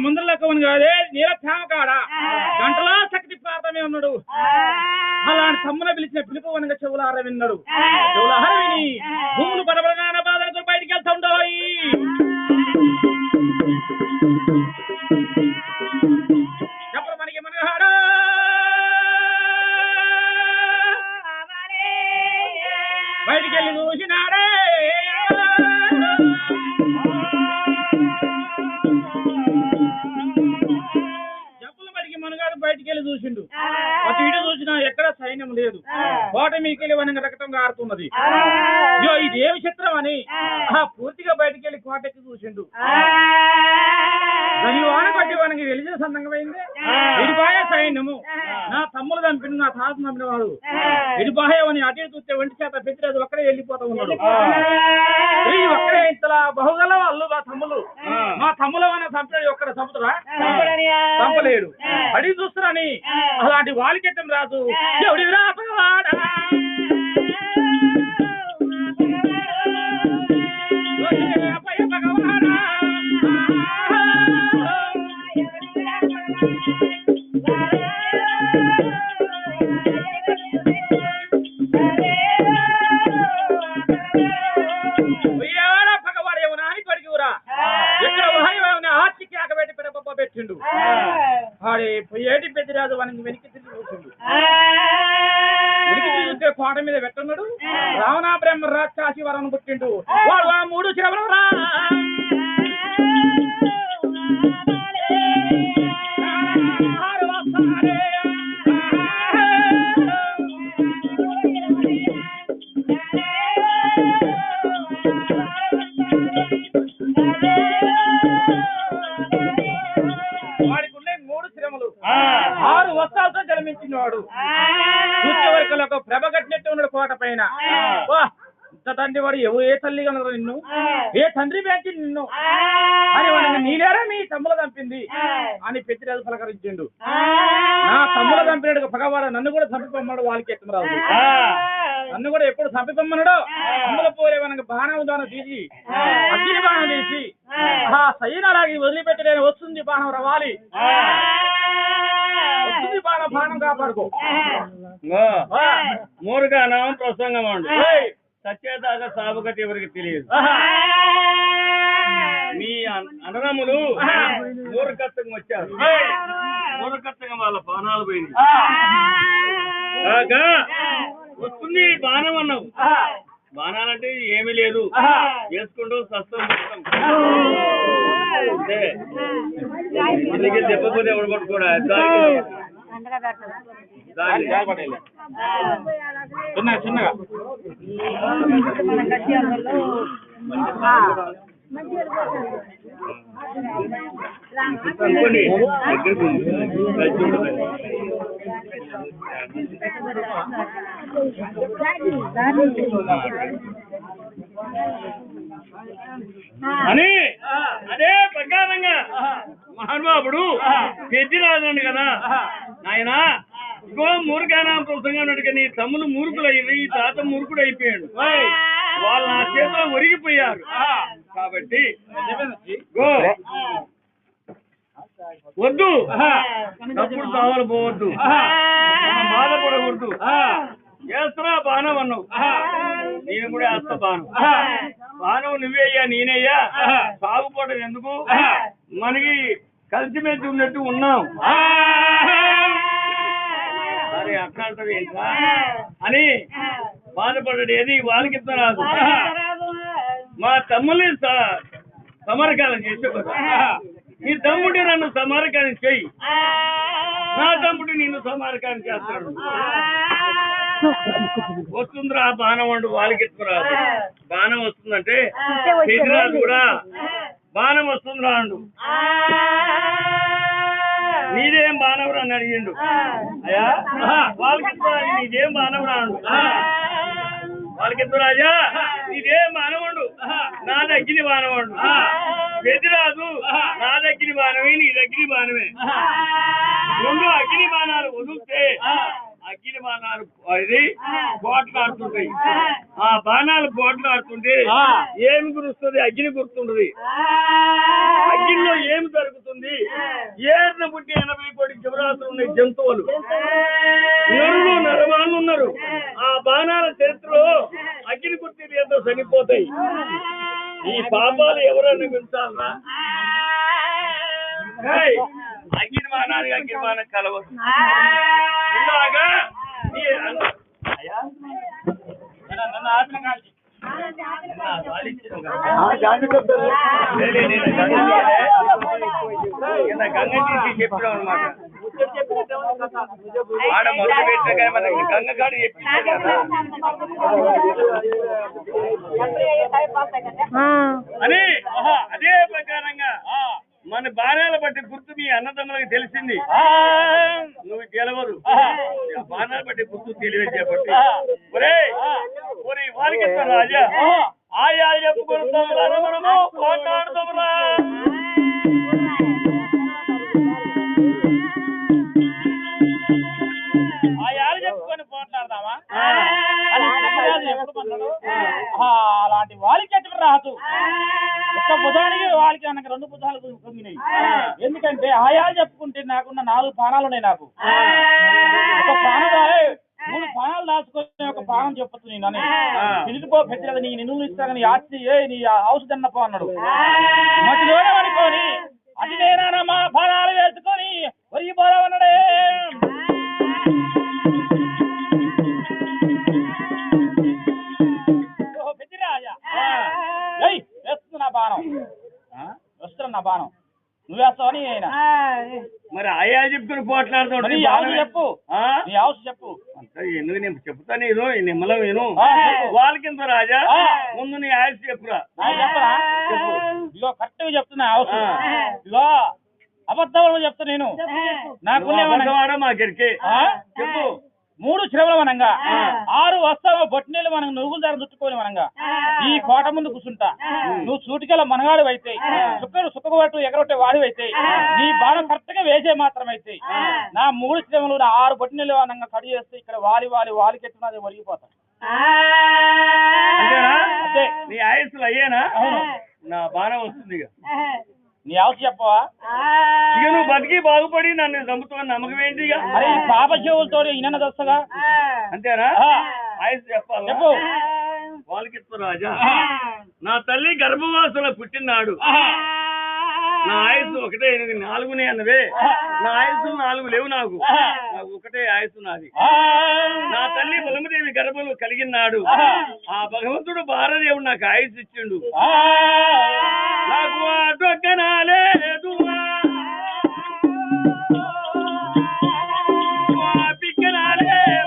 ముందరలోకి కాదే నీల ప్రేమ కాడ గంటలో చక్కటి ప్రార్థమే ఉన్నాడు. అలాంటి తమ్మున పిలిచిన పిలుపు వనగా చెవులార విన్నాడు. చెవులార విని భూములు పడబడగానే బాధలతో బయటికి వెళ్తా ఉండవు. చెప్పరు మనకి మనగాడు బయటికి వెళ్ళి చూసినాడే. బయటికి వెళ్ళి చూసిండు. అటు ఇటు చూసినా ఎక్కడ సైన్యం లేదు. కోట మీకెళ్ళి వనంగా రక్తం కారుతున్నది. అయ్యో ఇదేమి చిత్రం అని పూర్తిగా బయటికి వెళ్ళి కోటకి చూసిండు. వాన కొట్టి వనకి వెలిసిన సందంగమైంది. ఇడిపాయ సైన్యము నా తమ్ముడు చంపిన నా తాత చంపిన వాడు ఇడిపాయని అటు చూస్తే ఒంటి చేత పెట్టి ఒక్కడే వెళ్ళిపోతా ఉన్నాడు. ఒక్కడే ఇంతలా బహుగల వాళ్ళు మా తమ్ములు మా తమ్ముల వన చంపాడు. ఒక్కడ చంపుతురా చంపలేడు. అడిగి చూస్తున్నాని అలాంటి వాలికెట్టం రాదు. ఎవడి రాపవాడా పెట్టిండు. ఆడే ఏటి పెద్దరాజు వానికి వెనక్కి తిరిగి కూర్చుండు. వెనక్కి తిరిగితే కోట మీద పెట్టన్నాడు. రావణ బ్రహ్మ రాక్షసి వరం పుట్టిండు. వాడు ఆ 3 శ్రవణం రా వాడు సూర్యవర్కలకు ప్రభ కట్టినట్టు ఉన్నాడు కోట పైన. తండ్రి వాడు ఏ తల్లి కలరు నిన్ను, ఏ తండ్రి పెంచి నిన్ను అని వాడిని నీలేరా మీ తమ్ముల చంపింది అని పెద్దిరాజు పలకరించిండు. నా తమ్ముల చంపినాడు పగవాడు నన్ను కూడా చంపిపోమ్మన్నాడు. వాళ్ళకి ఎత్తమరాదు నన్ను కూడా ఎప్పుడు చంపిపోమ్మన్నాడో తమ్ముల పోలే మనకు బాణం దానం తీసి అగ్ని బాణం తీసి ఆ సైన్యాలాగి వదిలిపెట్టలేని వస్తుంది బాణం రవాలి. బాణం కాపాడుకో మూర్ఖానం ప్రసంగం అండి. సత్యదాకా సాగుగతి ఎవరికి తెలియదు. మీ అన్నదమ్ములు మూర్ఖత్వం వచ్చారు. మూర్ఖత్వం వాళ్ళ బాణాలు పోయింది. కాగా వస్తుంది బాణం అన్నావు. బాణాలంటే ఏమీ లేదు, చేసుకుంటూ సస్తం అందుకే చెప్పకపోతే ఎవరు పట్టుకోడా చిన్నగా అనుకోండి. అని అదే ప్రకారంగా మహానుభావుడు పెద్దిరాజండి కదా నాయన మూర్ఖానం ప్రసంగా నీ తమ్ములు మూర్ఖులు అయ్యి తాత మూర్ఖుడు అయిపోయాడు. వాళ్ళు నా చేతిలో ఒరిగిపోయారు. కాబట్టి వద్దు తప్పుడు కావాలి పోవద్దు, బాధపడకూడదు. చేస్తున్నా బాణం అన్నావు, నేను కూడా వేస్తా బాణం. బాణం నువ్వేయ్యా నేనయ్యా, సాగుపోవడం ఎందుకు, మనకి కలిసిమెలిసి ఉన్నట్టు ఉన్నాం. సరే అట్లా అంటది ఏంటా అని బాధపడ్డాడు. ఏది వాళ్ళకి రాదు. మా తమ్ముల్ని సమరకాలం చేసేవారు. నీ తమ్ముడి నన్ను సమరకాలం చెయ్యి, నా తమ్ముడు నిన్ను సమరకాలం చేస్తాడు. వస్తుందిరా బాణం అండు వాళ్ళకి రాదు. బాణం వస్తుందంటే పెద్దరాజు కూడా బాణం వస్తుందిరా అండు. నీదేం బాణవరా అని అడిగిండు. అయ్యా వాళ్ళకి నీదేం బాణవరా అండు. వాళ్ళకి రాజా నీదేం బాణవండు, నా దగ్గర బాణవండు. పెద్దరాజు నా దగ్గర బాణమే నీ దగ్గర బాణమే. 2 అగ్ని బాణాలు వదిలితే అగ్ని బాణాలు అది పోట్లాడుతుంటాయి. ఆ బాణాలు పోట్లాడుతుంటే ఏమి గురుస్తుంది, అగ్ని గుర్తుంటది. అగ్నిలో ఏం ఏం జరుగుతుంది? ఏర్న పుట్టి 80 కోటి జీవరాశులు ఉన్నాయి, జంతువులు, నరులు, నరమానులు ఉన్నారు. ఆ బాణాల చరిత్రలో అగ్ని గుర్తి ఎంతో చనిపోతాయి. ఈ పాపాలు ఎవరన్నా వింటారా? అగ్ని బాణానికి అగ్ని బాణం కలవదు. ఇలాగా నన్ను ఆపిన కాల్చి గంగ తీసి చెప్పడం అనమాట. ఆడ మొదలు పెట్టగా మనకి గంగ కాడు చెప్పింది అని. అదే ప్రకారంగా మన బాణాల బట్టి గుర్తు మీ అన్నదమ్ములకు తెలిసింది. నువ్వు గెలవదు, బాణాల బట్టి గుర్తు తెలియదు చెప్పండి. వాళ్ళకి రాజా ఆయా చెప్పుకుంటాం పోట్లాడుతాంరా. ఆయాలు చెప్పుకొని పోట్లాడదామా? అలాంటి వాళ్ళకి ఎక్కడ రాదు. ఒక్క బుధానికి వాళ్ళకి నాకు 2 బుధాలు పొంగినాయి. ఎందుకంటే ఆయాలు చెప్పుకుంటే నాకున్న 4 బాణాలు ఉన్నాయి. నాకు ఒక బాణాలు 3 బాణాలు దాచుకొని ఒక బాణం చెప్పచ్చు నేను అని పిలిచిపో పెట్టలేదు. నీ నిన్ను ఇస్తాను, నీ ఆస్తి నీ ఔషధి అన్నపో అన్నాడు. మధ్యలోనే అనుకోని అది నేనా మా బాణాలు వేసుకొని ఒరిగిపోదామన్నాడే. వేస్తున్నా బాణం, వస్తున్నా నా బాణం, నువ్వు వేస్తావని అయినా మరి ఆయా చెప్పుకుని పోట్లాడుతాడు. చెప్పు, నీ హౌస్ చెప్పు. ఎందుకు నేను చెప్తాను, నేను నిమ్మలం నేను వాళ్ళకింత రాజా. ముందు నీ ఆయుష్ చెప్పురా. చెప్పరా? ఇగో కరెక్ట్గా చెప్తున్నా హౌస్. ఇగో అబద్ధాలు చెప్తా నేను. నాకు మాకెరికి చెప్పు. 3 శ్రమలు మనంగా 6 వస్తావా బొట్టినీళ్ళు మనం నువ్వుల ధర చుట్టుకోని మనంగా ఈ కోట ముందు కూర్చుంటా. నువ్వు సూటికెళ్ళ మనగాడు అయితే సుక్కబట్టు ఎగరొట్టే వాడి అయితే నీ బాణం కరెక్ట్ గా వేసే మాత్రం అయితే నా 3 శ్రమలు నా 6 బొట్టినీళ్ళు మనంగా కడి చేస్తే ఇక్కడ వాలికి ఎత్తున్నది ఒరిగిపోతా. అంతే నీ ఆయుస్సులు అయ్యేనా? నా బాణం వస్తుంది. నీ హౌస్ చెప్పవా? ఇక నువ్వు బతికి బాగుపడి నన్ను చంపుతావని నమ్మకం ఏంటి? అరే పాప చెవులతో ఈయన వస్తగా అంతేనా? ఆయుష్ చెప్పాలి. చెప్పు. వాళ్ళకి రాజా, నా తల్లి గర్భవాసంలో పుట్టినాడు. నా ఆయుస్సు ఒకటే 4 అన్నవే. నా ఆయుస్సు 4 లేవు. నాకు ఒకటే ఆయుస్సు నాది. నా తల్లి బలమదేవి గర్భంలో కలిగినాడు. ఆ భగవంతుడు భారదేవుడు నాకు ఆయుస్సు ఇచ్చిండు. నాకు అడ్డొక్కనాలేదు, పిక్కనాలేదు.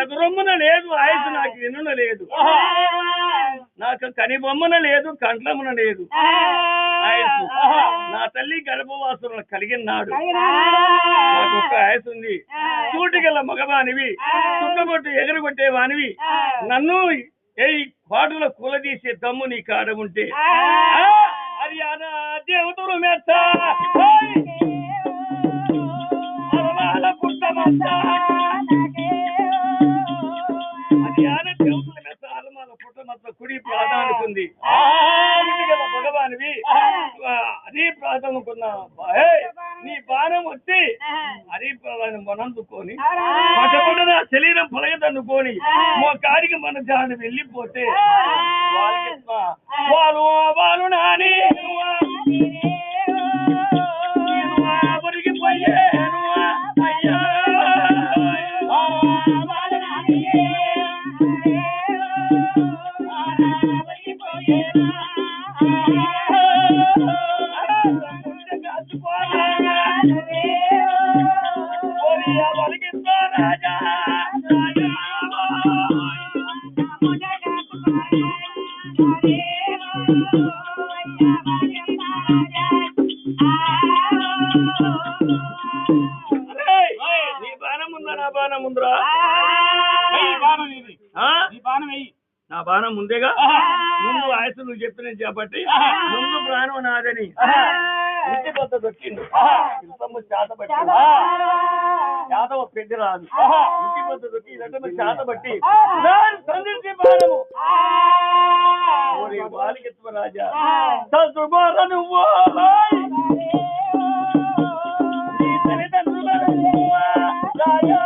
ఎదురొమ్మన లేదు ఆయుధ, నాకు వినున లేదు. నాకు కని బొమ్మన లేదు, కంట్లమున లేదు ఆయుసు. నా తల్లి గర్భవాసులను కలిగినాడు. నాకు ఒక్క ఆయుసు ఉంది. చూటిగల మగవానివి, చుట్టగొట్టు ఎగరగొట్టేవానివి, నన్ను ఏ కోటలో కూలదీసే దమ్ము నీ కాడ ఉంటే హర్యానా దేవతలు మెత్త పుట్టమంతా కుడి ప్రాధానుకుంది. భగవానివి అదే ప్రాధానుకున్నా. నీ బాణం వచ్చి అదే ప్రాధాన్యం మనందుకొని పక్కకుండా నా శరీరం పొలగదన్నుకొని కాడికి మన జాడు వెళ్ళిపోతే వాళ్ళు నాని ఒరిగిపోయే అయ్యా. నీ బాణం ఉందా? నా బాణం ఉందిరా. బాణం ఇది ఆ? నీ బాణం వెయ్యి. నా బాణం ముందేగా ముందు వయసు నువ్వు చెప్పిన కాబట్టి ముందు ప్రాణం నాదని ఇంటి కొత్త దొక్కిండు శిల్పము చేత పట్టి చేత పెద్ద రాదు ఇంటి కొత్త దొక్కి ఇదంటే చేత పట్టి సంధించి బాణము బాలికెత్వ రాజా సదుబార నువ్వు నీ తల్లిదండ్రుల రాజా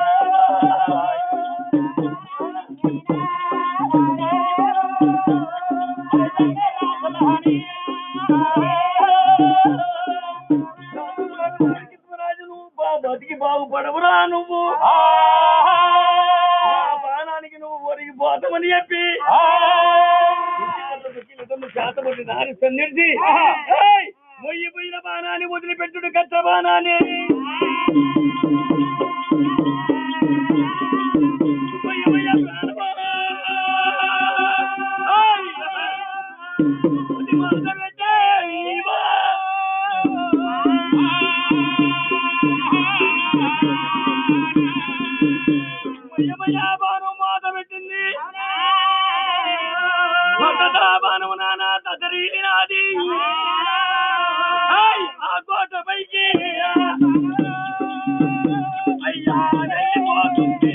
బతికి బాగుపడవురా నువ్వు బాణానికి నువ్వు ఒరిగిపోతామని చెప్పి చేతబడి నారి సంధించి మొయ్యిపోయిన బాణాన్ని వదిలిపెట్టుడు కచ్చ బాణాన్ని బాణం మాట పెట్టింది బాణము నానా తదరీనాది ఆ కోట పైకి అయ్యా వెళ్ళిపోతుంది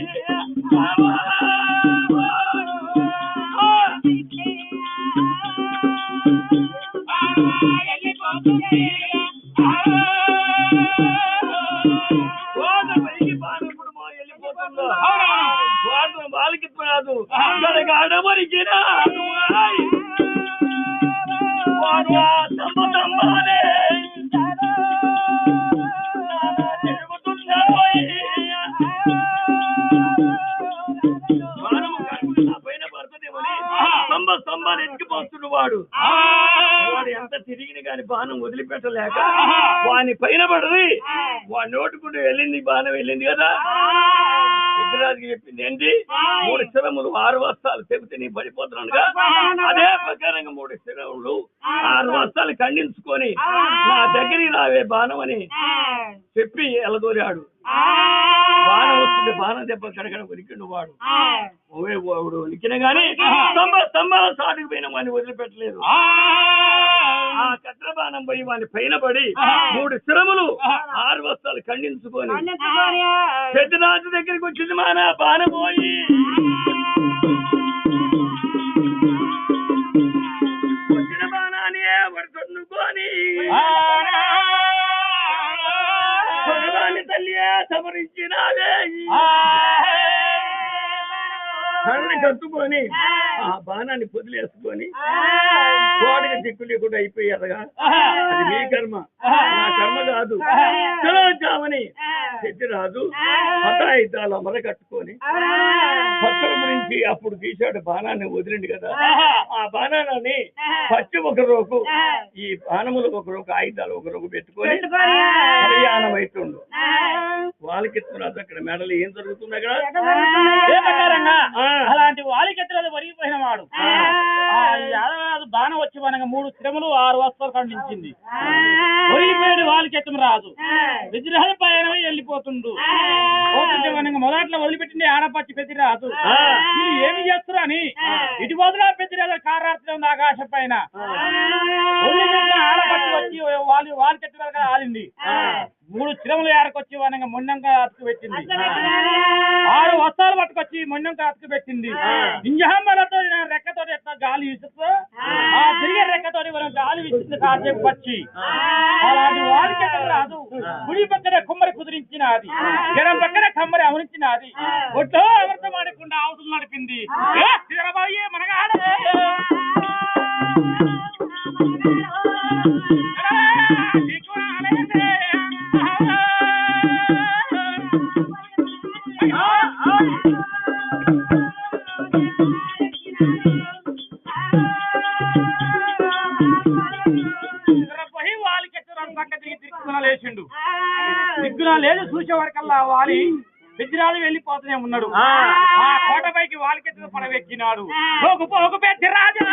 వాళ్ళకి రాదు గడగడమరిగినా పైన పడుతుందేమని స్తంభాన్ని ఎక్కిపోస్తున్న వాడు ఎంత తిరిగిన గాని బాణం వదిలిపెట్టలేక వాని పైన పడది వాడి నోటుకుంటూ వెళ్ళింది బాణం వెళ్ళింది కదా సిద్ధరాజుకి చెప్పింది ఏంటి 3 స్థిరములు 6 వస్తాలు చెబితే నీ పడిపోతున్నానుగా అదే ప్రకారంగా 3 స్థిరములు 6 వస్తాలు ఖండించుకొని నా దగ్గరికి రావే బాణం అని చెప్పి ఎలదోరాడు బాణం వస్తుంది బాణం దెబ్బ కడగడ ఉనికిండు వాడు వాడు ఉనికిన గాని స్తంభాల సాటుకు పోయిన వాడిని వదిలిపెట్టలేదు ఆ కట్ర బాణం పోయి వాని పైన పడి 3 స్థిరములు 6 వస్తాలు ఖండించుకొని పెద్దరాజు దగ్గరికి వచ్చింది మన బాణం పోయి వచ్చిన బాణాన్ని పడుతునుకొని తల్లి సమరించినాదే కళ్ళని కట్టుకొని ఆ బాణాన్ని పొదిలేసుకొని కోటకి దిక్కు లేకుండా అయిపోయారుగా అది మీ కర్మ నా కర్మ కాదు చలోచామని పెద్దరాజు హతాయితాలు అమర కట్టుకొని పచ్చడి గురించి అప్పుడు తీశాడు బాణాన్ని వదిలిండు కదా ఆ బాణాన్ని పచ్చి ఒక రోకు ఈ బాణములు ఒక రోకు ఆయుధాలు ఒక రోకు పెట్టుకొని ప్రయాణం అవుతుండు వాళ్ళకెత్తురాజు అక్కడ మెడలు ఏం జరుగుతుంది అక్కడ అలాంటి వాలికెత్తరాజు వరిగిపోయిన వాడు యాదవరాజు బాణం వచ్చి మనగా 3 స్థిరములు 6 వస్తాలు ఖండించింది వరిగిపోయాడు వాలికెత్తు రాజు విగ్రహాల పైన వెళ్ళిపోతుండు మనకి మొదట్లో వదిలిపెట్టింది ఆడపచ్చి పెద్దిరాజు ఏమి చేస్తున్నా అని ఇటు వదిలా పెద్దిరాజు కారాత్రం ఆకాశం పైన వదిలిపెట్టిన ఆడపచ్చి వచ్చి వాలికెత్తరాజుగా ఆడింది 3 స్థిరములు ఏడకొచ్చి మనగా మొన్నంగా అతుకు పెట్టింది 6 వస్తాలు పట్టుకొచ్చి మొన్నంగా అతుకు పెట్టింది ఇంజహమ్మలతో రెక్కతో ఎట్లా గాలి విసుస్తూ ఆ తిరిగే రెక్కతోటి మనం గాలి విస్తుంది కాసేపు వచ్చి అలాంటి వారికి రాదు గుడి పక్కన కుమ్మరి కుదిరించినది జనం పక్కన కమ్మరి అవరించినది ఒట్లో అమృతం ఆడకుండా అవసరం నడిపింది మనగా లేచిండు దిగ్గున లేదు చూసేవాడికల్లా వాలి పెద్దరాజు వెళ్ళిపోతూనే ఉన్నాడు ఆ కోటపైకి వాలికెత్తున పడవెక్కినాడు పోగు పోగు పెద్దరాజు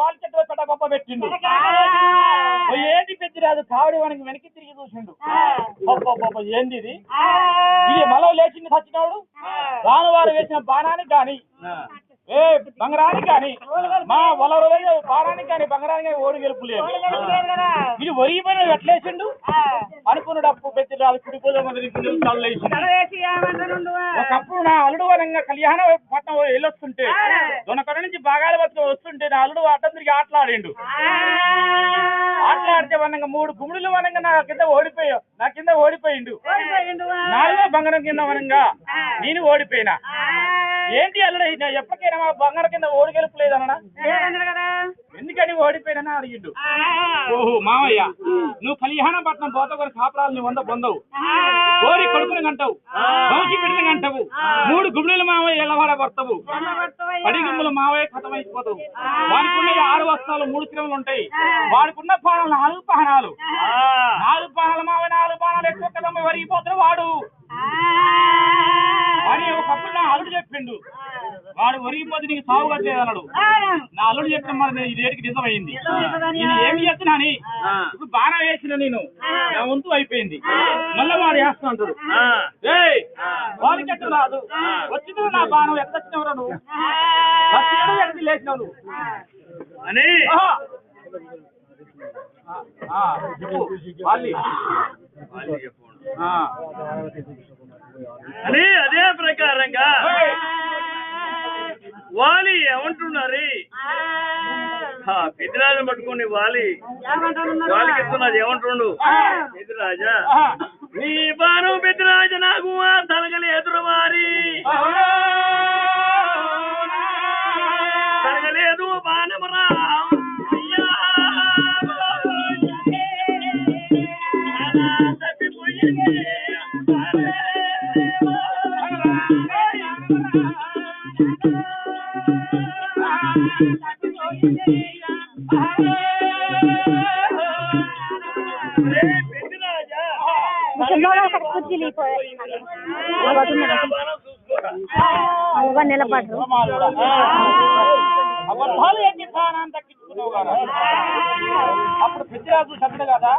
వాళ్ళ చెట్టు పెట్ట గొప్ప పెట్టిండు. ఏంటి పెద్దిరాజు కావడి మనకి వెనక్కి తిరిగి చూసిండు. ఏంది ఇది మళ్ళీ లేచింది సచ్చినాడు. రానువారు వేసిన బాణానికి గాని బంగారానికి గాని మా వాళ్ళ బాణానికి గాని బంగారానికి గాని ఓడి గెలుపులేదు. ఇది ఒరిగిపోయిన ఎట్లేసిండు అనుకున్నాడు. అప్పు పెద్దిరాజు కుడిపోలే ఒకప్పుడు నా అల్లుడు వరంగా కళ్యాణ పట్నం వెళ్ళొస్తుంటే దొనకడ నుంచి బాగాల బతుకు వస్తుంటే నా అల్లుడు అడ్డం తిరిగి ఆటలాడిండు. ఆటలాడితే వనంగా 3 గుమ్ముడులు వనంగా నా కింద ఓడిపోయిండు. 4వ బంగారం కింద వనంగా నేను ఓడిపోయినా. ఏంటి అల్లుడు ఎప్పటికైనా మా బంగారం కింద ఓడి గెలుపులేదన్నా ఎందుకని ఓడిపోయినా అడిగిండు. ఓహో మామయ్య నువ్వు కళ్యాణం పట్నం పోత కొన్ని కాపురాలు నువ్వు 100 పొందవు. కోరి కొడుకుని గంటవు, వంశీ బిడ్డని గంటవు, 3 గుమ్ముల మావయ్య ఎల్లవాడ పడతావు, 10 గుమ్ముల మావయ్య ఖతమైపోతావు. వాడికున్న 6 వస్త్రాలు 3 కిలోలు ఉంటాయి. వాడికున్న బాణాలు 4 బాణాలు. 4 బాణాలు మావయ్య 4 బాణాలు ఎక్కువ కదమ్మ వరిగిపోతాడు వాడు అని ఒకప్పుడు నా అల్లుడు చెప్పిండు. వాడు ఒరిగిపోతే నీకు సాగు కట్టేదన్నాడు. నా అల్లుడు చెప్పిన మరి ఇది రేటుకి నిజమైంది. నేను ఏమి చేస్తున్నా అని ఇప్పుడు బాణం వేసిన నేను నా వంతు అయిపోయింది. మళ్ళీ వాడు వేస్తా అంటాడు. వాడి కట్టు రాదు వచ్చిన నా బాణం ఎంత వచ్చినవరా నువ్వు ఎక్కడికి లేచినావు నువ్వు అని అని అదే ప్రకారంగా వాలి ఏమంటున్నారు? పెద్దిరాజు పట్టుకుని వాళ్ళకి ఇస్తున్నది ఏమంటుండు? పెద్దిరాజా నీ బాను పెద్దిరాజు నాకు తలగలి ఎదురు వారి తలగలేదు బాణమరా నిలబడ్డు అబద్ధాలు ఏంటి ప్రాణాన్ని దక్కించుకున్నావు కదా. అప్పుడు పెద్దిరాజు చెప్పడు కదా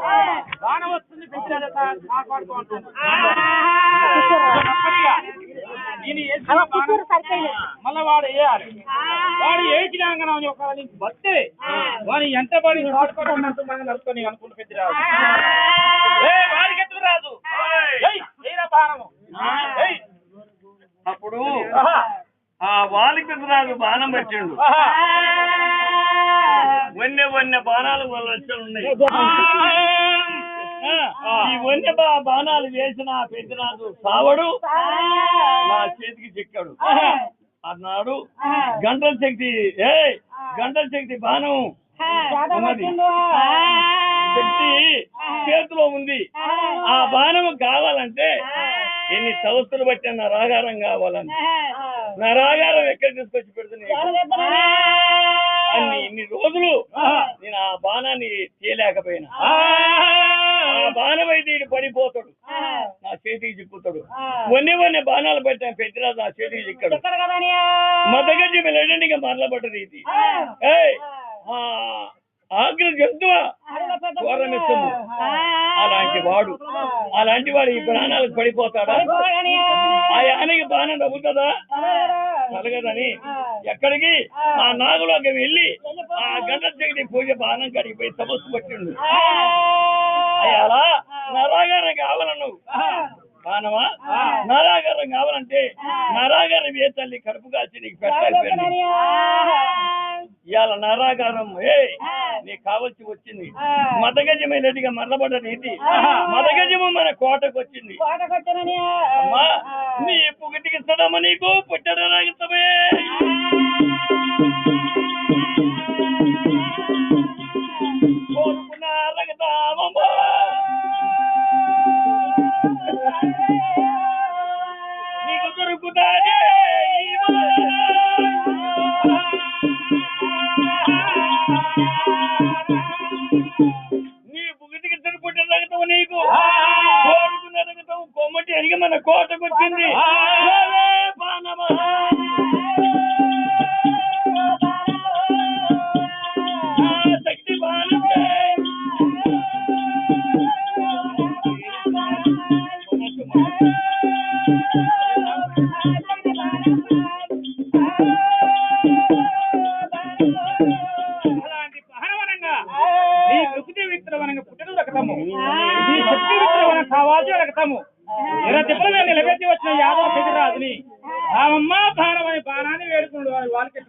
బాణం వస్తుంది పెద్దిరాజు కాపాడుతూ ఉంటుంది. మళ్ళా వాడు వేయాలి. వాడు వేసినాక ఒక నీకు బస్తే వాడు ఎంత పడి కాడుకోవడం బాగా నడుపుకొని అనుకుంటు పెద్దిరాజు వాడికి ఎత్తుకు రాజు బాణము. అప్పుడు ఆ వాలి పెద్దరాజు బాణం పెట్టిండు. వన్య బాణాలు వాళ్ళ లక్షలు ఉన్నాయి. ఈ వన్య బాణాలు వేసిన పెద్దరాజు సావడు నా చేతికి చిక్కాడు అన్నాడు. గంటల శక్తి బాణం ఉన్నది, శక్తి చేతిలో ఉంది. ఆ బాణము కావాలంటే ఎన్ని సంవత్సరాలు బట్టి నరాగారం కావాలని నరాగారం ఎక్కడ తీసుకొచ్చి పెడుతున్నాయి. ఇన్ని రోజులు నేను ఆ బాణాన్ని తీయలేకపోయినా ఆ బాణం అయితే ఇటు పడిపోతాడు, నా చేతికి చిక్కుతాడు. వన్య బాణాలు పెట్టాను పెద్దరాజు నా చేతికి చిక్కాడు. మతగజ్జి మెల్లడిగా మరలబడ్డది ఇది. ఆగ్ర జంతువా ఘోరమిస్తుంది. అలాంటి వాడు ఈ ప్రాణాలకు పడిపోతాడా? ఆ యానికి బాణం తగ్గుతుందా? కలగదని ఎక్కడికి ఆ నాగులోకి వెళ్ళి ఆ గంట దగ్గర పూజ బాణం కడిగిపోయి తపస్సు పట్టిండు. అలా నరాగారం కావాలను బాణమా నరాగారం కావాలంటే నరాగారం ఏ తల్లి కడుపు కాల్చి నీకు పెట్టాలి. ఇవాళ నరాగారం నీకు కావలసి వచ్చింది. మతగజమైనట్టుగా మరలబడ్డ నీతి మతగజము మన కోటకు వచ్చింది. అమ్మా నీ పుగటికి ఇస్తాడమ్మా నీకు పుట్టడం రాగిస్తామే. కోరుకున్న రగతామమ్మా నీకు దొరుకుతాదే. నీ పుగటికి తిరుగుకుంటే రగతావు నీకు కోరుకున్న రగతావు కొమ్మటి అడిగి మన కోటకు వచ్చింది. ఈ శక్తి విగ్రహం కావాల్సి రక్తము ఎర్ర తిప్పల మీద నిలబెట్టి వచ్చిన యాదవ పెద్దరాజుని రామమ్మ బాణమని బాణాన్ని వేడుకున్నాడు వారి వాళ్ళకి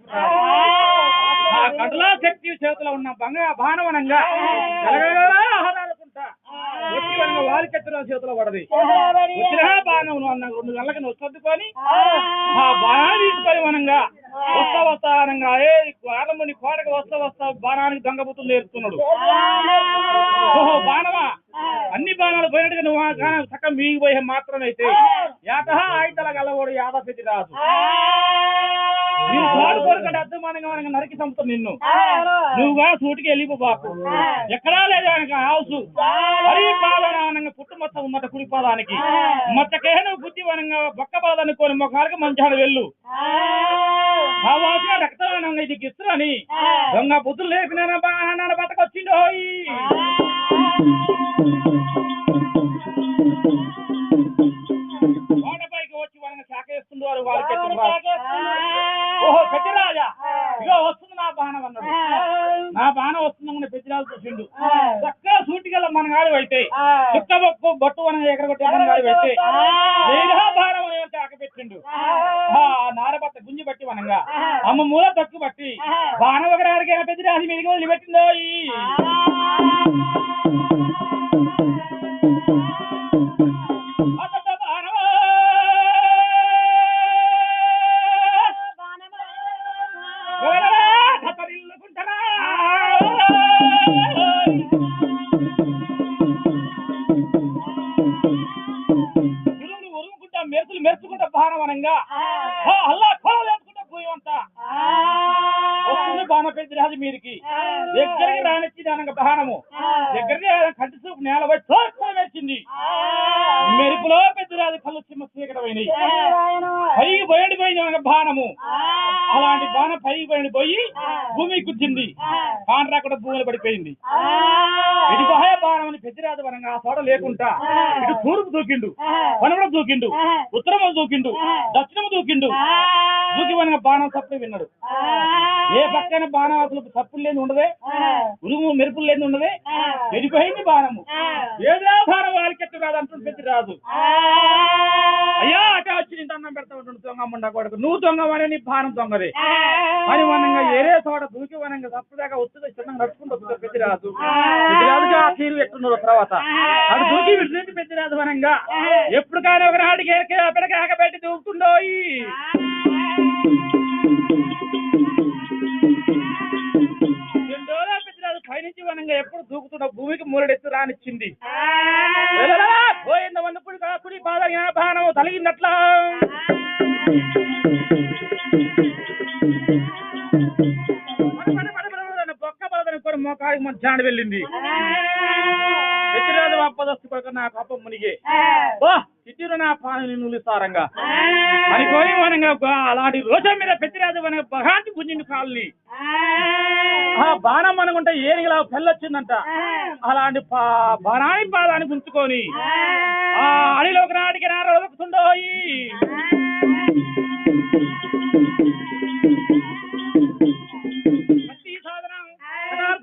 ఆ కటలా శక్తి చేతిలో ఉన్న బాణవనంగా ఆహ్లాదుకుంటా వచ్చి వనంగా వాలికెత్తున చేతిలో పడది వచ్చిన బాణం అన్న 2 గంటలకు నువ్వు సర్దుకొని ఆ బాణాన్ని తీసుకొని వనంగా వస్తా అనంగా ఆరంభని కోటకు వస్తా బాణానికి దొంగబుతులు నేర్చుకున్నాడు. ఓహో బాణమా అన్ని బాణాలు పోయినట్టుగా నువ్వు చక్కగా మిగిపోయే మాత్రమైతే యాత ఆయితల గలవాడు యాదవ పెద్ద రాజు నేను తోడు కోరుకంటే అర్థమానంగా మనకి నరికి చంపుతాను నిన్ను నువ్వుగా సూటికి వెళ్ళిపో బాపు ఎక్కడా లేదు ఆయనకి హౌసు మరీ పాదనంగా పుట్టు మొత్తం ఉన్నట కుడి పాదానికి మొత్తకే నువ్వు బుద్ధి వనంగా బొక్క పాదానుకోని మొక్కలకి మంచాడు వెళ్ళు కావాల్సిన రక్తమానంగా ఇది గిస్తురని దొంగ బుద్ధులు లేపిన బాగా బతకొచ్చిండో కోటపైకి వచ్చి వాళ్ళని శాఖేస్తుండే వారు వాళ్ళకి ఓహో పెద్దరాజా ఇగో వస్తుంది నా బాణం అన్నాడు. నా బాణం వస్తుందని పెద్దరాజు చూసిండు చక్కగా సూటిగల మన గాడి అయితే చుక్క బొట్టు మనం ఎగరగొట్టి మన గాడి అయితే బాణం అని ఆకపెట్టిండు. నారబట్ట గుంజి బట్టి వనంగా అమ్మ మూల తక్కు బట్టి బాణం ఒకరికి పెద్దరాజు మీదకి వదిలిపెట్టిందో మెరుచుకుంటా బాణవనంగా అల్లా కోల వేసుకుంటా పోయేంత వస్తుంది బాణ పెద్దరాజు మీరికి దగ్గరికి రానిచ్చి దానికి బాణము దగ్గరికి కంటి చూపు నేల పోయి తోడుకొని వచ్చింది. మెరుపులో పెద్దరాజు కళ్ళు చిమ్మ చీకటమైనవి పైకి పోయింది మనకు బాణము. అలాంటి బాణం పైకి పోయి భూమికి కూర్చుంది కాంట్రా కూడా భూమిలో పడిపోయింది. ఇది బాహ్య బాణం అని పెద్దరాజు వనంగా ఆ చోట లేకుండా ఇటు తూర్పు దూకిండు వనముడు దూకిండు ఉత్తరము దూకిండు దక్షిణము దూకిండు దూకి వనంగా బాణం తప్పే విన్నాడు. ఏ పక్కన బాణం అసలు తప్పులు లేని ఉండదే ఉరుము మెరుపులు లేని ఉండదే వెళ్ళిపోయింది బాణము. ఏదో బాణం వారికెట్టు రాదు అంటుంది పెద్దరాజు. అయ్యా అటే వచ్చి నీ అన్నం పెడతా ఉంటుంది దొంగమ్మండా కొడుకు నువ్వు దొంగమనే నీ బాణం దొంగదే అని వనంగా ఏరే చోట దూకి వనంగా తప్పుదాకా వస్తుంది చిన్నగా నడుచుకుంటూ వస్తుంది పెద్దరాజు. పెద్దరాజుగా ఆ తీరు ఎట్టున్నారు తర్వాత అటు దూకి విడిచి పెద్దరాజు వనంగా ఎప్పుడు కానీ ఒక నాటికి పెడక పెట్టి దూకుతుండో పెద్దరాజు పైనుంచి వనంగా ఎప్పుడు దూకుతున్న భూమికి మూలడెత్తు రానిచ్చింది. పోయింది వన్నప్పుడు కుడి పాద బాణం తలిగిందట్లా బొక్క బాధనుకొని మోకాడికి మన జాడ వెళ్ళింది. పెద్దరాజు అప్పదస్తు కొడుక నా పాపం మునిగే చిట్టూరు నా పాని నులిస్తారంగా అనుకోని వనంగా అలాంటి రోజు మీద పెద్దరాజు వనంగా బగాంతి గుంజిండు కాళ్ళని ఆ బాణం అనుకుంటే ఏరిగిలా పెళ్ళొచ్చిందంట. అలాంటి బాణాన్ని పాదాన్ని గుంచుకొని ఆ అడిలో ఒక నాటికి నా రోజుకుండో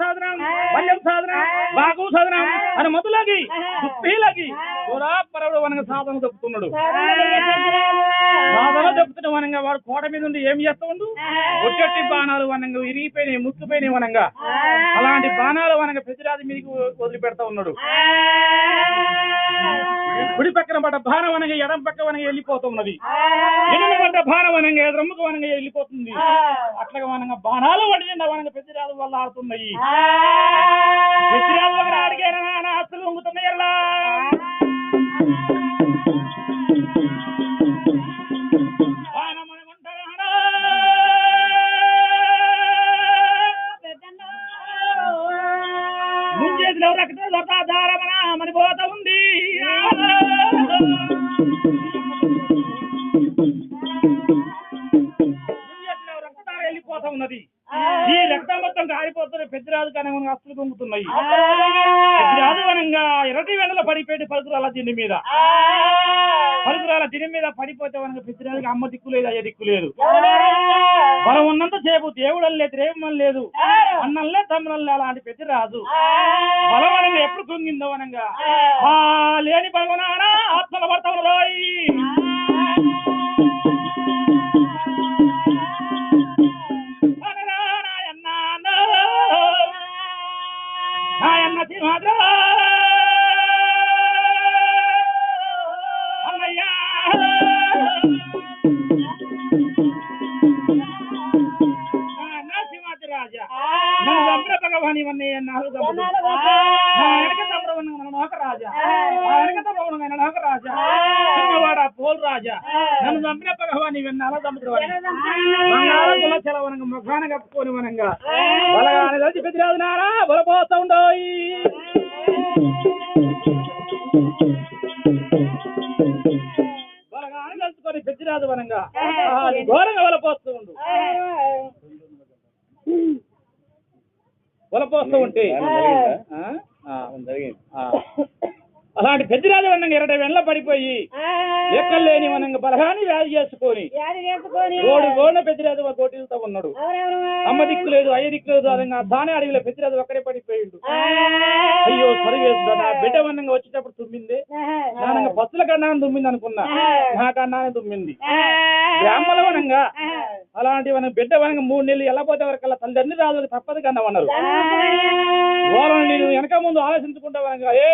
సాధనం బల్యం సాధనం బాగు సాధనం అని మొదలగి దుప్పిలగి కూడా పరవుడు వనంగా సాధన చెప్తున్నాడు. సాధన చెప్తున్న వనంగా వాడు కోట మీద ఉండి ఏం చేస్తా ఉండు ఒట్టి బాణాలు వనంగా ఇరిగిపోయినాయి ముక్కుపోయినాయి వనంగా అలాంటి బాణాలు వనంగా పెద్దరాజు మీదకి వదిలిపెడతా ఉన్నాడు. కుడి పక్కన పడ్డ బాణం వనంగా ఎడం పక్క వనంగా వెళ్ళిపోతున్నది. ఎడమ పడ్డ బాణం వనంగా ఎదురమ్మకు వనంగా వెళ్ళిపోతుంది. అట్లాగా వనంగా బాణాలు వండిన వనంగా పెద్దరాజు వల్ల ఆడుతున్నాయి. పెద్దరాజు అడిగారు అసలు వంగుతున్నాయి ఎలా ముంచేతిలో రక్తధారమని పోతా ఉంది. రక్తధార వెళ్ళిపోతా ఉన్నది. ఈ రక్తం మొత్తం కారిపోతున్నాయి. పెద్దరాజు కానీ అస్తులు పొంగుతున్నాయి. పెద్దరాజు వనంగా ఎరటి వెండలో పడిపోయి పలుకురాల దిండి మీద పడిపోతే వనంగా పెద్దరాజుకి అమ్మ దిక్కు లేదు, అయ్య దిక్కు లేదు. బలం ఉన్నంత సేపు దేవుడు లేదు, రేపం లేదు, అన్నంలే తమ్ముళ్ళే. అలాంటి పెద్దరాజు బలవనంగా ఎప్పుడు కృంగిందో వనంగా లేని బలవనారా ఆత్మల పడతాం రోయ్. భగవాన్ ఇవన్నీ రాజా పోల్ రాజా నన్ను చంపిన భగవాన్ ఇవన్నీ అలా చంపుతావని చెలవనంగా ముఖాన కప్పుకొని వనంగా బలగానే కలిసి పెద్దరాజు నారా బలపోతా ఉండోయి. బలగానే కలుసుకొని పెద్దరాజు వనంగా ఘోరంగా బలపోస్తూ ఉండు. బలపోస్తూ ఉంటే అలాంటి పెద్దరాజు వనంగా 20 వెండ్ల పడిపోయి లెక్కలేని వనంగా బలగాని వ్యాధి చేసుకొని గోడిన పెద్దరాజు గోటిలతో ఉన్నాడు. అమ్మ దిక్కు లేదు, అయ్య దిక్కు లేదు. అదంగా దాని అడవిలో పెద్దరాజు ఒక్కడే పడిపోయిండు. అయ్యో సరివేసు నా బిడ్డ వనంగా వచ్చేటప్పుడు తుమ్మింది. నానంగా పచ్చుల కన్నాన్ని తుమ్మింది అనుకున్నా, నా కన్నానే తుమ్మింది. బ్రాహ్మణ వనంగా అలాంటి మన బిడ్డ వనంగా 3 నెలలు ఎలా పోతే వరకల్లా తల్లిదండ్రి రాజులకు తప్పదు కన్నామన్నారు. వాళ్ళని నేను వెనక ముందు ఆలోచించుకుంటా వనంగా ఏ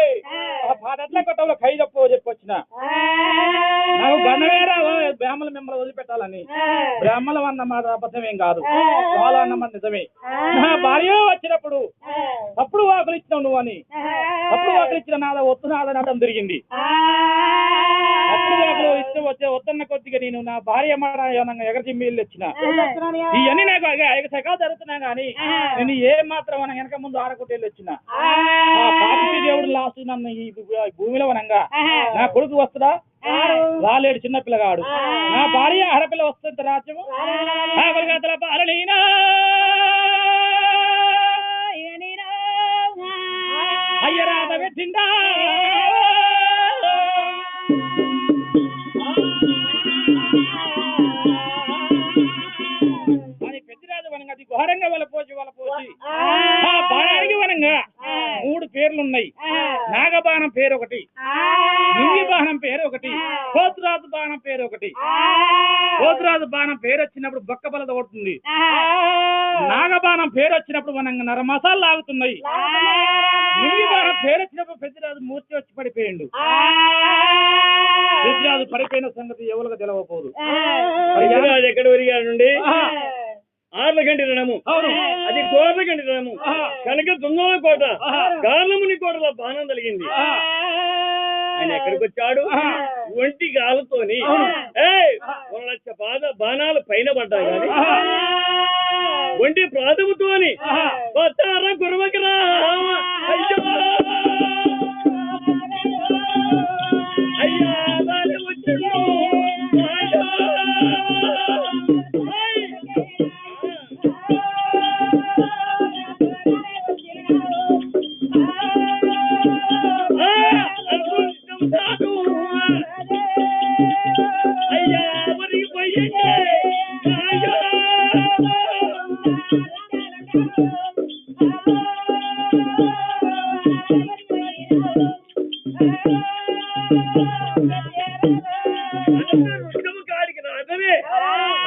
పాటట్ల కొట్టంలో ఖైదు తప్పు చెప్పొచ్చిన నాకు గన్నవేరా బ్రాహ్మణ మిమ్మల్ని వదిలిపెట్టాలని. బ్రాహ్మణం అన్న మాట అబద్ధమేం కాదు, వాళ్ళ అన్నమాట నిజమే. నా భార్య వచ్చినప్పుడు అప్పుడు వాకులు ఇచ్చినావు నువ్వు అని, అప్పుడు వాకులు ఇచ్చిన నాద ఒత్తు నాదనడం తిరిగింది. అప్పుడు వాకులు ఇచ్చి వచ్చే వద్దన్న కొద్దిగా నేను నా భార్య మాట ఎగరి మీళ్ళు ఇచ్చిన ఇవన్నీ నాకు సకాలు జరుగుతున్నా గానీ నేను ఏ మాత్రం మనం వెనక ముందు ఆడకొట్టేళ్ళు వచ్చిన పాపి దేవుడు లాస్ట్ నన్ను ఈ భూమిలో వనంగా నా కొడుకు వస్తుందా రాలేడు, చిన్న పిల్లగాడు. నా భార్య ఆడపిల్ల వస్తుంది రాజ్యము పాలనీనా అయ్యరాధ పెట్టిందా అని పెద్దరాజు వనంగా అది ఘోరంగా వలపోసి బాణానికి వనంగా 3 పేర్లున్నాయి. నాగబాణం పేరు ఒకటి, ముంగి బాణం పేరు ఒకటి, పోతురాజు బాణం పేరు ఒకటి. పోతురాజు బాణం పేరు వచ్చినప్పుడు బొక్క బలద కొడుతుంది. నాగబాణం పేరు వచ్చినప్పుడు మనం నరమసాలు లాగుతున్నాయి. ముంగి బాణం పేరు వచ్చినప్పుడు పెద్దరాజు మూర్తి వచ్చి పడిపోయిండు. పెద్దరాజు పడిపోయిన సంగతి ఎవరికి తెలవకపోదు. పెద్దరాజు ఎక్కడ పెరిగాడు? 6 గంటల రణము, అది కోట గంటల రణము. కనుక దుంగల కోట గాలముని కోటలో బాణం కలిగింది. ఆయన ఎక్కడికి వచ్చాడు? ఒంటి గాలతోని 1 లక్ష బాణాలు పైన పడ్డాయి కానీ ఒంటి ప్రాధముతోని పట్టారా గురవకరా. అయ్యో అయ్యా వచ్చాడు.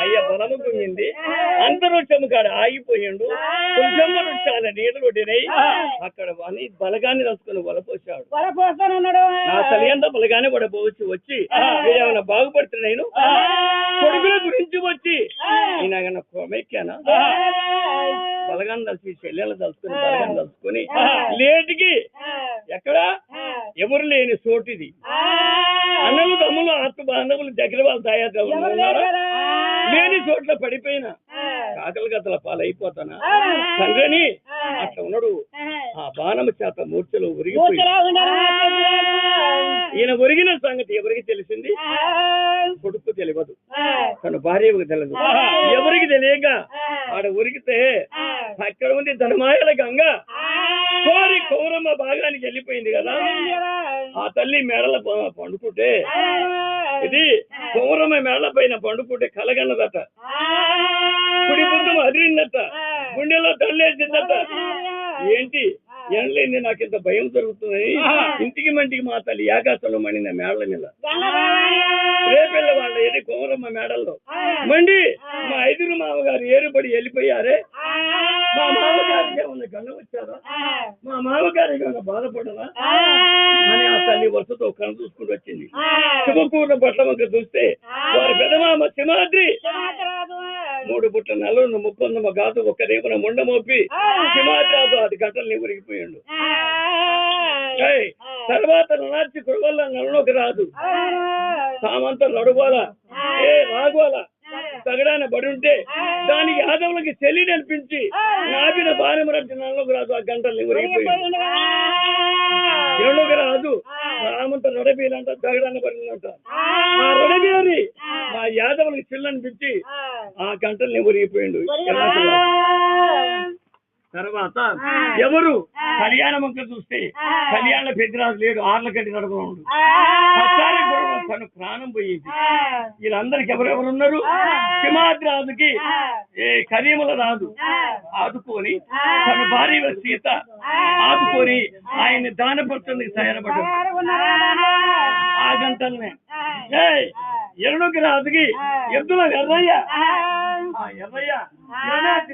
అయ్య బలము కుంగింది, అంతరుక్షము కాడ ఆగిపోయిండు. కొంచెం వృక్షాల నీడలు కొట్టినాయి. అక్కడ బలగాన్ని రాసుకుని వలపోసాడు. నా తల్లిదంత బలగానే పడపోవచ్చు. వచ్చి ఏమైనా బాగుపడుతున్నా నేను కొడుకుల గురించి వచ్చి నేను కొమెక్కానా బలగాన్ని తలిసి చెల్లెలు తలుచుకుని బలగాన్ని తలుచుకుని లేటికి ఎక్కడ ఎవరు లేని చోటిది. అన్నలు తమ్ములు ఆత్మ బాంధవులు దగ్గర వాళ్ళు తయారు లేని చోట్ల పడిపోయినా కాకల గతల పాలైపోతానా తండ్రిని అట్లా ఉన్నాడు. ఆ బాణము చేత మూర్ఛలో ఉరిగిపోయి ఈయన ఒరిగిన సంగతి ఎవరికి తెలిసింది? కొడుకు తెలియదు, తన భార్యకు తెలియదు. ఎవరికి తెలియక ఆడ ఉరికితే అక్కడ ఉంది ధనమాయల గంగ కోరి కౌరమ్మ భాగానికి వెళ్ళిపోయింది కదా. ఆ తల్లి మేడల పండుకుంటే ఇది కౌరమ్మ మేడల పైన పండుకుంటే కలగన్నదట, కుడి బుద్ధం అదిరిందట, గుండెలో తల్లేసిందట. ఏంటి ఎండలేంది, నాకు ఇంత భయం జరుగుతుంది, ఇంటికి మంటికి మా తల్లి ఆకాశంలో మండిన మేడల మీద. రేపెళ్ళ వాళ్ళ ఏది కౌరమ్మ మేడల్లో మండి మా ఐదుగురు మామగారు ఏరుబడి వెళ్ళిపోయారే, మా మామగారికి ఏమన్నా గంగ వచ్చారా, మా మామగారికి ఏమన్నా బాధపడరా అని ఆ తల్లి వరుసతో కను చూసుకుంటూ వచ్చింది. శుభకూర్ణ బట్టమక చూస్తే వారి పెదమామ సింహాద్రి 3 బుట్ల నల్లను ముప్పొందమ గాదు ఒక రేపున ముండ మోపి సింహాద్రాదు 10 గంటలు ఉరిగిపోయాడు. తర్వాత నాచి కురవల్ల నల్లోకి రాదు, సామంత నడువాల ఏ రాగోల తగడాన పడి ఉంటే దానికి యాదవులకి చెల్లి అనిపించి నాపిన భార్య రట్టి నల్లోకి రాదు, ఆ గంటలు ఉరిగిపోయాడు. ఎన్నోకి రాదు రామంత రొడబీలంట తగడాన పడిందంట. ఆ రొడబీని మా యాదవులకి చెల్లి అనిపించి ఆ గంటల్ని ఉరిగిపోయాడు. తర్వాత ఎవరు కళ్యాణ మొక్క చూస్తే కళ్యాణ పెద్దరాజు లేడు, 6 గంటల నడుపుడు ఒకసారి తను ప్రాణం పోయింది. వీళ్ళందరికి ఎవరెవరు ఉన్నారు? సింహాద్రాజుకి కరీముల రాజు ఆదుకొని తన భార్య సీత ఆదుకొని ఆయన్ని దానపరచడానికి తయారపడ్డాడు. ఆ గంటల్నే ఎరుడుకి రాజుకి ఎద్దుల ఎర్రయ్య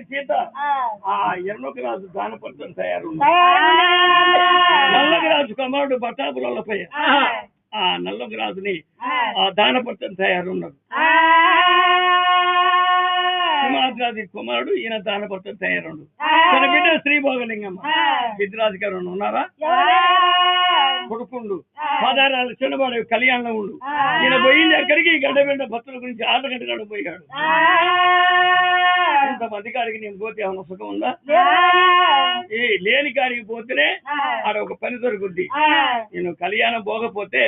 సీత ఆ ఎర్రకి రాజు దానపరచం తయారు. నల్లకి రాజు కుమారుడు బట్టాపులపై ఆ నల్లకి రాజుని ఆ దానపరచం తయారున్నాడు. సింహాద్రాజు కుమారుడు ఈయన దానపరచం తయారుండు. తన బిడ్డ శ్రీభోగలింగమ్మ సిద్ధిరాజు గారు ఉన్నారా? కొడుకుండు పదారాలు చిన్నవాడు కళ్యాణంలో ఉండు. ఈయన పోయింది ఎక్కడికి? గడ్డబిడ్డ భక్తుల గురించి 6 గంటల పోయాడు. ఇంతమంది కాడికి నేను పోతే ఏమన్నా సుఖం ఉందా? లేని కాడికి పోతేనే ఆడ ఒక పని దొరుకుద్ది. నేను కళ్యాణం పోకపోతే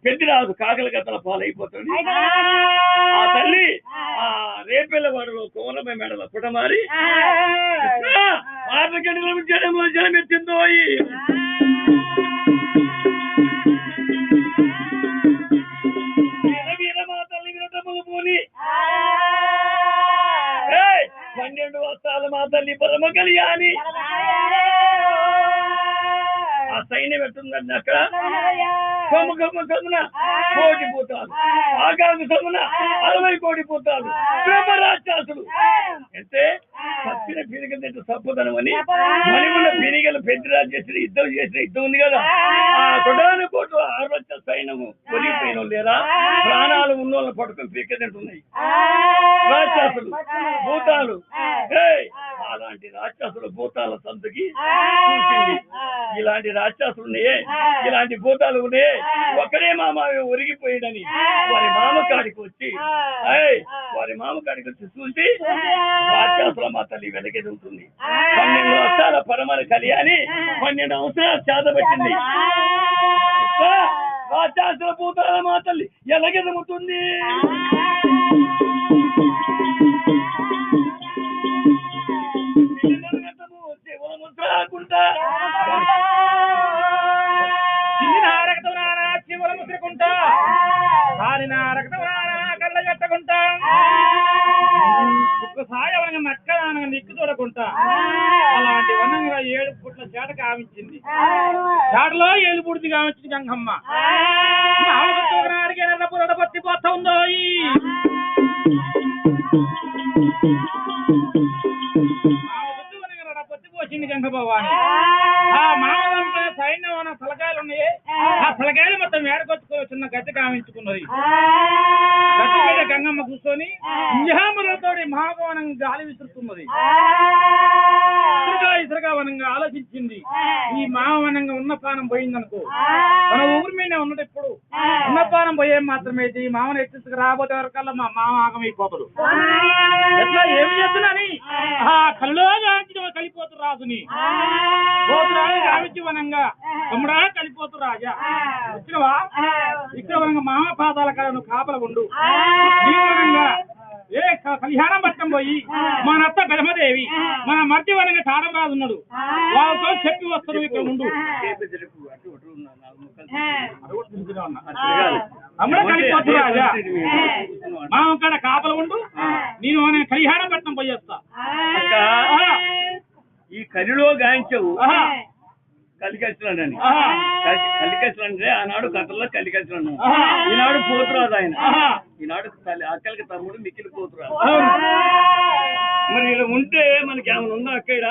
పెద్దరాజు కాకల గతల పాలైపోతాడు. ఆ తల్లి ఆ రేపెల్లవాడులో కోనమ్మ మేడల పుటమారి 6 గంటల జలమెత్తిందో పోని 12 వస్త్రాలు మా తల్లి పరమ కళ్యాణి. ఆ సైన్యం ఎట్టుందండి అక్కడ కొమ్మ కొమ్మ చదున 1 కోటి పూతాలు, ఆగాగు చదున 60 కోటి పూతాలు, బ్రహ్మరాక్షసులు అంటే పచ్చిన పీనికలు తింటే తప్పుదనం అని మణిమున్న పీనికలు పెద్దరాజు చేసిన యుద్ధం ఉంది కదా. ఆ కొడాను కోటు 6 లక్షల సైన్యము కొలిగిపోయిన లేరా, ప్రాణాలు ఉన్నోళ్ళని పట్టుకొని పీక తింటున్నాయి రాక్షసులు భూతాలు. అలాంటి రాక్షసులు భూతాల సంతకి చూసింది. ఇలాంటి రాక్షసులు ఉన్నాయే, ఇలాంటి భూతాలు ఉన్నాయే, ఒకరే మామ ఒరిగిపోయాడని వారి మామకాడికి వచ్చి చూసి రాక్షసుల మా తల్లి వెనకెదుగుతుంది. 12 వర్షాల పరమల కళ్యాణి 12 అవసరాలు చేతబట్టింది. రాక్షసుల భూతాల మా తల్లి ఎలాగెదుగుతుంది. ఒక్కసారి నక్కదానంగా నిక్కు చూడకుండా అలాంటి వనంగా 7 ఫుట్ల చేట కావించింది. చేటలో 7 పుడిది కావించింది గంగమ్మ. పత్తి పోతా ఉందో పత్తి పోసింది గంగభవాని. ఆ మామలంతా సైన్యం తలకాయలు ఉన్నాయి. ఆ తలకాయలు మొత్తం ఏడకొచ్చుకో చిన్న గద్దె కావించుకున్నది. గద్దె మీద గంగమ్మ కూర్చొని నిహాములతో మహాభవనం గాలి విసురుతున్నది. ఇసురుగా వనంగా ఆలోచించింది. ఈ మహావనంగా ఉన్న ప్రాణం పోయిందనుకో, మన ఊరి మీదే ఉన్నది. ఎప్పుడు ఉన్న ప్రాణం పోయే మాత్రమే ఈ మామను ఎత్తుకు రాబోతే వరకల్లా మా మామ ఆగమైపోతాడు. ఎట్లా ఏమి చేస్తున్నాని ఆ కళ్ళలో కలిపోతారు రాజుని పోతురాని గావించి వనంగా తమ్ముడా కలిపోతు రాజా వచ్చినవా ఇక్కడ మామ పాదాల కాడ నువ్వు కాపల ఉండు ఏ కళ్యాణం పట్టం పోయి మా నత్త బెలమదేవి మన మధ్య వరంగా తాడం రాజు ఉన్నాడు వాళ్ళతో చెప్పి వస్తారు ఇక్కడ ఉండు తమ్ముడా కలిపోతు రాజా మామ కాడ కాపల ఉండు నేను కళ్యాణం పట్టం పోయి వస్తా ఈ కలిలో గాయించవు కలికేస్తున్నాడని కలికేస్తున్నాడే ఆనాడు కథల్లో కలికేస్తున్నాడు ఈనాడు పోతురాదు ఆయన ఈనాడు అక్కడికి తమ్ముడు మిక్కిలి పోతురాదు మరి ఇలా ఉంటే మనకి ఏమైనా ఉందా అక్కడ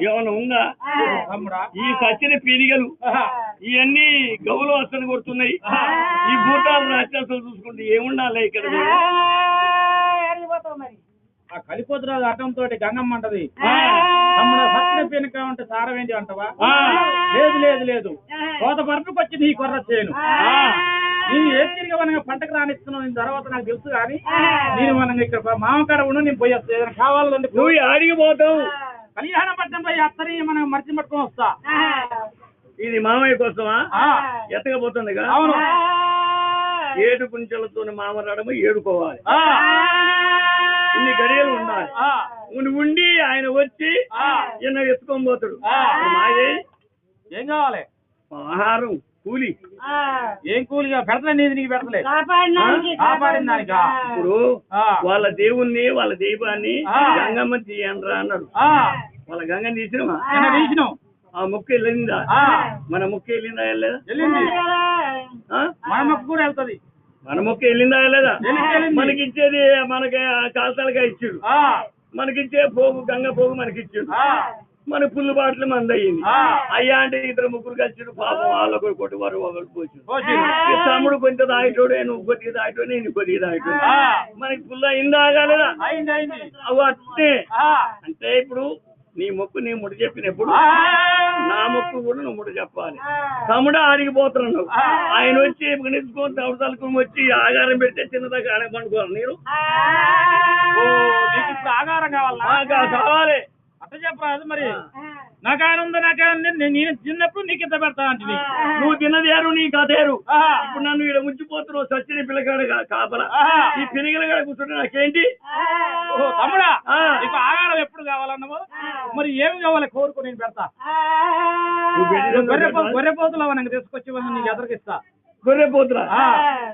ఏమైనా ఉందా ఈ సచ్చిన పీరిగలు ఇవన్నీ గవులు అసలు కొడుతున్నాయి ఈ భూతాలు రాక్షసులు చూసుకుంటే ఏముండాలి ఇక్కడ ఆ కలిపోతురాజు అటంతో గంగమ్మ అంటది తమ్ముడు సత్య పెనుక ఉంటే సారం ఏంటి అంటవా లేదు లేదు లేదు కోత పరుపుకి వచ్చి నీ కొర్ర చేయను నేను ఏం తిరిగి మనగా పంటకు రానిస్తున్నావు నేను తర్వాత నాకు తెలుసు కానీ నేను మనం ఇక్కడ మామకాడ ఉండు నేను పోయి వస్తా ఏదైనా కావాలంటే నువ్వు ఆడికి పోతావు కళ్యాణం పట్టణం పోయి అత్తని మనం మర్చి పట్టుకొని వస్తా ఇది మామయ్య కోసమా ఎత్తకపోతుంది కదా అవును ఏడు కుంచెలతో మామ రావడము ఏడుకోవాలి ఇన్ని గడియలు ఉండాలి ఉండి ఆయన వచ్చి ఈయన ఎత్తుకొని పోతాడు మాదే ఏం కావాలి ఆహారం కూలి ఏం కూలిగా పెడతలే నీది నీకు పెడతలే కాపాడిన దానికా ఇప్పుడు వాళ్ళ దేవుణ్ణి వాళ్ళ దైవాన్ని గంగమ్మ తీయండ్రా అన్నాడు వాళ్ళ గంగని తీసినమా తీసినాం ఆ మొక్క వెళ్ళిందా మన మొక్క వెళ్ళిందా వెళ్ళలేదా వెళ్ళింది మన మొక్క కూడా వెళ్తది మన మొక్క వెళ్ళిందా లేదా మనకిచ్చేది మనకి కాస్తాలుగా ఇచ్చాడు మనకిచ్చే పోగు గంగ పోగు మనకిచ్చాడు మన పుల్లు బాటలు మంది అయ్యింది అయ్యా అంటే ఇద్దరు ముగ్గురు కలిసి పాపం వాళ్ళకు కొట్టి వారు ఒకరు పోసి తమ్ముడు కొంచెం తాగేటోడు నువ్వు కొద్దిగా తాగేటోడు నేను కొద్దిగా తాగేటోడు మనకి పుల్ల అయిందా కాలేదా అవి అట్టే అంటే ఇప్పుడు నీ మొక్కు నీ ముడి చెప్పినప్పుడు నా మొక్కు కూడా నువ్వు ముడి చెప్పాలి తమ్ముడు ఆడిగిపోతున్నావు ఆయన వచ్చి నిలుచుకొని తమ్ముడు తలుకుని వచ్చి ఆగారం పెడితే చిన్నదాకా ఆడ పండుకోవాలి నేను ఆగారం కావాలి అట్లా చెప్పరాదు మరి నాకు ఆయన ఉందా నాకు నేను చిన్నప్పుడు నీకు ఇంత పెడతా అంటే నువ్వు తిన్నదేరు నీ కథేరు ఇప్పుడు నన్ను ఇక్కడ ఉంచిపోతున్నావు సచ్చిన పిల్లగాడు కాపల ఈ పిల్లగల కాడ కూర్చుంటే నాకేంటి తమ్ముడా నీకు ఆగారం ఎప్పుడు కావాలన్నావు మరి ఏమి కావాలి కోరుకో నేను పెడతా గొర్రెపోతులు నాకు తీసుకొచ్చి నీకు ఎదురుకిస్తా గొర్రెపోతురా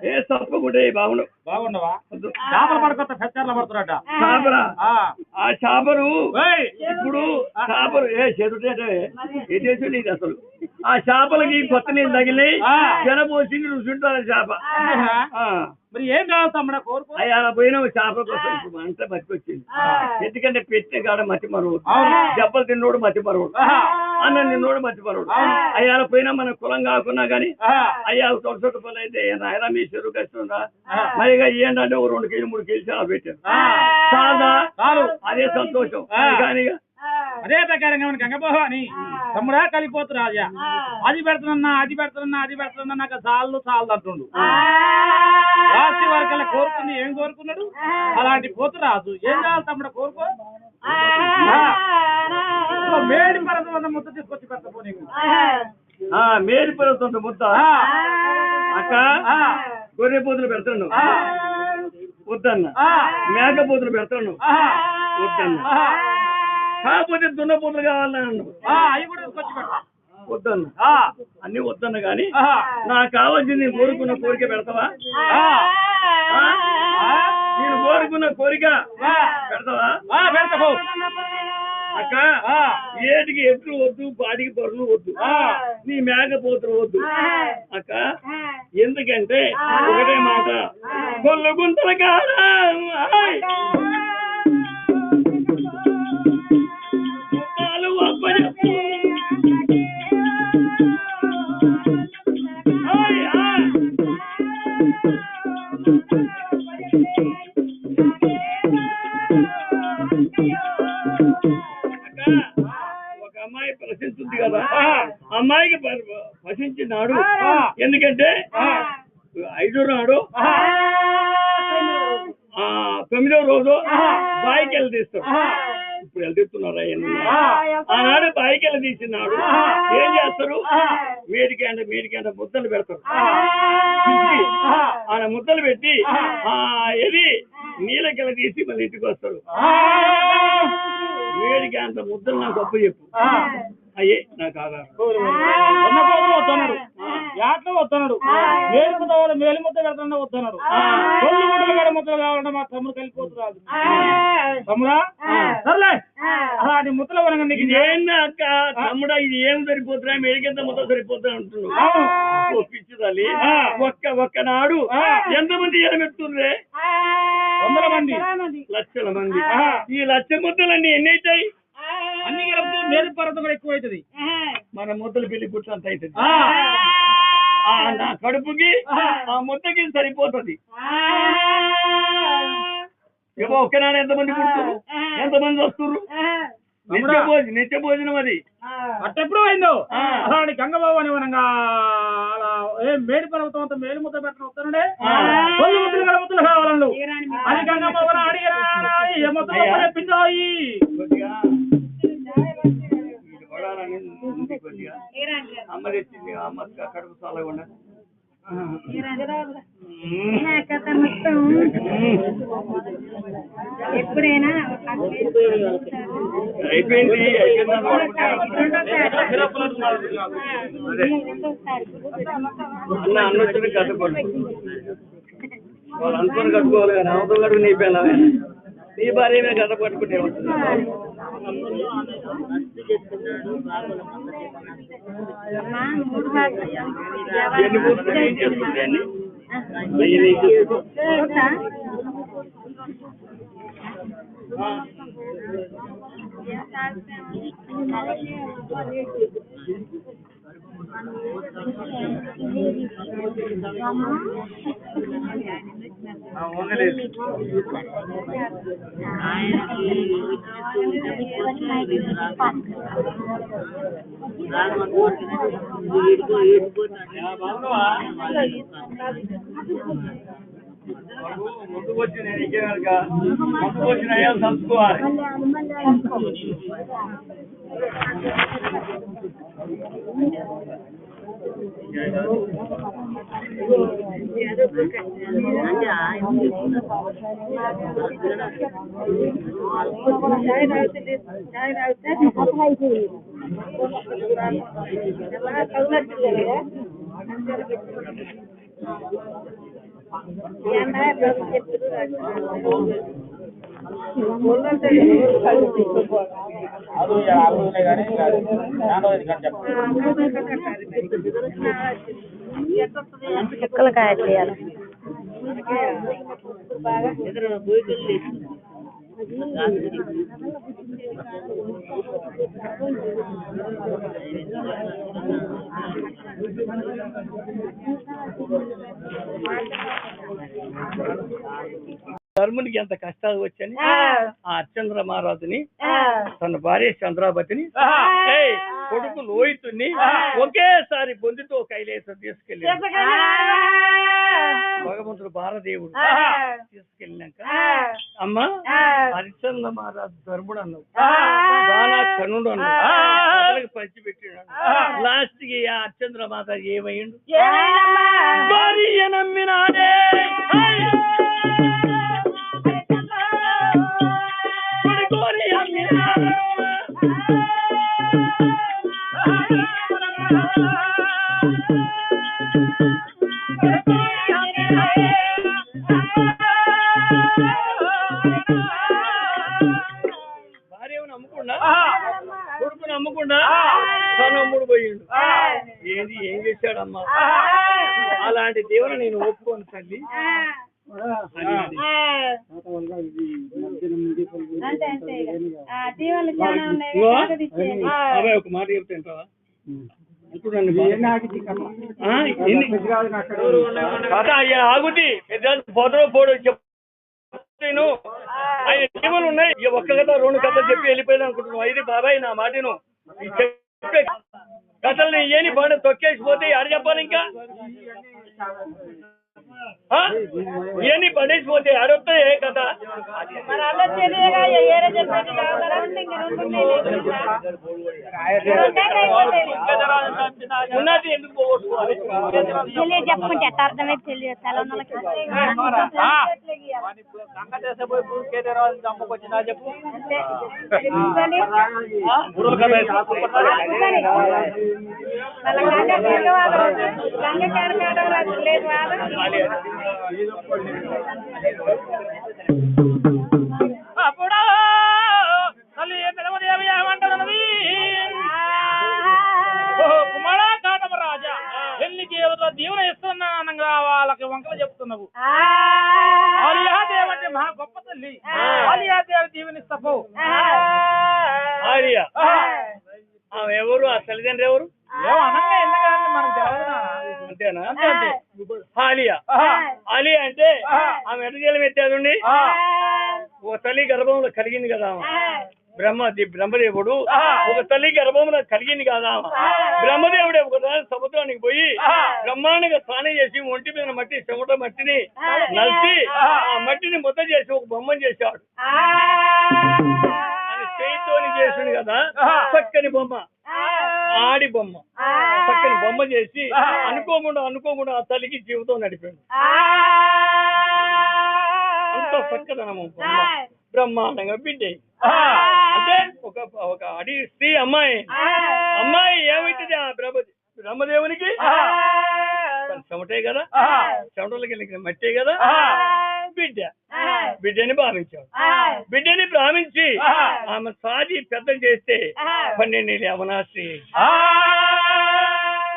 ఏ తప్పకుండా బాగుండు బాగుండవా చేపలు పడుకొత్త ఫెచ్చర్లు పడుతున్నట చేపరా ఆ చేపలు ఇప్పుడు చేపలు చేసి నీది అసలు ఆ చేపలకి కొత్త నీళ్ళు తగిలి జనపోసి రుచుంటారు చేప మరి ఏం కావాలి తమ్ముడా కోరుకో అయ్యా పోయిన చేపల కోసం ఇప్పుడు అంతా మర్చిపోచ్చింది ఎందుకంటే పెట్టే కాడ మట్టి మరవడు దెబ్బలు తిన్నోడు మట్టి మరవడు అన్న నిన్నోడు మట్టి మరవడు అయ్యా పోయినా మన కులం కాకున్నా గానీ అయ్యా తొడసొట్టు పనులు అయితే నాయన మీ చెరువు కష్టంగా మరిగా ఏంటంటే ఓ 2 కేజీ 3 కేజీ చాలా పెట్టారు చాలు అదే సంతోషం కానీ అదే ప్రకారంగా గంగపోని తమ్ముడా కలిపోతు రాజా అది పెడుతున్నా నాకు చాలు అంటుండు రాసి వరకల్లా కోరుకుంది ఏం కోరుకున్నాడు అలాంటి పోతు రాజు ఏం కావాలి తమ్ముడు కోరుకో మేడి పర్వతం ముద్ద తీసుకొచ్చి పెడతా నీకు మేడి పర్వతం ముద్ద అక్క గొర్రె పోతులు పెడతాను వద్దన్న మేకపోతులు పెడతాను వద్దన్న కాకపోతే దున్నపోతులు కావాలన్నా అవి కూడా తీసుకొచ్చి పెడతా వద్దన్న అన్ని వద్దన్న గాని నాకు కావాల్సింది నేను కోరుకున్న కోరిక పెడతావా నేను కోరుకున్న కోరిక పెడతావా పెడతా అక్క ఏటికి ఎట్లు వద్దు బాడికి బరులు వద్దు నీ మేకపోతులు వద్దు అక్క ఎందుకంటే ఒకటే మాట కొల్ల గుంతల కాదా ఒక అమ్మాయి ప్రశ్నిస్తుంది కదా అమ్మాయికి ప్రశ్నించినాడు ఎందుకంటే 5వ నాడు 9వ రోజు బాయికి వెళ్ళి తీస్తాడు ఇప్పుడు వెళ్తున్నారా ఆనాడు బాయికెళ్ళ తీసినాడు ఏం చేస్తారు మీడికంట ముద్దలు పెడతారు ఆయన ముద్దలు పెట్టి ఇది నీళ్ళకెళ్ళ తీసి మళ్ళీ ఇంటికి వస్తారు వేడికి అంత ముద్దలు నాకు అప్పు చెప్పు అయ్యే నాకు ఆధారం వస్తున్నాడు యాట్లో వస్తున్నాడు మేలు ముద్ద పెడతా వస్తున్నాడు కొల్లు ముద్దలు గడ ముద్దలు కావాలంటే మా తమ్ముడు కలిసిపోతురాదు తమ్ముడా సర్లే అలాంటి ముద్దలు కనుక నీకు అక్క తమ్ముడా ఇది ఏం సరిపోతున్నా మేడికెంత ముద్ద సరిపోతా అంటున్నావు పిచ్చిదాలి ఒక్కనాడు ఎంతమంది ఎలమెత్తుండ్రే 100 మంది లక్షల మంది ఈ లక్ష ముద్దలన్నీ ఎన్ని అవుతాయి అన్ని కలిపితే మేలు పర్వతం కూడా ఎక్కువ అవుతుంది మన ముద్దలు పెళ్లి పుట్టినంత అవుతుంది నా కడుపుకి ఆ ముద్దకి సరిపోతుంది ఏమో ఒక్కనాడు ఎంతమంది పుడుతున్నారు ఎంతమంది వస్తున్నారు నిత్య భోజనం అది అట్టెప్పుడు అయిందో అలాంటి గంగబాబు అని మనంగా అలా మేడి పర్వతం అంతా మేలు ముద్ద పెట్టడం వస్తానండే కొల్లు ముద్దలు గల ముద్దలు కావాలను అది గంగబాబు అడిగినా ఏ ముద్దలు పిండాయి అమ్మ తెచ్చింది అమ్మ కడుపు చాలకుండా ఎప్పుడైనా అయిపోయింది అన్న వచ్చిన కట్టుకోండి వాళ్ళు అనుకుని కట్టుకోవాలి కానీ అవతల కట్టుకు నీ పిల్ల నీ భార్య మీద కథ పట్టుకుంటే ఎన్ని పూర్తి ఏం చేసుకుంటాయండి ముందుకు వచ్చి నేను ఇచ్చేవాళ్ళ ముందుకు వచ్చిన అయ్యాలు సంచుకోవాలి చెక్కలు కాయలు చేయాలి ధర్మునికి ఎంత కష్టాలు వచ్చని ఆ అర్చంద్ర మహారాజుని తన భార్య చంద్రావతిని కొడుకు లోహితుని ఒకేసారి బొందితో కైలేసం తీసుకెళ్ళి భగవంతుడు భారదేవుడు తీసుకెళ్ళినాక అమ్మ హరిశ్చంద్ర మహారాజు ధర్ముడు అన్నావు బాలా కర్ణుడు అన్నావు పంచిపెట్టినాడు లాస్ట్ కి ఆ హరిశ్చంద్ర మాత ఏమయ్యిండు భార్య నమ్మినాడే భార్యను నమ్ముకుండా కొడుకుని నమ్ముకుండా తనమ్ముడు పోయిండు ఏంది ఏం చేశాడమ్మా అలాంటి దేవుని నేను ఒప్పుకోను తల్లి అబ్బాయి ఒక మాట చెప్తాంటావా ఇప్పుడు ఆగుద్ది పోతలో పోడు చెప్తాను ఆయన జీవలు ఉన్నాయి ఒక్క కథ 2 కథలు చెప్పి వెళ్ళిపోయింది అనుకుంటున్నావు ఇది బాబాయ్ నా మాటను చెప్పే కథల్ని ఏని బాగా తొక్కేసిపోతే ఆడ చెప్పాలి ఇంకా ఇవన్నీ పడేసిపోతే ఆడొస్తాయి కదా. మరి అలా తెలియగా ఏరే చెప్పేది కావాలా ఉన్నది ఎందుకు పోగొట్టుకోవాలి? తెలియ చెప్పుకుంటే ఎట్ట అర్థమైతే తెలియదు తెలవనోళ్ళకి చెప్పు అప్పుడు తల్లి పిలవదేవి ఏమంటున్నది? కుమారా కాటమ రాజా, పెళ్లికి ఎవరితో దీవెన ఇస్తున్నానంగా వాళ్ళకి వంకలు చెప్తున్నావు. ఆలియాదేవి అంటే మహా గొప్ప తల్లి. ఆలియాదేవి దీవెనిస్తావు. ఆలియా ఎవరు? ఆ తల్లిదండ్రి ఎవరు? ఏమనగా ఎందుకంటే మనకు తెలియదు. అంతేనా? ఆలియా ఆలియా అంటే ఆమె ఎటజలం ఎత్తాదండి. ఒక తల్లి గర్భంలో కలిగింది కదా బ్రహ్మదేవుడు. ఒక తల్లి గర్భంలో కలిగింది కదా బ్రహ్మదేవుడే ఒక సముద్రానికి పోయి బ్రహ్మాండంగా స్నానం చేసి ఒంటి మీద మట్టి చెమట మట్టిని నలిసి ఆ మట్టిని ముద్ద చేసి ఒక బొమ్మను చేశాడు. అని చేయితోని చేసిండు కదా, చక్కని బొమ్మ, ఆడి బొమ్మ, చక్కని బొమ్మ చేసి అనుకోకుండా ఆ తల్లికి జీవితం నడిపాడు. అంత చక్కదనము బొమ్మ బ్రహ్మాండంగా బిడ్డ. అంటే ఒక అడి స్త్రీ అమ్మాయి ఏమైతుంది ఆ బ్రహ్మదేవునికి? చెమటే కదా, చెమటలకి మట్టే కదా, బిడ్డని భావించాడు. బిడ్డని భావించి ఆమె సాజి పెద్ద చేస్తే 12 ఏళ్ళ యవనాశ్రీ.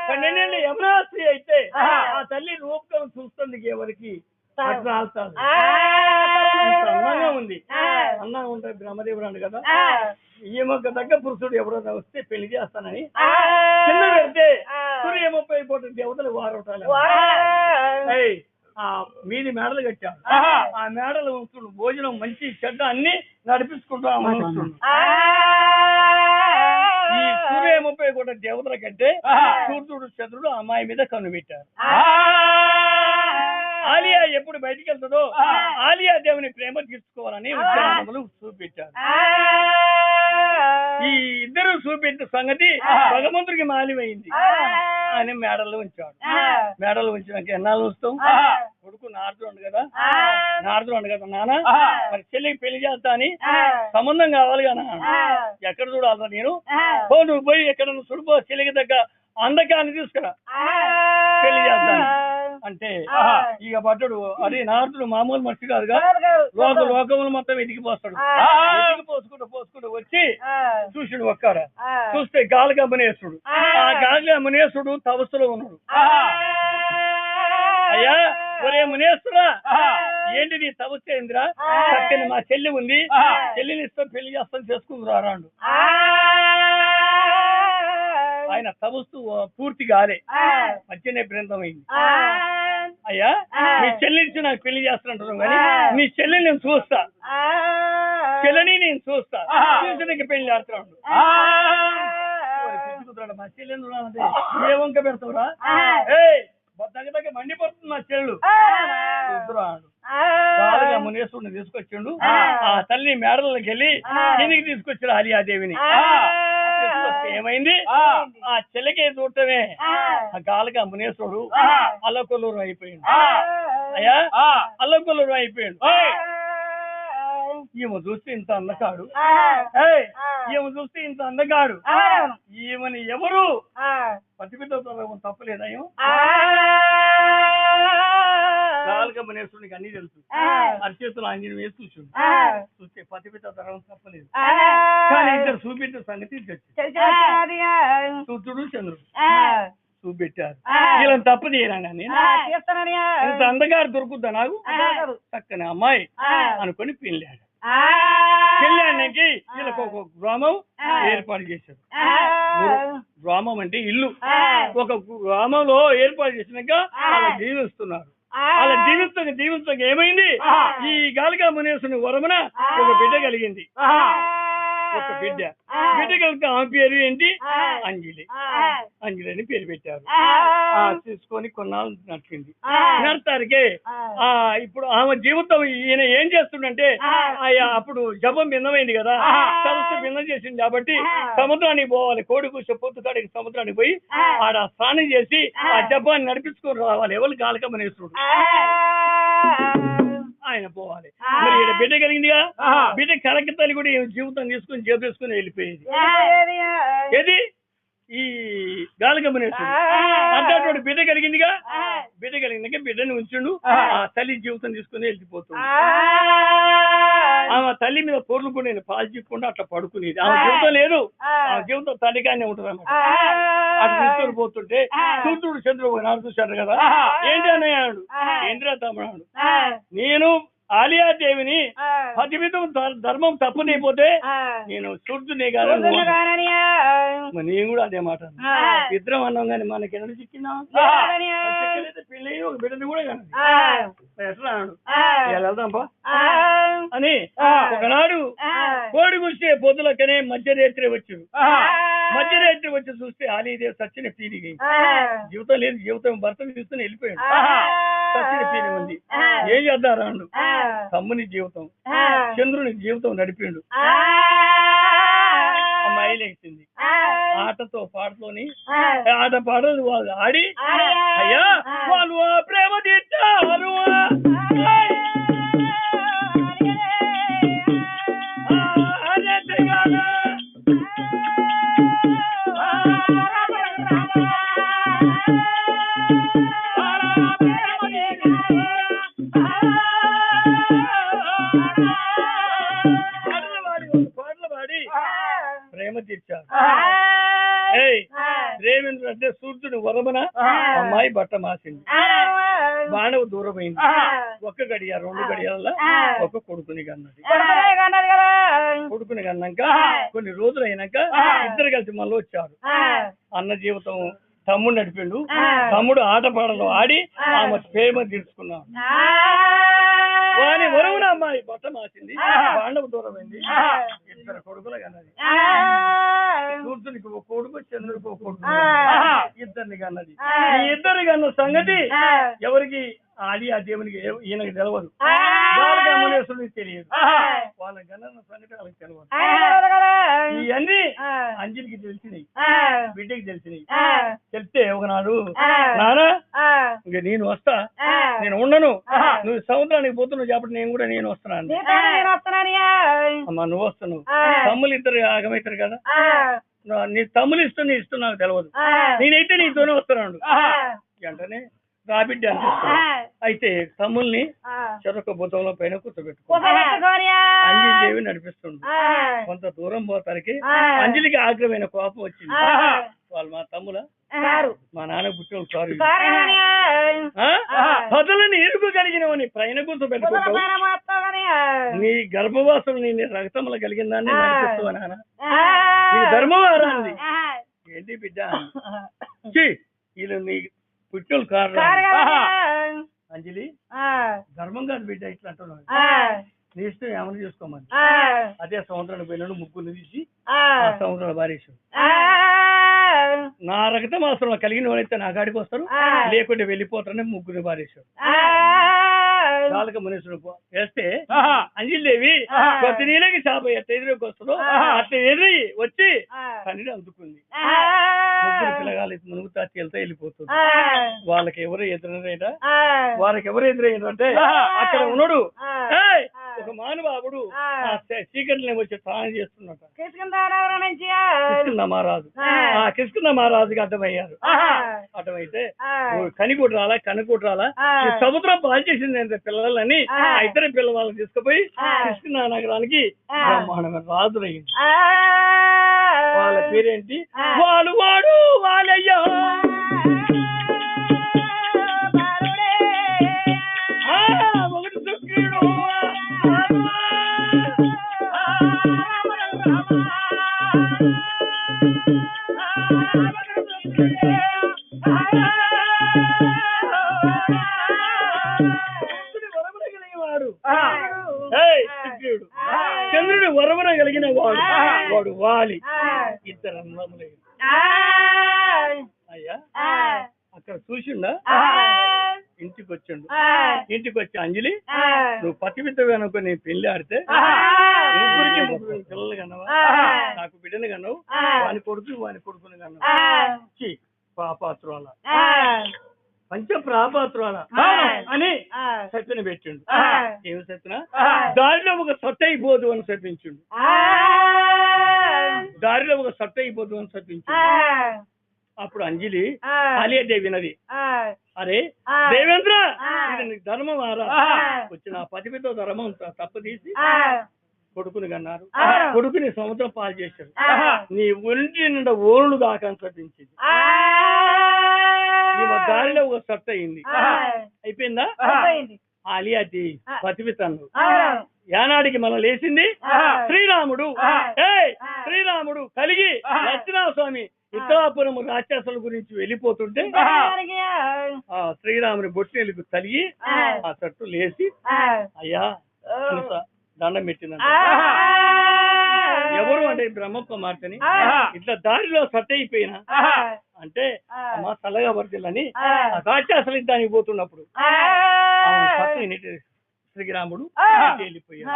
12 ఏళ్ళ యవనాశ్రీ అయితే ఆ తల్లి రూపకం చూస్తుంది ఎవరికి అట్లా ఆల్తాడు. అందంగా ఉంది, అందంగా ఉంటాయి. బ్రహ్మదేవుడు అండు కదా, ఈమెకు దగ్గర పురుషుడు ఎవరైనా వస్తే పెళ్లి చేస్తానని కింద పెడితే సూర్య 30 కోట్ల దేవతలు వారవటాలు మీది మేడలు కట్టాడు. ఆ మేడలు ఉంచుడు భోజనం మంచి చెడ్డ అన్ని నడిపించుకుంటూ ఈ సూర్య 30 కోట్ల దేవతల కంటే సూర్యుడు చంద్రుడు అమ్మాయి మీద కన్ను పెట్టారు. ఆలియా ఎప్పుడు బయటికి వెళ్తుందో ఆలియా దేవుని ప్రేమ తీర్చుకోవాలని ఉద్యానములు చూపించారు. ఈ ఇద్దరు చూపించిన సంగతి భగవంతుడికి మాలిమైంది. ఆయన మేడల్లో ఉంచాడు. మేడల్లో ఉంచినాక ఎన్నాళ్ళు ఉంచుతాం? కొడుకు నారదుడు అండు కదా, నాన్న మరి చెల్లికి పెళ్లి చేస్తా అని సంబంధం కావాలి కదా, ఎక్కడ చూడాలరా నేను? నువ్వు పోయి ఎక్కడ చూడిపో, చెల్లికి దగ్గర అందకాన్ని తీసుకురా, పెళ్లి చేస్తాను అంటే ఇక పట్టడు. అది నారదుడు మామూలు మనిషి కాదుగా, లోకములు మొత్తం వెతికి పోస్తాడు. పోసుకుంటూ వచ్చి చూసాడు. ఒక్కడ చూస్తే గాలిగా మునేశ్వరుడు. ఆ గాలిగా మునేశ్వరుడు తపస్సులో ఉన్నాడు. అయ్యా ఒరే మునేశ్వరా, ఏంటి నీ తపస్సు ఏందిరా? చక్కని మా చెల్లి ఉంది, చెల్లిని ఇస్తాం, పెళ్లి చేస్తాం, చేసుకుందురా రాండు. ఆయన తపస్సు పూర్తి కాలే, మధ్యనే బృందమైంది. అయ్యా మీ చెల్లించి నాకు పెళ్లి చేస్తానంటున్నాం కానీ నీ చెల్లిని నేను చూస్తా, చెల్లిని నేను చూస్తా, చూసి పెళ్లి చేస్తున్నాడు. మా చెల్లెలు ఏ వంక పెడతావురా? దగ్గర మండిపోతుంది మా చెల్లు. బాగా మునేశ్వరుని తీసుకొచ్చిండు. ఆ తల్లి మేడలకి వెళ్ళి కిందికి తీసుకొచ్చాడు ఆలియాదేవిని. ఏమైంది? ఆ చెల్లకే చూడటమే ఆ గాలిగా మునేశ్వరుడు అల్లకొల్లూరు అయిపోయింది. అయ్యా అల్లకొల్లూరు అయిపోయాడు. ఈమె చూస్తే ఇంత అందగాడు, ఈమెని ఎవరు పతిపితో తప్పలేదా? గాలిగా మునేశ్వరునికి అన్ని తెలుసు. అరిచేతులు ఆంజనేయం వేసి చూసాడు. చూస్తే పతిపిత తరం తప్పలేదు. కానీ ఇద్దరు చూపెట్టిన సంగతి సూర్యుడు చంద్రుడు చూపెట్టారు. ఇలా తప్పు చేయరా? ఇంత అందగారు దొరుకుద్దా నాకు? చక్కని అమ్మాయి అనుకుని పెళ్ళాడు. పెళ్ళానికి వీళ్ళకి ఒక గ్రామం ఏర్పాటు చేశారు. గ్రామం అంటే ఇల్లు. ఒక గ్రామంలో ఏర్పాటు చేసినాక అలా జీవిస్తున్నారు. అలా జీవించక ఏమైంది? ఈ గాలిగా మునేశ్వరుని వరమున ఒక బిడ్డ కలిగింది. ఒక బిడ్డ కలిగితే ఆమె పేరు ఏంటి అంజలి. అంజలి అని పేరు పెట్టారు. తీసుకొని కొన్నాళ్ళు నడిచింది. నడతారికే ఇప్పుడు ఆమె జీవితం ఈయన ఏం చేస్తుండంటే అప్పుడు జపం భిన్నమైంది కదా, సరస్సు భిన్నం చేసింది కాబట్టి సముద్రానికి పోవాలి. కోడి కూర్చో పొద్దుకాడికి సముద్రానికి పోయి ఆడ స్నానం చేసి ఆ జపాన్ని నడిపించుకొని రావాలి. ఎవరు కాలకమనేశ్వరుడు ఆయన పోవాలి. మరి ఈయన బిడ్డ కలిగిందిగా, బిడ్డ కలకి తల్లి కూడా జీవితం తీసుకుని చేపేసుకుని వెళ్ళిపోయేది. ఏది ఈ గాలగమనేశ్వరుడు అంతటి బిడ్డ కలిగిందిగా, బిడ్డ కలిగిందిగా బిడ్డని ఉంచుండు. ఆ తల్లి జీవితం తీసుకుని వెళ్ళిపోతుంది. ఆమె తల్లి మీద పొర్లుకుని నేను పాలు చిక్కకుండా అట్లా పడుకునేది. ఆమె జీవితం లేదు, ఆ జీవితం తల్లిగానే ఉంటుంది అన్నమాట. అట్లా తీసుకొని పోతుంటే సూర్యుడు చంద్రుడు నాడు చూశారు కదా, ఏంటి అన్నయ్యాడు, ఏంద్రా తమ్ముడు, నేను ఆలియాదేవిని పతిమితం ధర్మం తప్పునైపోతే నేను సూర్యునే కాదు, నేను కూడా అదే మాట ఇద్దరం అన్నాం. కానీ మనకి ఎన్నడూ చిక్కిందా పెళ్ళి ఒక బిడ్డని కూడా కానీ ఎట్లా అన్నాడు వెళ్దాంపా అని. ఒకనాడు కోడి కూర్చే పొద్దులకనే మధ్యరేత్రి వచ్చాడు. మధ్యరేత్రి వచ్చి చూస్తే ఆలీదేవి సచ్చిన పీలిగి జీవితం లేదు, జీవితం భర్త తీసుకుని వెళ్ళిపోయాడు. సచ్చిన పీలి ఉంది. ఏం చేద్దాం రాండు, తమ్ముని జీవితం చంద్రుని జీవితం నడిపిండు. అమ్మాయి లేచింది. ఆటతో పాటతోని ఆట పాటలు వాళ్ళు ఆడి అయ్యా వాళ్ళు ప్రేమ తీర్చారు. ప్రేమ తీర్చారు. రేవేంద్రుడు అంటే సూర్యుడు వరమన అమ్మాయి బట్ట మాసింది. మానవ దూరమైంది. ఒక్క గడియ 2 గడియాల ఒక కొడుకుని కన్నది. కొడుకుని కన్నాక కొన్ని రోజులు అయినాక ఇద్దరు కలిసి మళ్ళీ వచ్చారు. అన్న జీవితం తమ్ముడు నడిపిండు. తమ్ముడు ఆట పాటలు ఆడి ఆమె ప్రేమ తీర్చుకున్నాడు. వాని వరవున అమ్మాయి బట్ట మాసింది. పాండవ దూరమైంది. ఇద్దరు కొడుకులు కన్నది. సూర్యునికి ఒక కొడుకు, చంద్రుడికి ఒక కొడుకు, ఇద్దరిని కన్నది. ఈ ఇద్దరు కన్న సంగతి ఎవరికి ఆడి ఆ దేవునికి ఈయనకి తెలియదు. బాలగమనేశ్వరుడికి తెలియదు. వాళ్ళ గన్న సంగతి వాళ్ళకి తెలియదు. ఇవన్నీ అంజలికి తెలిసినాయి, బిడ్డకి తెలిసినాయి. చెప్తే ఒకనాడు నానా ఇంక నేను వస్తా, నేను ఉండను, నువ్వు సముద్రానికి పోతున్నావు కాబట్టి నేను వస్తున్నాను. అమ్మా నువ్వు వస్తున్నావు, తమ్ములు ఇద్దరు ఆగమవుతారు కదా, నీ తమ్ములు ఇస్తున్నా నాకు తెలియదు, నేనైతే నీతోనే వస్తున్నాడు. వెంటనే నా బిడ్డ అయితే తమ్ముల్ని చెరొక భుజంలో పైన కూర్చోబెట్టుకుని అంజలిదేవి నడిపిస్తుండు. కొంత దూరం పోతానికి అంజలికి ఆగ్రహమైన కోపం వచ్చింది. వాళ్ళు మా తమ్ముల మా నాన్న పుట్టిన సారీ పదులని ఎరుగు కలిగినవని పైన కూర్చోబెట్టుకుంటావు. నీ గర్భవాసం నీ రక్తంలో కలిగిన దాన్ని నడిపిస్తావా నాన్న, నీ ధర్మవారాన్ని ఏంటి బిడ్డ వీళ్ళు నీ పుట్టులు కారణం. అంజలి ధర్మం కాదు బిడ్డ ఇట్లా అంటున్నాడు. నీ ఇష్టం ఏమని చేసుకోమని. అదే సముద్రాన్ని పోయినాడు, ముగ్గురు తీసి ఆ సముద్రంలో బారేశాడు. నా రక్తం అవసరం కలిగిన వాళ్ళైతే నా కాడికి వస్తారు, లేకుంటే వెళ్ళిపోతారని ముగ్గురిని బారేశాడు. కాలక మనుషుడు వేస్తే అంజలిదేవి కొద్ది నీళ్ళకి చేప ఎట్ట ఎదురుకి వస్తుందో అట్లా ఎదురు వచ్చి కన్నీరు అందుకుంది. ముగ్గురు పిల్లగాలు మునుగుతా వెళ్తా వెళ్ళిపోతుంది. వాళ్ళకి ఎవరు ఎదురైనా ఎదురైందంటే అక్కడ ఉన్నాడు ఒక మానవాబుడు చీకటిని వచ్చి స్నానం చేస్తున్నట్టు కిష్కింధ మహారాజు. ఆ కిష్కింధ మహారాజుకి అడ్డమయ్యారు. అడ్డమైతే కనికొట్టు రాలా కనుకొట్టు రాలా సముద్రం పాలు చేసింది పిల్లలని ఆ ఇద్దరు పిల్లవాళ్ళని తీసుకుపోయి కిష్కింధ నగరానికి బ్రహ్మాండమైన రాజులయ్యింది. వాళ్ళ పేరేంటి, వాడు వాళ్ళయ్యా ఒకటి సుగ్రీవుడు చంద్రుడు వరమున కలిగిన వాడు వాడు వాలి. ఇద్దరు అన్నములు. అయ్యా అక్కడ చూసిండా? ఇంటికి వచ్చిండు. ఇంటికి వచ్చి అంజలి నువ్వు పతివిత్తవి అనుకుని పెళ్లి ఆడితే ముగ్గురు పిల్లలు కన్నావా, నాకు బిడ్డను కన్నావు, వాని కొడుకుని కన్నావు. పాపాత్రాల పంచ ప్రాపాత్రాల అని సత్యని పెట్టిండు. ఏమి సత్యన? దారిలో ఒక సొట్ట అయిపోదు అని సత్యించుండు. దారిలో ఒక సొట్ట అయిపోదు అని సత్యించుండు. అప్పుడు అంజలి ఆలియాదేవి వినది. అరే దేవేంద్ర, ఇది నీకు ధర్మం ఆరా? వచ్చిన పతిపితో ధర్మం తప్పు తీసి కొడుకుని కన్నారు. కొడుకుని సముద్రం పాలు చేశాడు. నీ ఒంటి నిండా ఓరులు దాకా సత్యించింది. నీ దారిలో ఒక సొట్ట అయింది. అయిపోయిందా? ఆలియాదేవి పతిపితను యానాడికి మనం లేచింది శ్రీరాముడు. శ్రీరాముడు కలిగి లక్ష్మణస్వామి ఇతరాపురం రాక్షసుల గురించి వెళ్ళిపోతుంటే శ్రీరాముని బొట్టెలకు తలిగి ఆ చెట్టు లేచి అయ్యా దండం పెట్టిందంట. ఎవరు అంటే బ్రహ్మ కుమార్తెని ఇట్లా దారిలో సట్ అయిపోయినా అంటే అమ్మ చల్లగా వర్తిల్లని రాక్షసులు దానికి పోతున్నప్పుడు శ్రీరాముడు వెళ్ళిపోయాడు.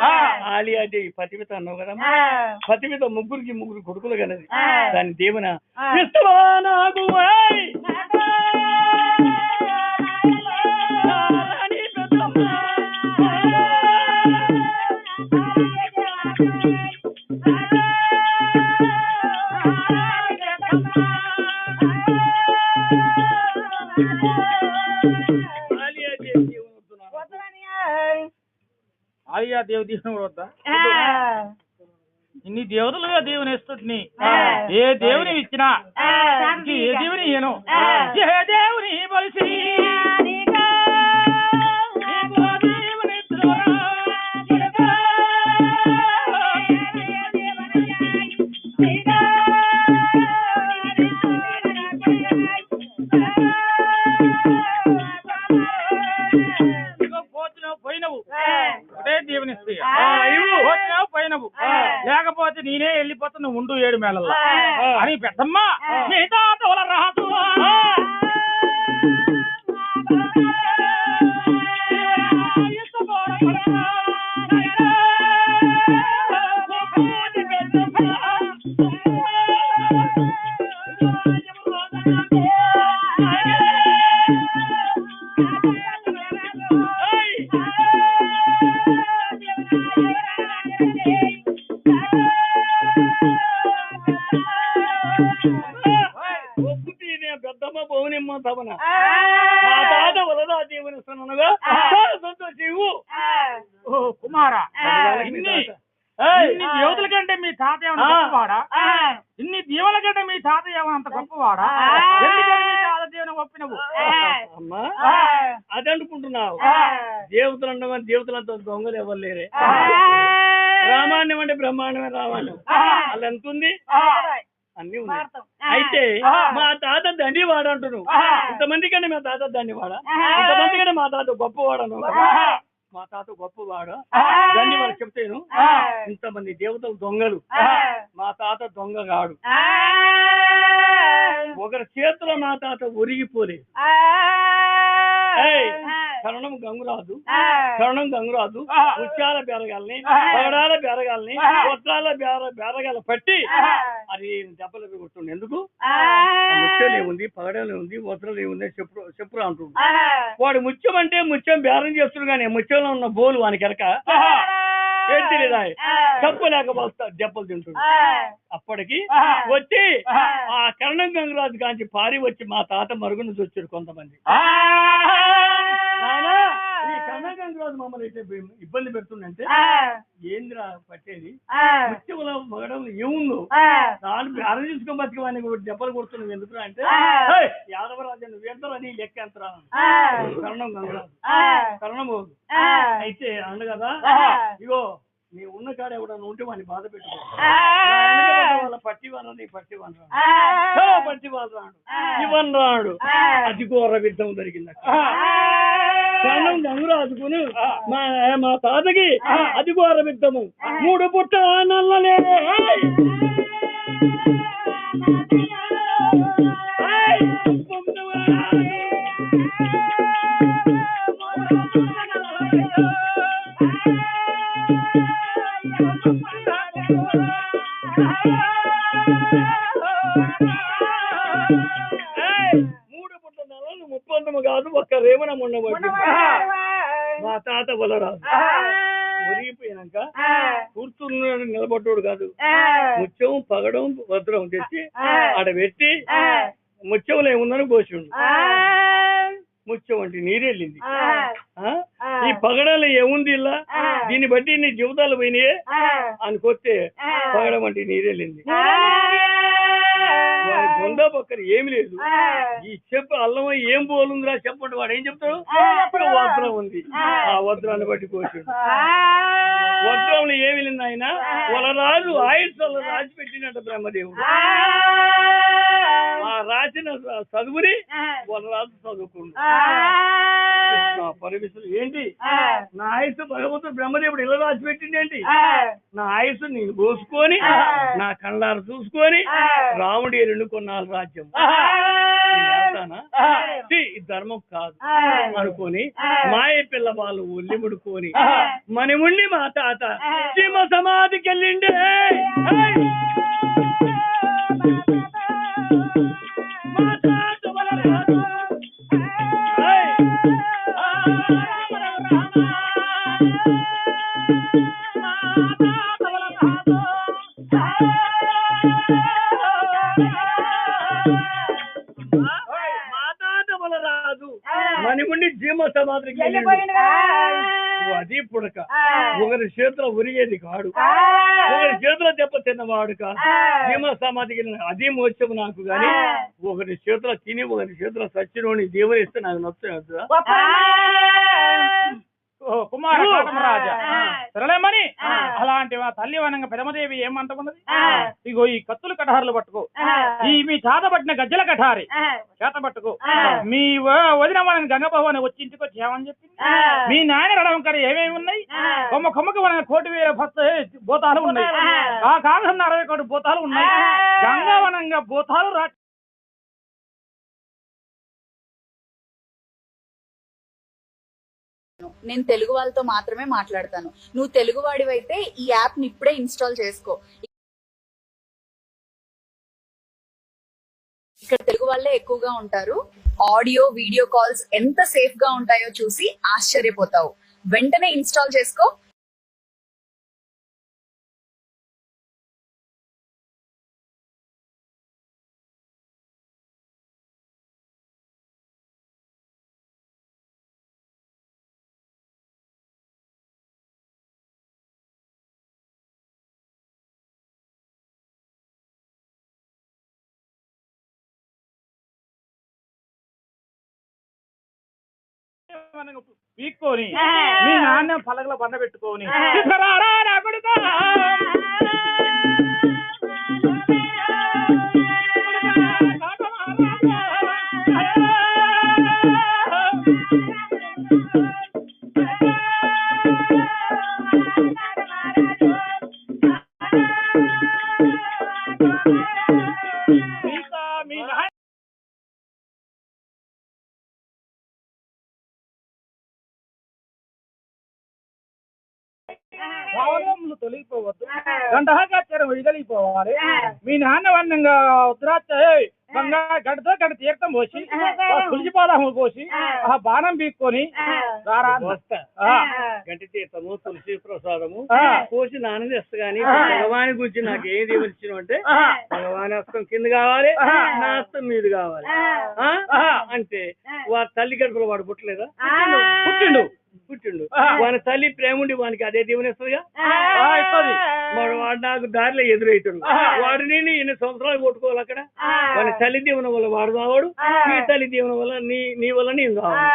ఆలియాదేవి పతివిత అన్నావు కదా, పతివిత ముగ్గురు కొడుకులు కన్నది. దాని దేవున ఆలియా దేవి దీవెన వద్దా? ఇన్ని దేవతలుగా దేవుని ఇస్తుంది. ఏ దేవుని ఇచ్చినా ఏ దేవుని ఇయ్యను. ఏ దేవుని బలిసి పోయినవు ఒకటే దేవుని పోయినవు, లేకపోతే నేనే వెళ్ళిపోతా, నువ్వు ఉండు 7 మేళల్లో అని పెద్దమ్మ మిగతా తోల రాదు. పెద్దమ్మ పౌనిమ్మ తవన మా తాత వలదా దేవుని సనగా సంతోషివు. ఓ కుమారా, ఇన్ని దేవతల కంటే మీ తాత ఏమన్నా గొప్పవాడా? ఇన్ని దీవుల కంటే మీ తాత ఏమన్నంత గొప్పవాడా? ఎందుకని మీ తాత దేవుని ఒప్పినవు? అమ్మా అది అనుకుంటున్నావు. దేవతలు అన్నమని దేవతలంతా దొంగలు ఎవరు లేరే. రామాయణం అంటే బ్రహ్మాండమే రామాయణం. అలా ఎంత ఉంది, అన్ని ఉన్నాయి. అయితే మా తాత దండివాడు అంటున్నావు. ఇంతమంది కంటే మా తాత దండివాడా? ఇంతమంది కంటే మా తాత గొప్పవాడను. మా తాత గొప్పవాడు దండివాడు చెప్తాను. ఇంతమంది దేవతలు దొంగలు, మా తాత దొంగ కాడు. ఒకరి చేతిలో మా తాత ఒరిగిపోలేదు. కరణం గంగురాదు, కరణం గంగురాదు ముత్యాల బెరగాల్ని, పగడాల బెరగాల్ని, వస్త్రాల బెరగాల పట్టి అది దెబ్బలు కొట్టుండే. ఎందుకు? ముత్యాలు ఏముంది, పగడాలు ఏముంది, వస్త్రాలు ఏముంది చెప్పురా అంటుండు. వాడు ముత్యం అంటే ముత్యం బేరం చేస్తుడు కానీ ముత్యంలో ఉన్న బోలు వానికి ఎరక ఏం తెలియదా? చెప్పలేక వస్తా దెబ్బలు తింటుండు. అప్పటికి వచ్చి ఆ కరణం గంగరాజు కాంచి పారి వచ్చి మా తాత మరుగున వచ్చారు కొంతమంది. ఈ కర్ణగంగరాజు మమ్మల్ని అయితే ఇబ్బంది పెడుతుందంటే ఏంద్రా పట్టేది ముత్యంలో మగడం ఏముందో దాన్ని బేరం తీసుకొని బతికమని దెబ్బలు కొడుతున్నావు ఎందుకు అంటే యాదవరాజు నువ్వెంతరా నీ లెక్క ఎంతరా కరణం గంగరాజు కరణము అయితే అండ కదా. ఇగో నీ ఉన్న కాడ ఎవడన్నా ఉంటే వాడిని బాధ పెట్టుకో. వాళ్ళ పట్టి వాళ్ళని పట్టి వనరాడు, పట్టి వాళ్ళు రాడు, ఇవన్ రాడు. అది ఘోర యుద్ధం జరిగింది. కన్నం గంగు రాసుకుని మా తాతకి అధికారమిద్దాము 3 పుట్ట నల్లలే ముప్పొందము కాదు ఒక్క రేమనం ఉండబట్టి మా తాత బలరాదు మురిగిపోయినాక కూర్చున్నాడు నిలబడ్డాడు కాదు ముత్యం పగడం భద్రం తెచ్చి ఆడ పెట్టి ముత్యంలో ఏముందని పోసిండు ముత్యం అంటే నీరెళ్ళింది ఈ పగడాలు ఏముంది ఇలా దీన్ని బట్టి నీ జీవితాలు పోయినాయే అనుకొస్తే పగడం అంటే నీరెళ్ళింది వాడి బొంద పక్కన ఏమి లేదు ఈ చెప్పు అల్లం ఏం పోలుందిరా చెప్పండి వాడు ఏం చెప్తాడు వజ్రం ఉంది ఆ వజ్రాన్ని బట్టి కోసాడు వజ్రంలో ఏమి లేదు ఆయన వాళ్ళ రాజు ఆయుష్లో రాసి పెట్టినట్టు బ్రహ్మదేవుడు ఆ రాసిన చదువుని వాళ్ళ రాజు చదువుకుండు పరమేశ్వరుడు ఏంటి నా ఆయుష్ భగవంతుడు బ్రహ్మదేవుడు ఇలా రాసి పెట్టింది ఏంటి నా ఆయుష్ నేను పోసుకొని నా కళ్ళారు చూసుకొని రాముడి ఎన్నుకున్నాను రాజ్యం ఈ ధర్మం కాదు అనుకొని మాయ పిల్ల వాళ్ళు ఒళ్ళి ముడుకొని మనముండి మా తాత సీమ సమాధికి వెళ్ళిండే మణిముండి జీమ సమాధికి అది పుడక ఒకరి చేతిలో ఉరిగేది కాడు ఒకరి చేతిలో దెబ్బ తిన్నవాడు కాదు జీమ సమాధికి అది మోచము నాకు గాని ఒకరి చేతిలో తిని ఒకరి చేతిలో సచ్చినోని దేవుని ఇస్తే నాకు నచ్చదు కుమార రాజా సరళేమని అలాంటి మా తల్లి వనంగా పెదమదేవి ఏమంటున్నది ఇగో ఈ కత్తులు కఠారులు పట్టుకో ఈ మీ చేత పట్టిన గజ్జల కఠారి చేత పట్టుకో మీ వదిన మనం గంగభవని వచ్చి ఇంటికి వచ్చి ఏమని చెప్పింది మీ నాయన రడవంకర ఏమేమి ఉన్నాయి కొమ్మకి మన 1,000 భూతాలు ఉన్నాయి ఆ కాలం 60 కోటి భూతాలు ఉన్నాయి గంగావనంగా భూతాలు నేను తెలుగు వాళ్ళతో మాత్రమే మాట్లాడతాను. నువ్వు తెలుగు వాడివైతే ఈ యాప్ ని ఇప్పుడే ఇన్స్టాల్ చేసుకో. ఇక్కడ తెలుగు వాళ్ళే ఎక్కువగా ఉంటారు. ఆడియో వీడియో కాల్స్ ఎంత సేఫ్ గా ఉంటాయో చూసి ఆశ్చర్యపోతావు. వెంటనే ఇన్స్టాల్ చేసుకో. పీక్కొని మీ నాన్న పలకలో బండ పెట్టుకొని భావనములు తొలగిపోవద్దు, గంధకాచారం విడలిపోవాలి. మీ నాన్న వర్ణంగా ఉత్తరాచ గడితో గడి తీర్థం పోసి తులసిపాదము పోసి ఆ బాణం పీక్కొని గంటి తీర్థము తులసి ప్రసాదము పోసి నాన్న తెస్తా గాని భగవాని గురించి నాకు ఏది ఇవ్వచ్చు అంటే భగవాని హస్తం కింద కావాలి, నా హస్తం మీద కావాలి అంటే వారి తల్లి గడపలో వాడు పుట్టలేదా? పుట్టిండు వాని తల్లి ప్రేమ ఉండి వానికి అదే దీవెన ఇస్తుందిగా. వాడు నాకు దారిలో ఎదురైతాడు. వాడు నేను ఎన్ని సంవత్సరాలు కొట్టుకోవాలి అక్కడ. వాని తల్లి దీవెన వల్ల వాడు కావాడు, నీ తల్లి దీవెన వల్ల నీ వల్ల నేను కావాలి.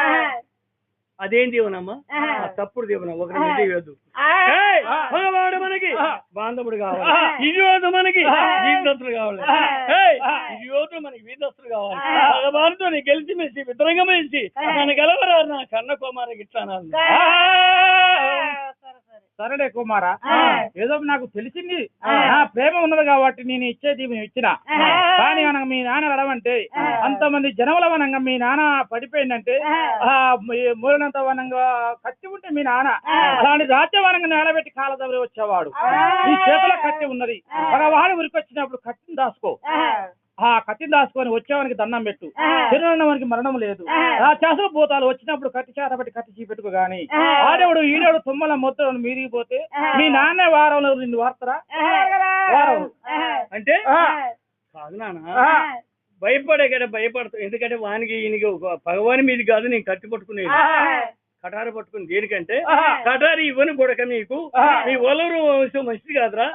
అదేం దీవెనమ్మా? తప్పుడు దీవెన. ఒకరి ఇవ్వద్దు. మగవాడు మనకి బాంధవుడు కావాలి, ఇవ్వద్దు మనకి జీవితంతులు కావాలి. ఈ రోజు మనకి వీధస్తులు కావాలి భగవాన్తో నీ గెలిచి మెచ్చి విద్రంగమేసి నన్ను గెలవరారు నా కన్న కుమారికి ఇట్లా సరేలే కుమారా, ఏదో నాకు తెలిసింది నా ప్రేమ ఉన్నది కాబట్టి నేను ఇచ్చేది ఇచ్చిన. కానీ అనగా మీ నాన్న అడవంటే అంతమంది జనముల వనంగా మీ నాన్న పడిపోయిందంటే మూలనంత వనంగా కత్తి ఉంటే మీ నాన్న అలాంటి రాజ్యవనంగా నిలబెట్టి కాళ్ళ దగ్గర వచ్చేవాడు. నీ చేతిలో కత్తి ఉన్నది, మగవాడు ఉరికొచ్చినప్పుడు కత్తిని దాసుకో. ఆ కత్తిని దాచుకొని వచ్చేవానికి దండం పెట్టు, తిరువన్నవానికి మరణం లేదు. ఆ చేసలు భూతాలు వచ్చినప్పుడు కత్తి చేత బట్టి కత్తి చీపెట్టుకు గాని ఆడేవుడు ఈడేవుడు తుమ్మల మొత్తం మీరిగిపోతే మీ నాన్నే వారంలో నిన్ను వార్తరా వారం అంటే కాదు నాన్న. భయపడే కదా భయపడతావు, ఎందుకంటే వానికి ఈయనకి భగవాని మీది కాదు నేను కత్తి పట్టుకునేది కటారు పట్టుకుని. దేనికంటే కటారి ఇవ్వని కొడక మీకు మీ ఒలరు మంచిది కాదురా.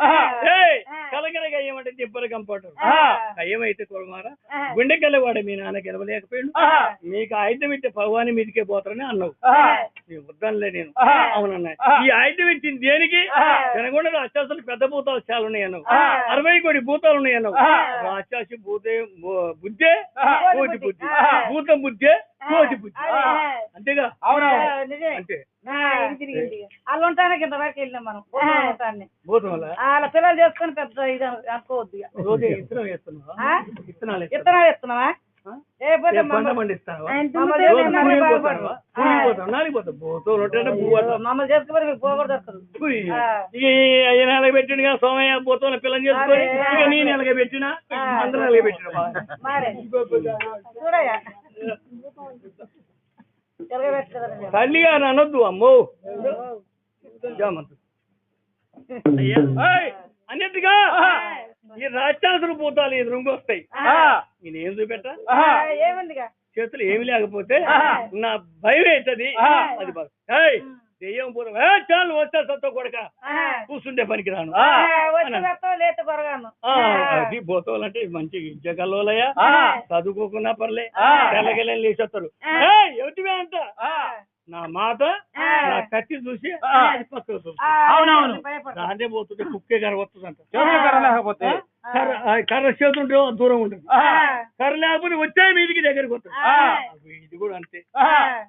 కలగలగా ఏమంటే దిబ్బలు కంపడరు అయ్యమైతే కొడమారా గుండెకెళ్ళవాడు మీ నాన్న గెలవలేకపోయాడు. మీకు ఆయుధం ఇస్తే భగవాని మీదకే పోతారని అన్నావు. నీ వద్దనులే నేను అవునన్నా. ఈ ఆయుధం ఇచ్చింది దేనికి? తినకుండా రాక్షసులు పెద్ద భూతాలు చాలా ఉన్నాయి అన్నావు, 60 కోటి భూతాలు ఉన్నాయి అన్నావు. రాక్షసి భూతే బుద్ధే కోటి బుద్ధి, భూతం బుద్ధే కోటి బుద్ధి, అంతేగా? అవునా? అంటే వాళ్ళు ఉంటానే కింద వరకు వెళ్ళినాం మనం ఉంటాన్ని భూతం వల్ల వాళ్ళ పిల్లలు చేసుకొని పెద్ద ఇది అనుకోవద్దు. విత్తనాలు విత్తనాలు ఇస్తున్నావా? మమ్మల్ని చేసుకోవాలి పోకూడదు. అయ్య నెలగా పెట్టిండు సోమయ్య భూతంలో పిల్లలు చేసుకొని ఇక నీ నెలగా పెట్టినా అందరూ నెలగా పెట్టిన చూడయ్యా తల్లిగా అనొద్దు అమ్మో అన్నట్టుగా ఈ రాక్షసులు భూతాలు ఎదురుంగి వస్తాయి. నేనేం చూపెట్టా? ఏముందిగా చేతులు ఏమి లేకపోతే నా భయం అవుతుంది. అది దెయ్యం భూతం చాలు వస్తా సత్తో కొడక కూర్చుంటే పనికి రాను. అది భూతాలు అంటే మంచి జగల్లోలయ్యా, చదువుకోకున్నా పర్లే తెల్లగెళ్ళని లేచేస్తారు. ఎవరివే అంట నా మాట నా కత్తి చూసి అవునవును దాన్నే పోతుంటే కుక్కే కర్ర వస్తుందంట. కర్ర లేకపోతే కర్ర చేతుంటే దూరం ఉంటుంది, కర్ర లేకపోతే వచ్చే మీదికి దగ్గరికి వస్తుంది. ఇది కూడా అంతే,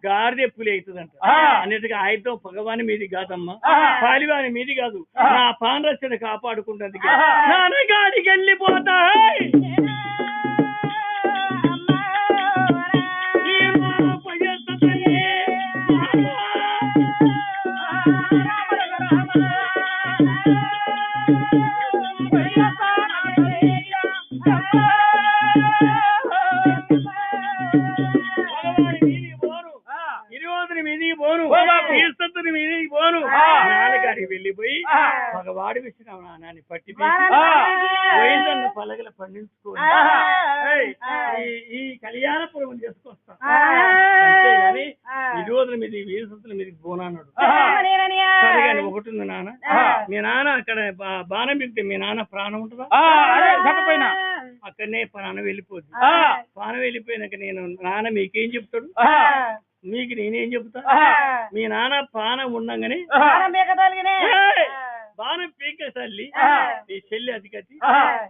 గాడిద ఎప్పులు అవుతుందంట. అన్నిటికీ ఆయుధం భగవాని మీది కాదమ్మా, పాలివాని మీది కాదు. నా పానరక్షణ కాపాడుకుంటుంది. నాన్నగాడికి వెళ్ళిపోతా మీదికి పోను నాన్నగారికి వెళ్ళిపోయి మగవాడి విషయం నాన్నని పట్టి పోయిందన్న పలగల పండించుకోని ఈ కళ్యాణపురం చేసుకొస్తాను. అంతేగాని ఈ రోజుల మీద వీరసత్తుల మీదకి పోనాన్నాడు. సరే కానీ ఒకటి ఉంది నాన్న, మీ నాన్న అక్కడ బాణం పెడితే మీ నాన్న ప్రాణం ఉంటుందా? చెప్పపోయినా అక్కడనే ప్రాణం వెళ్ళిపోద్ది. ప్రాణం వెళ్ళిపోయినాక నేను నాన్న మీకేం చెప్తాడు? మీకు నేనేం చెబుతా? మీ నాన్న ప్రాణం ఉండగానే బాణం పీకే తల్లి నీ చెల్లి అతిగతి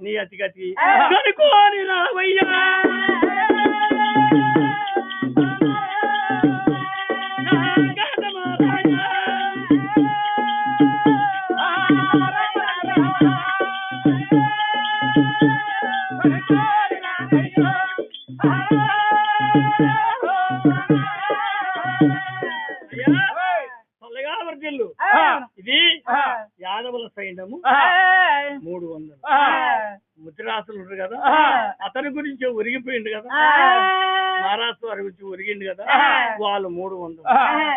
నీ అతిగతి కనుకోని రావయ్యా. ఇది యాదవుల సైన్యము 300 ముద్రాసులు ఉంటారు కదా, అతని గురించి ఒరిగిపోయింది కదా, మహారాష్ట్ర వారి గురించి ఒరిగింది కదా, వాళ్ళు 300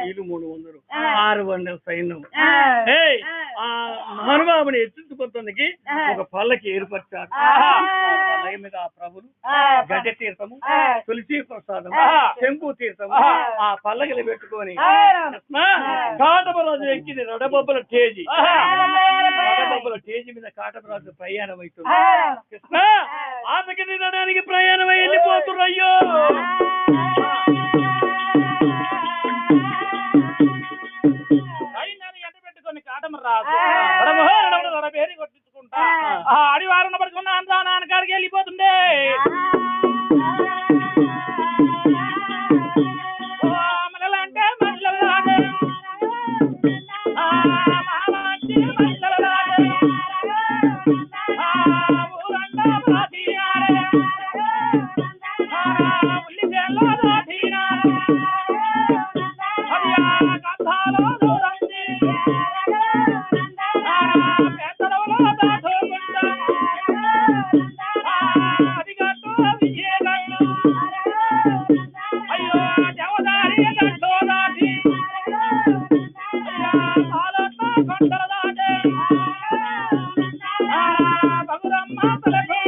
వీళ్ళు 300 600 సైన్యం. ఆ మహానుభావుని ఎత్తుకొత్తనికి ఒక పల్లకి ఏర్పరిచారు. పల్లకి మీద ఆ ప్రభులు గడ్డ తీర్థము, తులసి ప్రసాదం, శంకు తీర్థము ఆ పల్లకిలో పెట్టుకొని కాటమరాజు ఎక్కింది రడబొబ్బల టేజీ. రడబొబ్బల టేజీ మీద కాటమరాజు ప్రయాణం అవుతుంది. కృష్ణ ఆమెకి తినడానికి ప్రయాణం అయి వెళ్ళిపోతున్నారు. అయ్యో పెట్టుకొని కాటమరాజు రడబేరి కొట్టించుకుంటా అడివారం పడుకున్న నాన్నగారికి వెళ్ళిపోతుండే. విజయనగరం అయ్యో దేవదారి గంటో దాటి పాలతో కొండల దాటి బగురమ్మ తలకు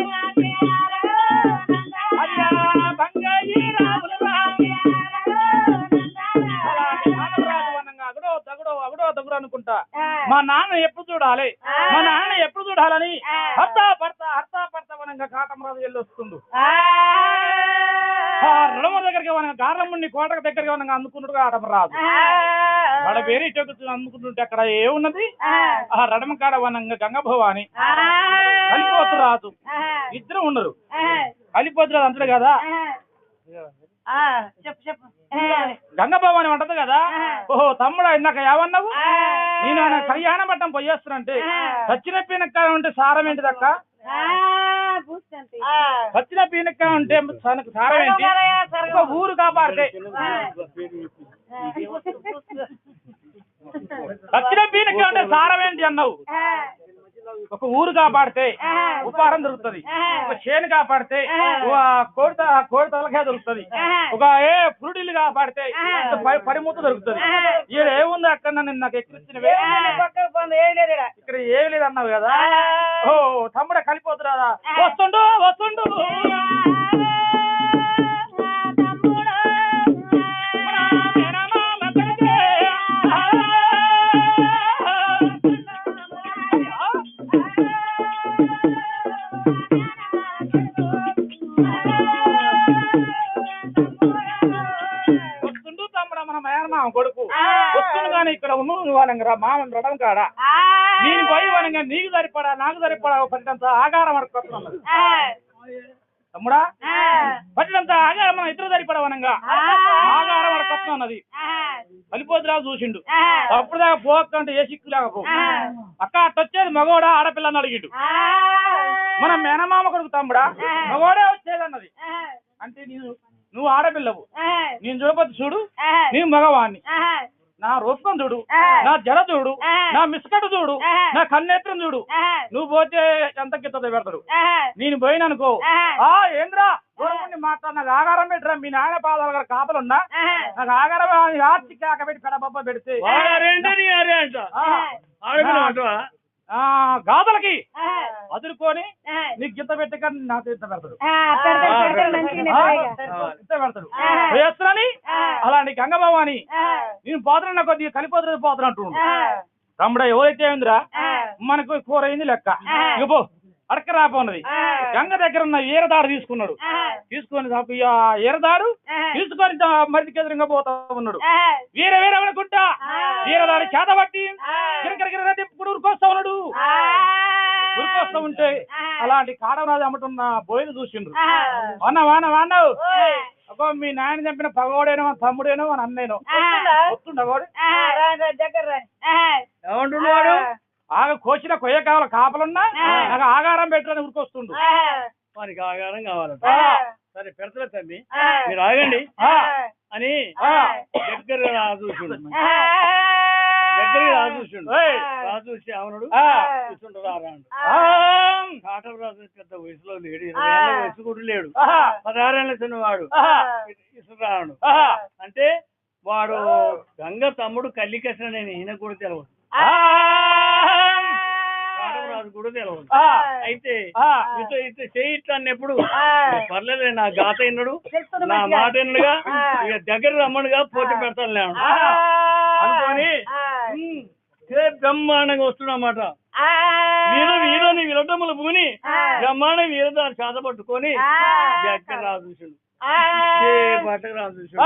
అయ్యా బంగాయి రాములు అగడో తగుడు అనుకుంటా మా నాన్న ఎప్పుడు చూడాలి చూడాలని హర్తా పడతా వనంగా కాటమరాజు వెళ్ళి వస్తుండు రడమ దగ్గరగా వనంగా గారమ్మని కోటకు దగ్గరగా వనంగా అందుకున్నాడు కాటమరాజు వాడ వేరే చోటు అందుకుంటుంటే అక్కడ ఏమున్నది ఆ రడమ కాడ వనంగా గంగభవాని కలిపోతురాజు ఇద్దరు ఉండరు కలిపోతురాజు అంటాడు కదా చెప్పు గంగభవాని ఉంటది కదా ఓహో తమ్ముడా ఇందాక ఏమన్నావు నేను కళ్యాణ మట్టం పోయేస్తానంటే సచ్చిన పీనక్క ఉంటే సారం ఏంటి దక్క సచ్చిన పీనక్క ఉంటే సారం ఏంటి ఒక ఊరు కాపాడితే సచ్చిన పీనక్క ఉంటే సారం ఏంటి అన్నావు ఒక ఊరు కాపాడితే ఉపారం దొరుకుతుంది ఒక చేను కాపాడితే కోడి తలకాయ దొరుకుతుంది ఒక పురుడిల్లు కాపాడితే పరిమూత దొరుకుతుంది ఈడ ఏముంది అక్కడ నన్ను నాకు ఎక్కించినవే ఇక్కడ ఏమి లేదు అన్నావు కదా ఓ తమ్ముడే కలిపోతురాదా వస్తుండు కొడుకు వస్తుంది కానీ ఇక్కడ ఉన్నావు వాళ్ళంగా మామని రడం కాడా నేను పోయి వాళ్ళంగా నీకు సరిపడా నాకు సరిపడా పట్టినంత ఆగారం అడుకొస్తున్నది తమ్ముడా పట్టినంత ఆగారం మనం ఇద్దరు సరిపడవనంగా ఆగారం అడుకొస్తున్నది కలిపోతురాజు చూసిండు అప్పుడు దాకా పోకంటే ఏ సిక్కు లేకపో అక్క అట్టొచ్చేది మగోడా ఆడపిల్లని అడిగిండు మన మేనమామ కొడుకు తమ్ముడా మగోడే వచ్చేది అన్నది అంటే నువ్వు ఆడపిల్లవు నేను చూడపోతే చూడు నేను మగవాణ్ణి నా రూపం చూడు నా జడ చూడు నా మిస్కట్ చూడు నా కన్నెత్రం చూడు నువ్వు పోతే ఎంత గిత్త పెడతాడు నేను పోయిననుకో ఏంద్రా మాట్లాడు నాకు ఆగారం పెట్టరా మీ నాయన పాదాల గారు కాపలున్నా నాకు ఆగారం ఆర్చి కాక పెట్టి పెడబొబ్బ పెడితే గాథలకి అదురుకొని నీకు గింత పెట్టక నాకు ఇంత పెడతాడు ఇంత పెడతాడు వేస్తున్నాని అలాంటి గంగభవాని నేను పోతున్నా కొద్దిగా కలిపోతున్నది పోతున్నట్టు తమ్ముడ ఎవరైతే అయిందిరా మనకు కూర అయింది లెక్క ఇగో అడక రాపోన్నది గంగ దగ్గర ఉన్న ఈరదాడు తీసుకున్నాడు తీసుకొని ఈరదాడు తీసుకొని మరిదికి ఎదురుగా పోతా ఉన్నాడు వీర అనుకుంటా ఈరదాడు చేతబట్టి గిరగిర తిప్పుడు ఉరికొస్తా ఉన్నాడు ఉరికొస్తా ఉంటే అలాంటి కాడవరాజు అమ్మటున్న బోయిలు చూసిండ్రు వాన్నావు అబ్బో మీ నాయన చంపిన పగోడేనో తమ్ముడేనో అని అన్నేనో వస్తుండవాడు ఏమంటున్నాడు ఆగ కోసిన కొయ్య కావాలి కాపలున్నా నాకు ఆగారం పెట్టని ఉరికొస్తుండు వారికి ఆగారం కావాలంట సరే పెడతలే తమ్మి మీరు ఆగండి అని దగ్గర చూసిండు రాజు చూసి అవునుడు కూర్చుంటారు కాటల రాజు పెద్ద వయసులో లేడు 20 ఏళ్ళ వయసు కూడా లేడు 16 ఏళ్ళ చిన్నవాడు ఇసురాడు అంటే వాడు గంగ తమ్ముడు కల్లికృష్ణ నేను ఈయన కూడా తెలియదు కాటమరాజు కూడా తెలియదు అయితే చెయ్యి ఇట్లా అన్నప్పుడు పర్లేదు నా గాత అయినాడు నా మాట అయినడుగా ఇక దగ్గర రమ్మడుగా పోటీ పెడతాను లేడు అనుకొని బ్రహ్మాండంగా వస్తున్నమాట వీరని విరటములు పూని బ్రహ్మాండ వీరదాన్ని చేత పట్టుకొని దగ్గర రాజు చూసిండు పట్టకు రాజు చూసిండు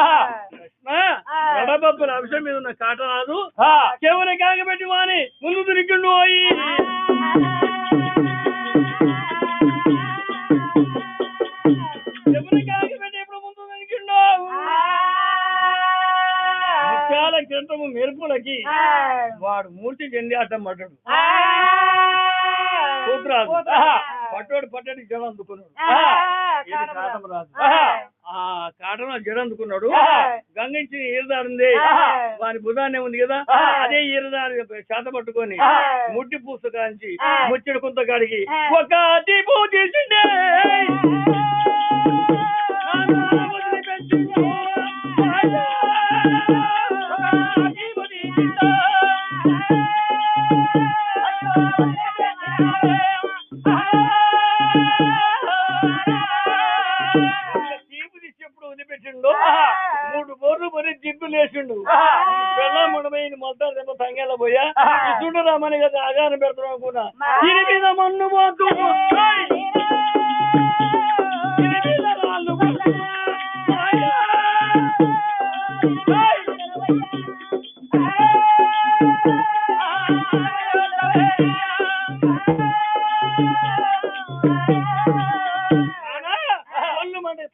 రడబబ్బుల అంశం మీద ఉన్న కాటరాజు చెవుని కాగబెట్టి వాని ముందు తిరిగిండు పోయి చెవుని కాగబెట్టి ఎప్పుడు ముందు తిరిగిండు ముత్యాల కింటము మెరుపులకి వాడు మూర్తి చెంది అడ్డం పడ్డాడు పట్టోడు పట్టడి జలం అందుకున్నాడు కాటమరాజు కటన జడ అందుకున్నాడు, గంగించి ఈరదారుంది, వాని బుధాన్ని ఉంది కదా, అదే ఈరదారు చేత పట్టుకొని ముట్టి పూస కాంచి ముచ్చడి కొంత కాడికి ఒక దీపు తీసిండే వదిలిపెట్టిండు. 3 బోర్లు మరి జిబ్బు లేచిండు. వెళ్ళమడమైన మొత్తం రేపు సంఖ్యలో పోయా చూడు రామని కదా ఆగారం పెడతాం అనుకున్నా. దీని మీద మన్ను పోతూ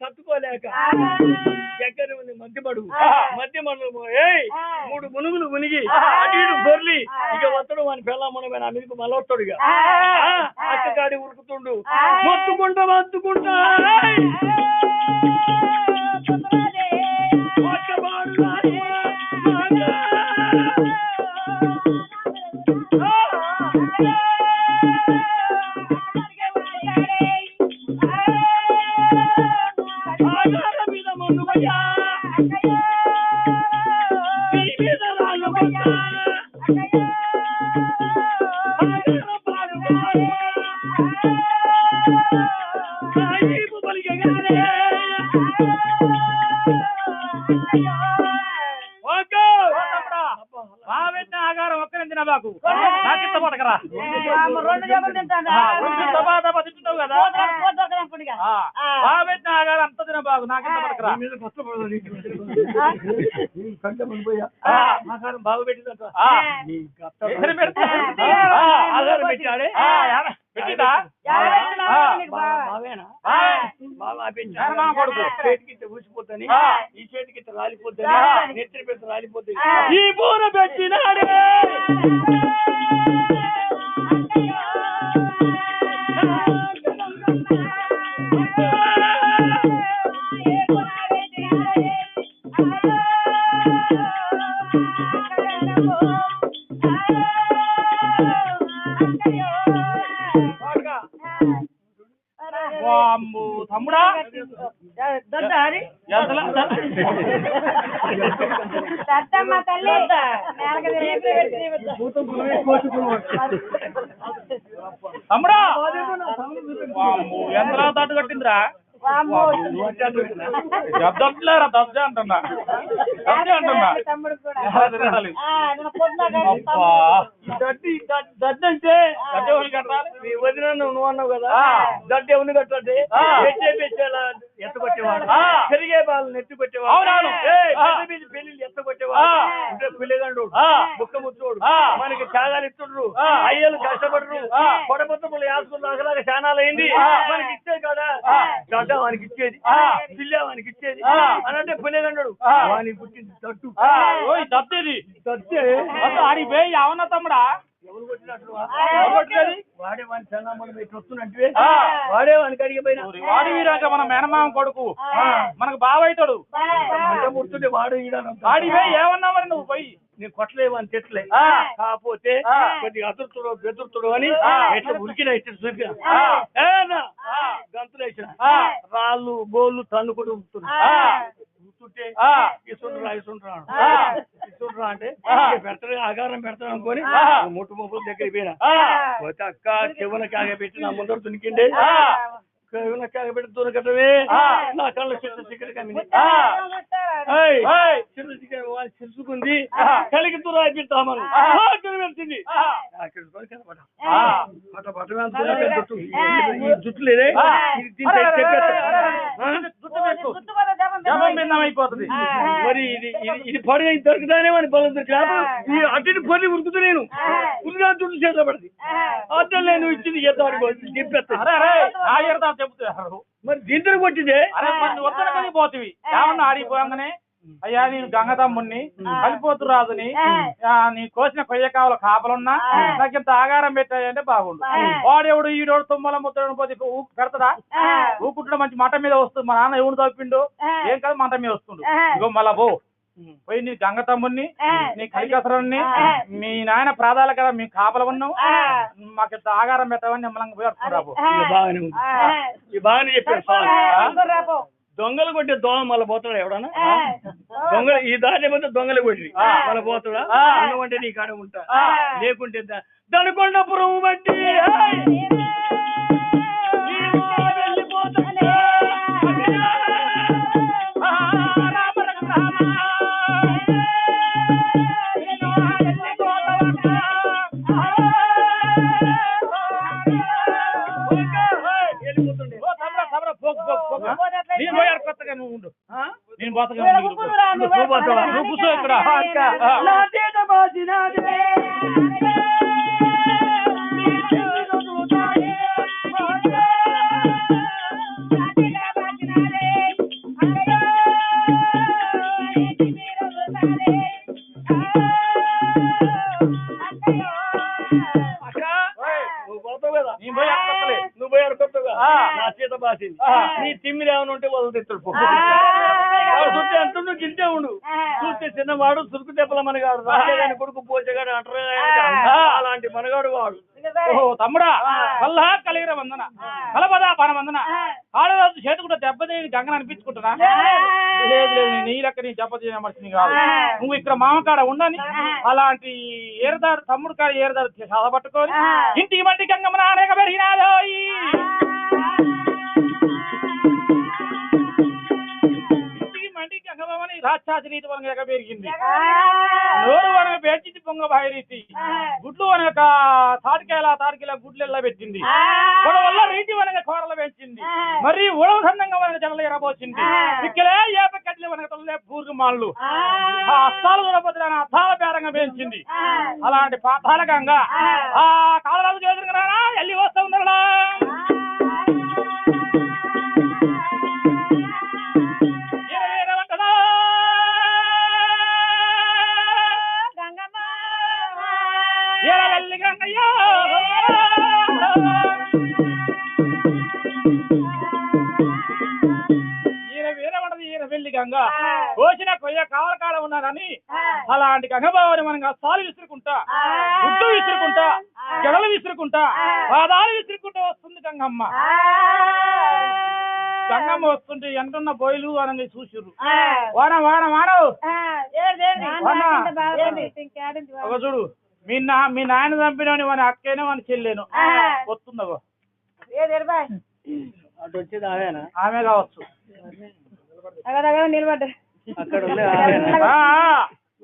తట్టుకోలేక ఎక్కడ ఉంది మధ్యపడు మధ్యమడు 3 మునుగులు మునిగి అటు బొర్లి ఇక వస్తాడు వాని పెళ్ళమ్మన అమెరికా మళ్ళీ వస్తాడు. ఇక అక్కగాడి ఉరుకుతుండు మొత్తుకుంటా మొత్తుకుంటా ఆగారం ఒక్కరి తినబాకు నాకింత పడకరా 2 జబలు తింటావు కదా బాబెట్టిన ఆగారం అంత తినబాకు నాకింత పడకరా ఆగారం బాగు పెట్టిందంట ఆగారం పెట్టాడే పెట్టిందా కొడుకు చేతికి ఊసిపోతాని ఈ చేతికి రాలిపోద్దని నెత్తిని పెడితే రాలిపోతుంది ఈ పూర పెట్టినాడే తమ్ముడా తమ్ముడా ఎంత తట్టు కట్టిందిరా దబ్జలేరా దబ్జ అంటున్నా దడ్డ అంటే మీ వదిన నువ్వు అన్నావు కదా దడ్డ ఎవరిని కట్టండి ఎత్త కొట్టేవాడు పెరిగే బాలను ఎత్తు కొట్టేవాడు పెళ్లి ఎత్త కొట్టేవాడు పిల్లగండు బుక్క ముచ్చోడు మనకి త్యాగాలు ఇస్తుండ్రు అయ్యలు కష్టపడరు కొడబొత్తములు యాసుకులు అసలాగా చానాలు అయింది మనకి ఇచ్చేది కదా దడ్డ వానికి ఇచ్చేది పిల్ల వానికి ఇచ్చేది అని అంటే పిల్లగండు వానికి పుట్టింది తట్టు దత్తేది దత్తే ఆడికి పోయి అవునా తమ్ముడా ఎవరు కొట్టినట్లు వాడే వాని చందమ్మని పెట్టి వస్తున్నట్టు వాడే వానికి అడిగిపోయినా వాడు వీరాక మన మేనమామ కొడుకు మనకు బావైతాడు ముడుతుంటే వాడు వాడివే ఏమన్నా మరి నువ్వు పోయి నేను కొట్టలేవు అని తిట్టలే కాకపోతే కొద్దిగా అతురుతుడు బెదురుతుడు అని ఎట్లా ఉరికినా ఇచ్చిన చూపినా గంతులు వేసిన రాళ్ళు బోళ్ళు తన్నుకుంటూ ఉంటుంటే ఇస్తుండ్రా అంటే పెడతాడు ఆగారం పెడతాడు అనుకోని ముట్టు ముప్పుల దగ్గర పోయినా పోతే అక్క చెవున కాగబెట్టి నా ముందర తునికిండే చెవున కాగబెట్టి తునకటమే నా కళ్ళు చిన్న చికెన్ కమ్మింది చిన్న చికెన్ వాళ్ళు చిరుచుకుంది కలిగి తురాయిస్తామని వెళ్తుంది జుట్టు లేదే అయిపోతుంది మరి ఇది పొడి అయిన దొరుకుతానే అని బలం దొరికి అటు పొడి ఉరుకుతూ నేను ఉరుగా జుట్టు చేతిలో పడుతుంది అర్థం నేను ఇచ్చింది చెప్తాను చెబుతారు మరి దీంతో కొట్టిందే వద్దనకని పోతుంది ఏమన్నా ఆడిపోగానే అయ్యా నేను గంగ తమ్ముణ్ణి కలిపోతు రాజుని నీ కోసిన కొయ్య కావాల కాపలున్నా నాకు ఇంత ఆగారం పెట్టాయంటే బాగుండు. వాడెవడు ఈడోడు తుమ్మల ముద్దడు పోతే పెడతదా? ఊకుంటున్న మంచి మంట మీద వస్తుంది. మా నాన్న ఎవడు తప్పిండు ఏం కదా మంట మీద వస్తుండు. ఇగో మళ్ళా పోయి నీ గంగ తమ్ముడిని నీ కలికసరాన్ని మీ నాయన ప్రాధాల కదా మీ కాపల ఉన్నావు మాకు ఇంత ఆగారం పెట్టామని నిమ్మలంగా పోయి వస్తున్నావు. బాగానే చెప్పారు. దొంగలు కొట్టే దోమ మళ్ళీ పోతాడా ఎవడన్నా? దొంగలు ఈ దారి పోతే దొంగలు కొట్టి మళ్ళీ పోతాడా? అంటే నీ కాడ ఉంటా లేకుంటే దనకొండపురం బట్టి నేను పోయాడు కొత్తగా నువ్వు ఉండు. నేను పోతగా నువ్వు కూర్చో ఇక్కడ. నువ్వు పోయాడు కొత్తగా నా చేత బాసింది. నీ తిమ్మిది ఏమైనా ఉంటే వాళ్ళు తెచ్చుడు చూస్తే అంత నువ్వు గింటే ఉండు. చూస్తే చిన్నవాడు సురుకు దెబ్బల మనగాడు రాజేగాని కొడుకు పోచేగాడు అంటారు అలాంటి మనగాడు వాడు. ఓహో తమ్ముడా కల్లా కలిగిన వందన కలపదా పన వందన ఆడరాజు చేతుకుంటే దెబ్బతిని గంగను అనిపించుకుంటున్నా. లేదు లేదు నీ లెక్క నీ దెబ్బతిన మనిషిని కాదు. నువ్వు ఇక్కడ మామకాడ ఉండని అలాంటి ఏరదాడు తమ్ముడు కాడ ఏరదాడు చదవట్టుకొని ఇంటికి మట్టి గంగమ్మ నానేక పెరిగినాదో. రాక్షాసి రీతి వనక పెరిగింది. నోరు వనక పేర్చింది పొంగ బాయి రీతి. గుడ్లు వనక తాటికాయల గుడ్లు ఎల్లా పెట్టింది. వల్ల రీతి వనక కూరలు పెంచింది. మరి ఉడవ సన్నంగా వనక జనలు ఎరబోచింది. ఇక్కడే ఏప కట్ల వనక తొలలే పూర్గు మాళ్ళు ఆ అస్తాలు దొరకపోతే అస్తాల పేరంగా పెంచింది. అలాంటి పాతాల గంగ ఆ కాలరాజు చేదురుగా ఎల్లి వస్తా ఉందా. గంగా కోసిన కొయ్య కావలకాడ ఉన్నానని అలాంటి గంగబావని మనం సాలు విసురుకుంటా గుడ్డు విసురుకుంటా జడలు విసురుకుంటా పాదాలు విసురుకుంటా వస్తుంది గంగమ్మ. గంగమ్మ వస్తుంటే ఎంటున్న బోయిలు అని చూసిర్రు. వాన వాన వానవు ఒక చూడు మీ నాయన చంపినని వాని అక్కేనో వాని చెల్లేను వస్తుందగో. అటు వచ్చేది ఆమెనా? ఆమె కావచ్చు. అక్కడ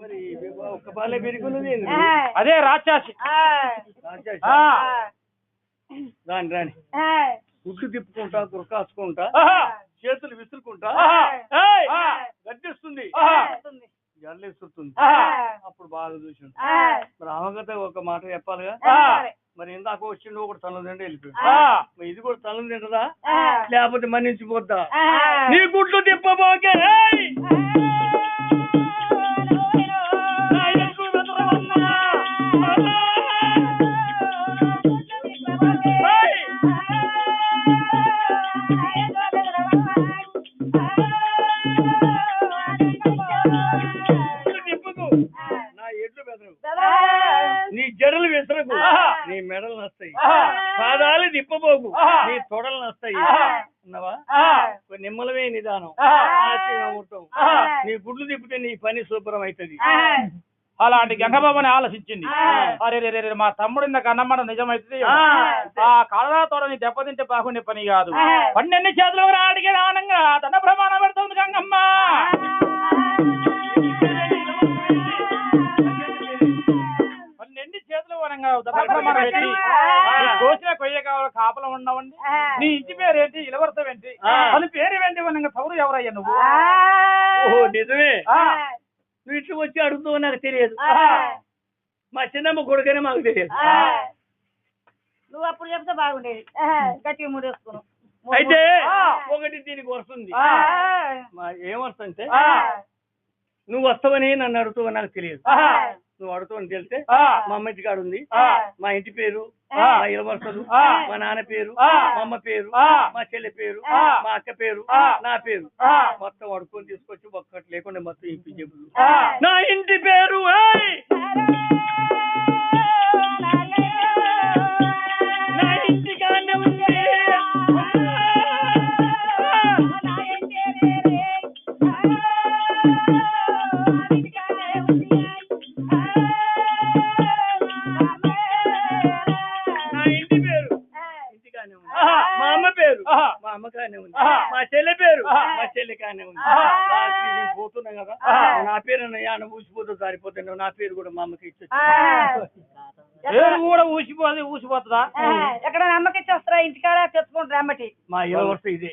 మరి ఒక్క పాలే పెరుగున్నది అదే రాక్షసి. రాని రాని గుడ్డు తిప్పుకుంటా గురకాసుకుంటా చేతులు విసురుకుంటా గడ్డిస్తుంది జల్లు విసురుతుంది. అప్పుడు బాగా చూసిండు. మరి అవగత ఒక మాట చెప్పాలిగా. మరి ఇందాక వచ్చిండు ఒకటి తల తింటే వెళ్ళిపోయాడు. ఇది కూడా తల తింటదా లేకపోతే మన్నించిపోద్దా? నీ గుడ్లు తిప్పబోకే నీ జడలు విసరకు నీ మెడలు నస్తాయి. పాదాలు తిప్పబోకు నీ తొడలు నస్తాయి. అన్నవా నిమ్మలమే నిదానం ఆశయం. నీ గుడ్లు తిప్పితే నీ పని శుభ్రం అవుతుంది. అలాంటి గంగబాబుని ఆలోచించింది. అరే రే మా తమ్ముడు ఇందాక అన్నమాట నిజమైతుంది. ఆ కాళరాతోడని దెబ్బతింటే బాగుండే పని కాదు. పన్నెన్ని చేతులు అడిగే ఆనంగా తన ప్రమాణం పెడుతుంది గంగమ్మ. పన్నెండు చేతులు వనంగా ప్రమాణం పెట్టి కోసిన కొయ్య కావాలి కాపలం ఉండవండి. నీ ఇంటి పేరేంటి ఇలవర్తం ఏంటి అని పేరు ఏంటి వనంగా తౌరు ఎవరయ్యా నువ్వు? ఓహో నిజమే. నువ్వు ఇట్లు వచ్చి అడుగుతావు నాకు తెలియదు. మా చిన్నమ్మ కొడుకనే మాకు తెలియదు. నువ్వు అప్పుడు చెప్తే బాగుండేది. గట్టిగా ముడేసుకున్నావు. అయితే ఒకటి దీనికి వస్తుంది. ఏమొస్తుంటే నువ్వు వస్తావని నన్ను అడుగుతావని నాకు తెలియదు. ఆహా. నువ్వు అడుగుతావని తెలిస్తే ఆ. మా అమ్మ ఇంటి కాడ ఉంది, ఆ. మా ఇంటి పేరు, ఆ. మా ఇలవరుసలు, ఆ. మా నాన్న పేరు, ఆ. మా అమ్మ పేరు, ఆ. మా చెల్లి పేరు, ఆ. మా అక్క పేరు, ఆ. నా పేరు ఆ. మొత్తం అడుక్కొని తీసుకొచ్చి ఒక్కటి లేకుండా మొత్తం ఇంపి చెబులు ఆ. నా ఇంటి పేరు ఏయ్! నా ఇంటి కాడనే ఉంది. నా ఇంటి పేరు ఇంటి కాడనే ఉంది. ఆహా. మా అమ్మ పేరు ఆహా. మా అమ్మ కాడనే ఉంది. ఆహా. మా చెల్లి పేరు ఆహా. మా చెల్లి కాడనే ఉంది. ఆహా. లాస్ట్కి నేను పోతున్నా కదా ఆహా. నా పేరు అన్న ఊసిపోతూ సారిపోతుంది. నా పేరు కూడా మా అమ్మకి ఇచ్చి పేరు కూడా ఊసిపోతుందా? ఎక్కడ నమ్మకిచ్చి వస్తారా ఇంటికాడ తెచ్చుకుంటారు అమ్మటి మా ఇలవరుస ఇదే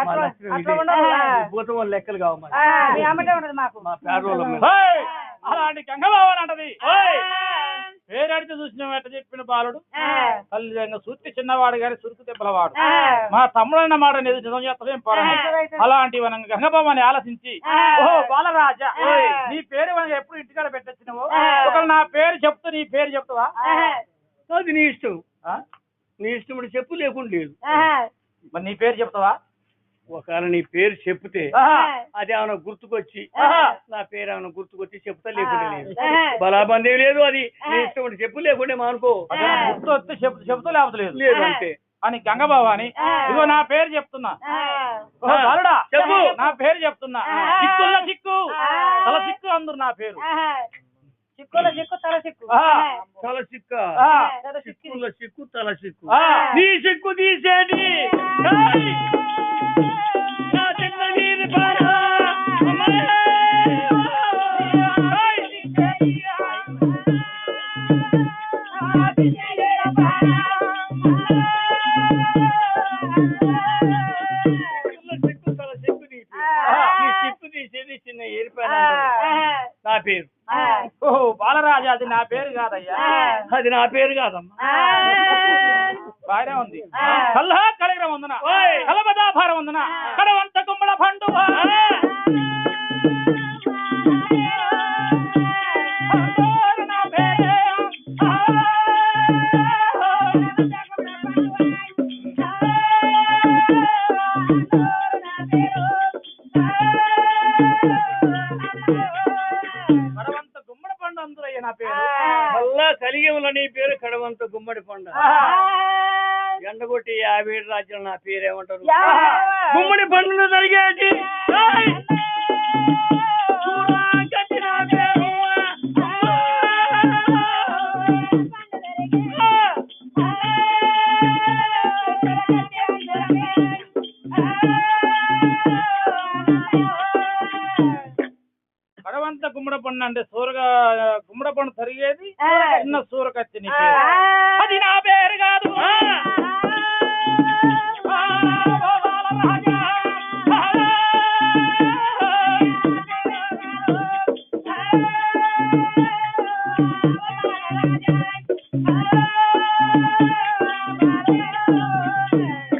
మా లక్షణం అట్లా ఇదే. ఉండదు భూతం వాళ్ళ లెక్కలు కావు మరి. మీ అమ్మటే ఉండదు మాకు మా పేరోళ్ళ మీద. హేయ్! అలాంటి గంగబావని అంటది. హేయ్! పేరడితే చూసిన వెంట చెప్పిన బాలుడు తల్లిదండ్రులు సూర్తి చిన్నవాడు గాని సురుకు దెబ్బలవాడు. మా తమ్ముడన్న మాట నిజం చేస్తలేం పరం. అలాంటి మనం గంగబావని ఆలోచించి ఓహో బాలరాజా నీ పేరు మనం ఎప్పుడు ఇంటికాడ పెట్టొచ్చినావు. ఒకవేళ నా పేరు చెప్తూ నీ పేరు చెప్తావా? అది నీ ఇష్టం. ఆ? నీ ఇష్టం అంటే చెప్పు లేకుండా లేదు. మరి నీ పేరు చెప్తావా? ఒకవేళ నీ పేరు చెప్తే ఆహా. అది ఏమైనా గుర్తుకొచ్చి ఆహా. నా పేరు ఏమైనా గుర్తుకొచ్చి చెప్తా లేకుండా లేదు. బలాబందేవి లేదు. అది నీ ఇష్టం అంటే చెప్పు లేకుండా మానుకో. గుర్తు వస్తే చెప్తూ లేకపోలేదు లేదు అంతే. అని గంగబావని ఇగో నా పేరు చెప్తున్నా. ఓహో బాలుడా చెప్పు. నా పేరు చెప్తున్నా. చిక్కుల చిక్కు తల చిక్కు అందరు నా పేరు. చిక్కుల చిక్కు తల చిక్కు ఆ. తల చిక్క ఆ. చిక్కుల చిక్కు తల చిక్కు ఆ. నీ చిక్కు తీసేది ఏయ్! నా చిన్న నీరు పారా. అమ్మాయి! చిక్కుల చిక్కు తల చిక్కు నీ పేరు. నీ చిక్కు తీసేది చిన్న ఏరిపాయన నా పేరు. ఓహో బాలరాజా అది నా పేరు కాదయ్యా. అది నా పేరు కాదమ్మా. బాగానే ఉంది. కల్లా కలిగిన వందన ఓయ్! కలబదాభారం వందన కడవంత గుమ్మడ పండు కడవంత గుమ్మడ పండు అందురయ్య నా పేరు. మళ్ళా కలిగిన నీ పేరు కడవంత గుమ్మడి పండ. ఎండగొట్టి 57 రాజ్యాలు నా పేరు ఏమంటారు? గుమ్మడి పండును జరిగేది ఏయ్! చూడాకటి నా పేరు. కడవంత గుమ్మడ పండు అంటే గుమ్మడ పండు తరిగేది చిన్న సూరకత్తి నీ పేరు. అది నా పేరు కాదు.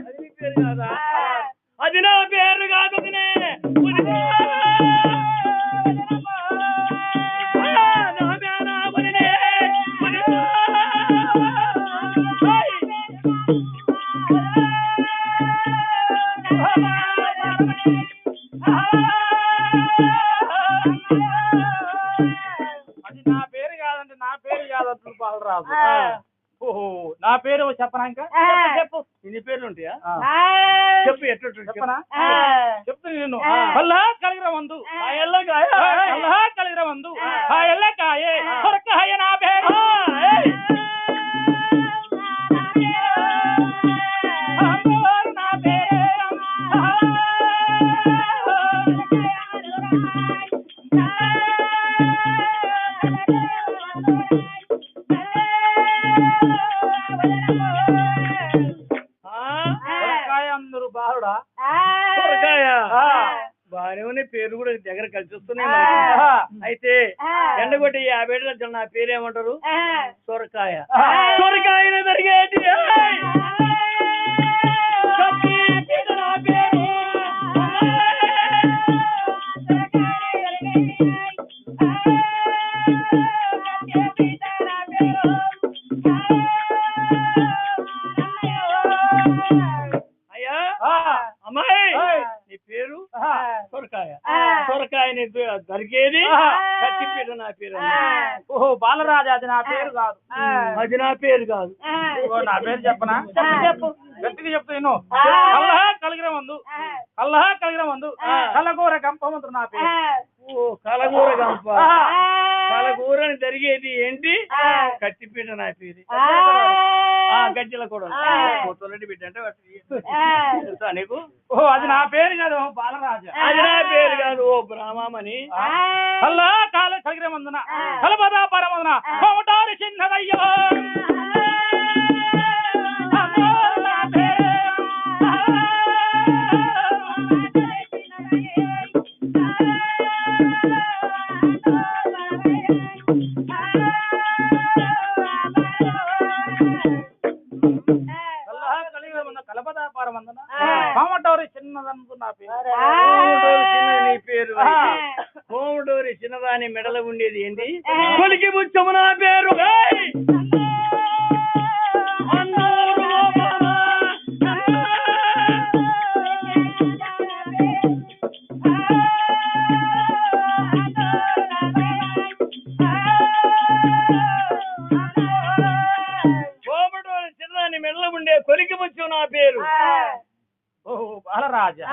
అది నీ పేరు కాదా? అది నా పేరు కాదు. వదినే. వదినే. నా పేరా వదినే. వదినే. అది నా పేరు కాదంటే నా పేరు కాదంటు బాలరాజు. ఓహో నా పేరు చెప్పనా ఇంకా? చెప్పు ఇన్ని పేర్లు ఉంటాయా? ఆ. చెప్పు ఎట్లా చెప్పనా? చెప్తాను నేను. కల్లా కలిగిన వందు కల్లా కలిగిన వందు ఎల్ల కాయే కొరకాయ నా పేరు. నా పేరు కొరకాయ అందరు బాలుడా. సొరకాయ. ఆ. బాగానే ఉన్నాయి. పేరు కూడా దగ్గర కలిసి వస్తున్నాయి ఆ. మనకి. అయితే ఎండగొట్టి 57 రాజ్యాలు నా పేరు ఏమంటారు? సొరకాయ. సొరకాయను జరిగేది ఏయ్! కత్తి నా పేరు. పేరు సొరకాయ. సొరకాయని దొరికేది కత్తిపీట నా పేరు. ఓహో బాలరాజు అది నా పేరు కాదు. అది నా పేరు కాదు. నా పేరు చెప్పనా? చెప్పు గట్టిగా చెప్తా నేను. కల్లహ కలిగిన మందు కలగూర గంప మంత్రు నా పేరు. ఓ కలగూర గంప. కలగూరని జరిగేది ఏంటి? కత్తిపీట నా పేరు. గజ్జల కూడా తొలటి బిడ్డ అంటే తెలుసా నీకు? ఓహో అది నా పేరు కాదు బాలరాజు. అది నా పేరు కాదు ఓ బ్రాహ్మణి. కల్లా కాల కలిగిన మందున కలపదా పరమందున కోమటారి చిన్నదయ్యో కోమటోరి చిన్నదనుకు నా పేరు. నీ పేరు కోమటోరి చిన్నదాని మెడల ఉండేది ఏంటి? కొలికి ముచ్చము నా పేరు. కోమటోరి చిన్నదాని మెడల ఉండే కొలికి ముచ్చము నా పేరు. ఓహో బాలరాజా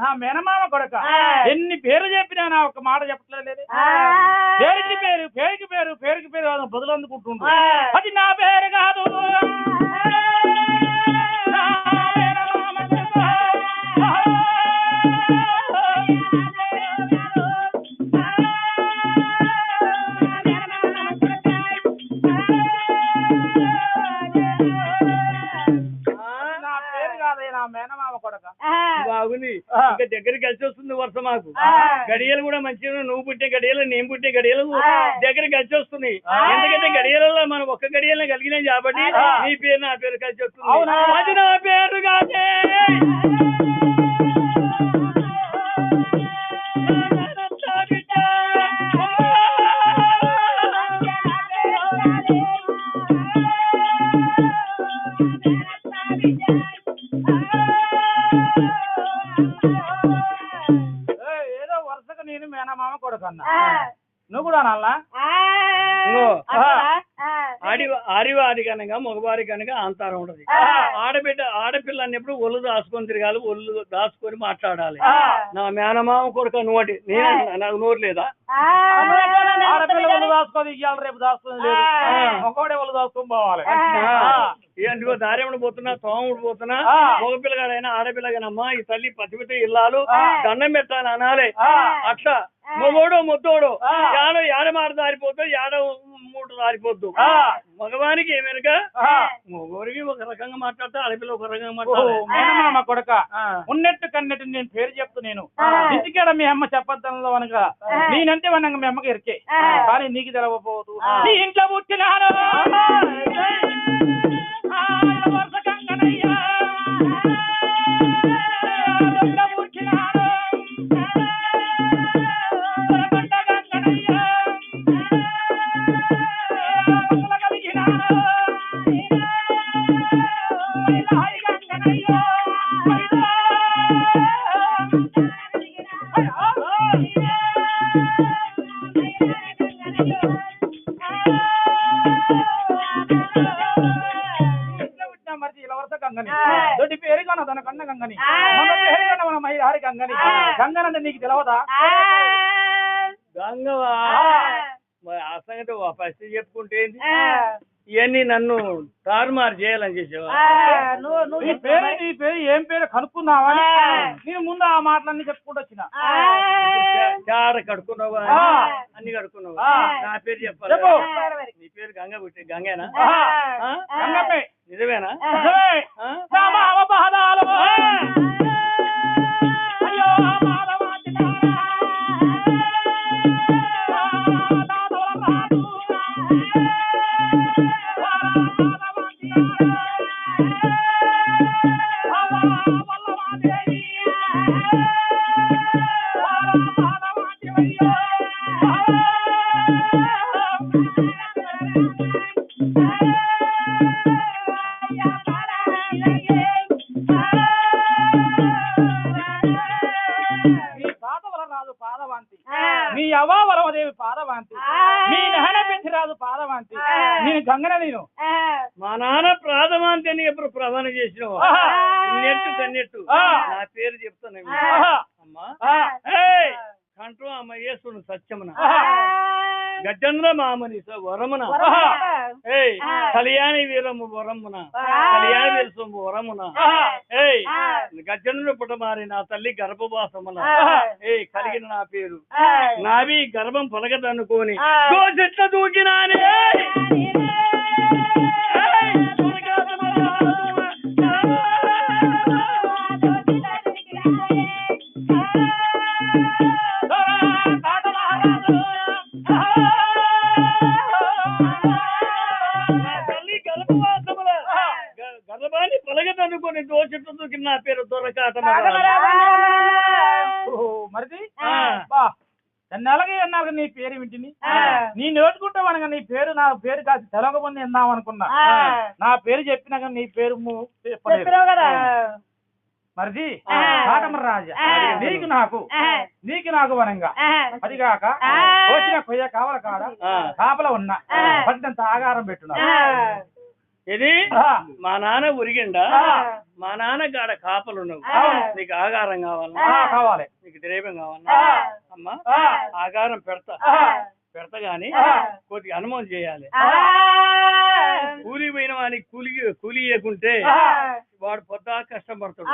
నా మేనమామ కొడక ఎన్ని పేరు చెప్పినా నా ఒక మాట చెప్పట్లేదు. పేరుకి పేరు బదులు అందుకుంటుండు. అది నా పేరు కాదు. మేనమామ కొడక బాగుంది. ఇంకా దగ్గరికి కలిసి వస్తుంది వరుస మాకు. గడియలు కూడా మంచిగా నువ్వు పుట్టే గడియలు నేను పుట్టే గడియలు దగ్గరికి కలిసి వస్తుంది. ఎందుకంటే గడియలలో మనం ఒక్క గడియలను కలిగినాం కాబట్టి నీ పేరు నా పేరు కలిసి వస్తుంది. అది నా పేరు కాదే. ఏదో వరుసగా నేను మేనమామ కొడుకన్నా నువ్వు కూడా అనాలా? ఆడివారి కనుక మగవారి కనుక అంతరం ఉండదు. ఆడపిల్ల అన్నప్పుడు ఒళ్ళు దాచుకొని తిరగాలి, ఒళ్ళు దాచుకొని మాట్లాడాలి. నా మేనమామ కొడుక నువ్వు నేను నాకు నోరు లేదా? ఆడపిల్ల ఒళ్ళు దాచుకొని ఇవ్వాలి, రేపు దాచుకొని లేదు. ఒకడే ఒళ్ళు దాచుకొని పోవాలి. ఏంటిగో దారేమని పోతున్నా, తోముడు పోతున్నా, మగపిల్లగాడైనా ఆడపిల్లగానమ్మా ఈ తల్లి పతిపిత ఇల్లాలు దండం పెట్టాలి అనాలి. అట్లా మగోడు ముద్దోడు ఏడ మాట దారిపోద్దు, ఏడ మూడు దారిపోద్దు. మగవానికి ఏమేనక మగోడికి ఒక రకంగా మాట్లాడతా, ఆడపిల్ల ఒక రకంగా మాట్లాడతా. కొడక ఉన్నట్టు కన్నట్టు నేను పేరు చెప్తూ నేను ఇంటికాడ మీ అమ్మ చెప్పద్దంలో అనగా నేనంటే వనంగా మీ అమ్మకి ఎరికే, కానీ నీకు తెలవపోదు. నీ ఇంట్లో పుట్టినాను దొడ్డి పేరు కన్నా తన కన్న గంగని, మన పేరు కన్నా మన మహిళ గంగని. గంగనంటే నీకు తెలవదా? గంగవా ఆ సంగతి ఫస్ట్ చెప్పుకుంటే ఇవన్నీ నన్ను తారుమారు చేయాలని చేసేవా? నీ పేరు ఏం పేరు కనుక్కున్నావా? నేను ముందు ఆ మాటలన్నీ చెప్పుకుంటూ వచ్చిన. చాడ కడుక్కున్నావా? అన్ని కడుక్కున్నావా? నా పేరు చెప్పాలి. నీ పేరు గంగ పుట్టి గంగేనా? గంగమ్మే. నిజమేనా? మీ అవ్వ వరమదేవి పాదవాంతి, మీ నాన్న పెంచిరాజు పాదవాంతి, నేను గంగన నేను. మా నాన్న ప్రాధమాంతి అని ఎప్పుడు ప్రధానం చేసినావు నెట్టు కన్నెట్టు నా పేరు చెప్తాను అమ్మా. కంట్రో అమ్మ యేసును సత్యమున గజేంద్ర మామని వరమున కళ్యాణి వీరము వరమున కళ్యాణి వీరసము వరమున గజేంద్ర పుటమారి నా తల్లి గర్భవాసమున కలిగిన నా పేరు నావి గర్భం పొలగదనుకోని చెట్ల దూకినానే గర్భాన్ని పొలగదనుకోని చెట్ల దూకిన నా పేరు దొరకాట. మరిది ఎన్నాళ్ళకి నీ పేరు వింటిని, నీ నేర్చుకుంటావనగా నీ పేరు నా పేరు కాదు తెలవకముందు ఎందాం అనుకున్నా. నా పేరు చెప్పినాక నీ పేరు కదా మరిది కాటమర రాజా, నీకు నాకు వనంగా అదిగాక వచ్చిన కొయ్య కావల కాడ కాపల ఉన్నా పట్టినంత ఆగారం పెట్టున్నా. ఇది మా నాన్న ఉరిగిండా, మా నాన్న గాడ కాపలు ఉన్నావు, నీకు ఆగారం కావాలి, నీకు ద్రవ్యం కావాలా అమ్మా? ఆగారం పెడతా గాని కొద్దిగా అనుమతి చేయాలి. కూలి పోయిన వానికి కూలి ఇవ్వకుంటే వాడు పొద్దా కష్టపడతాడు,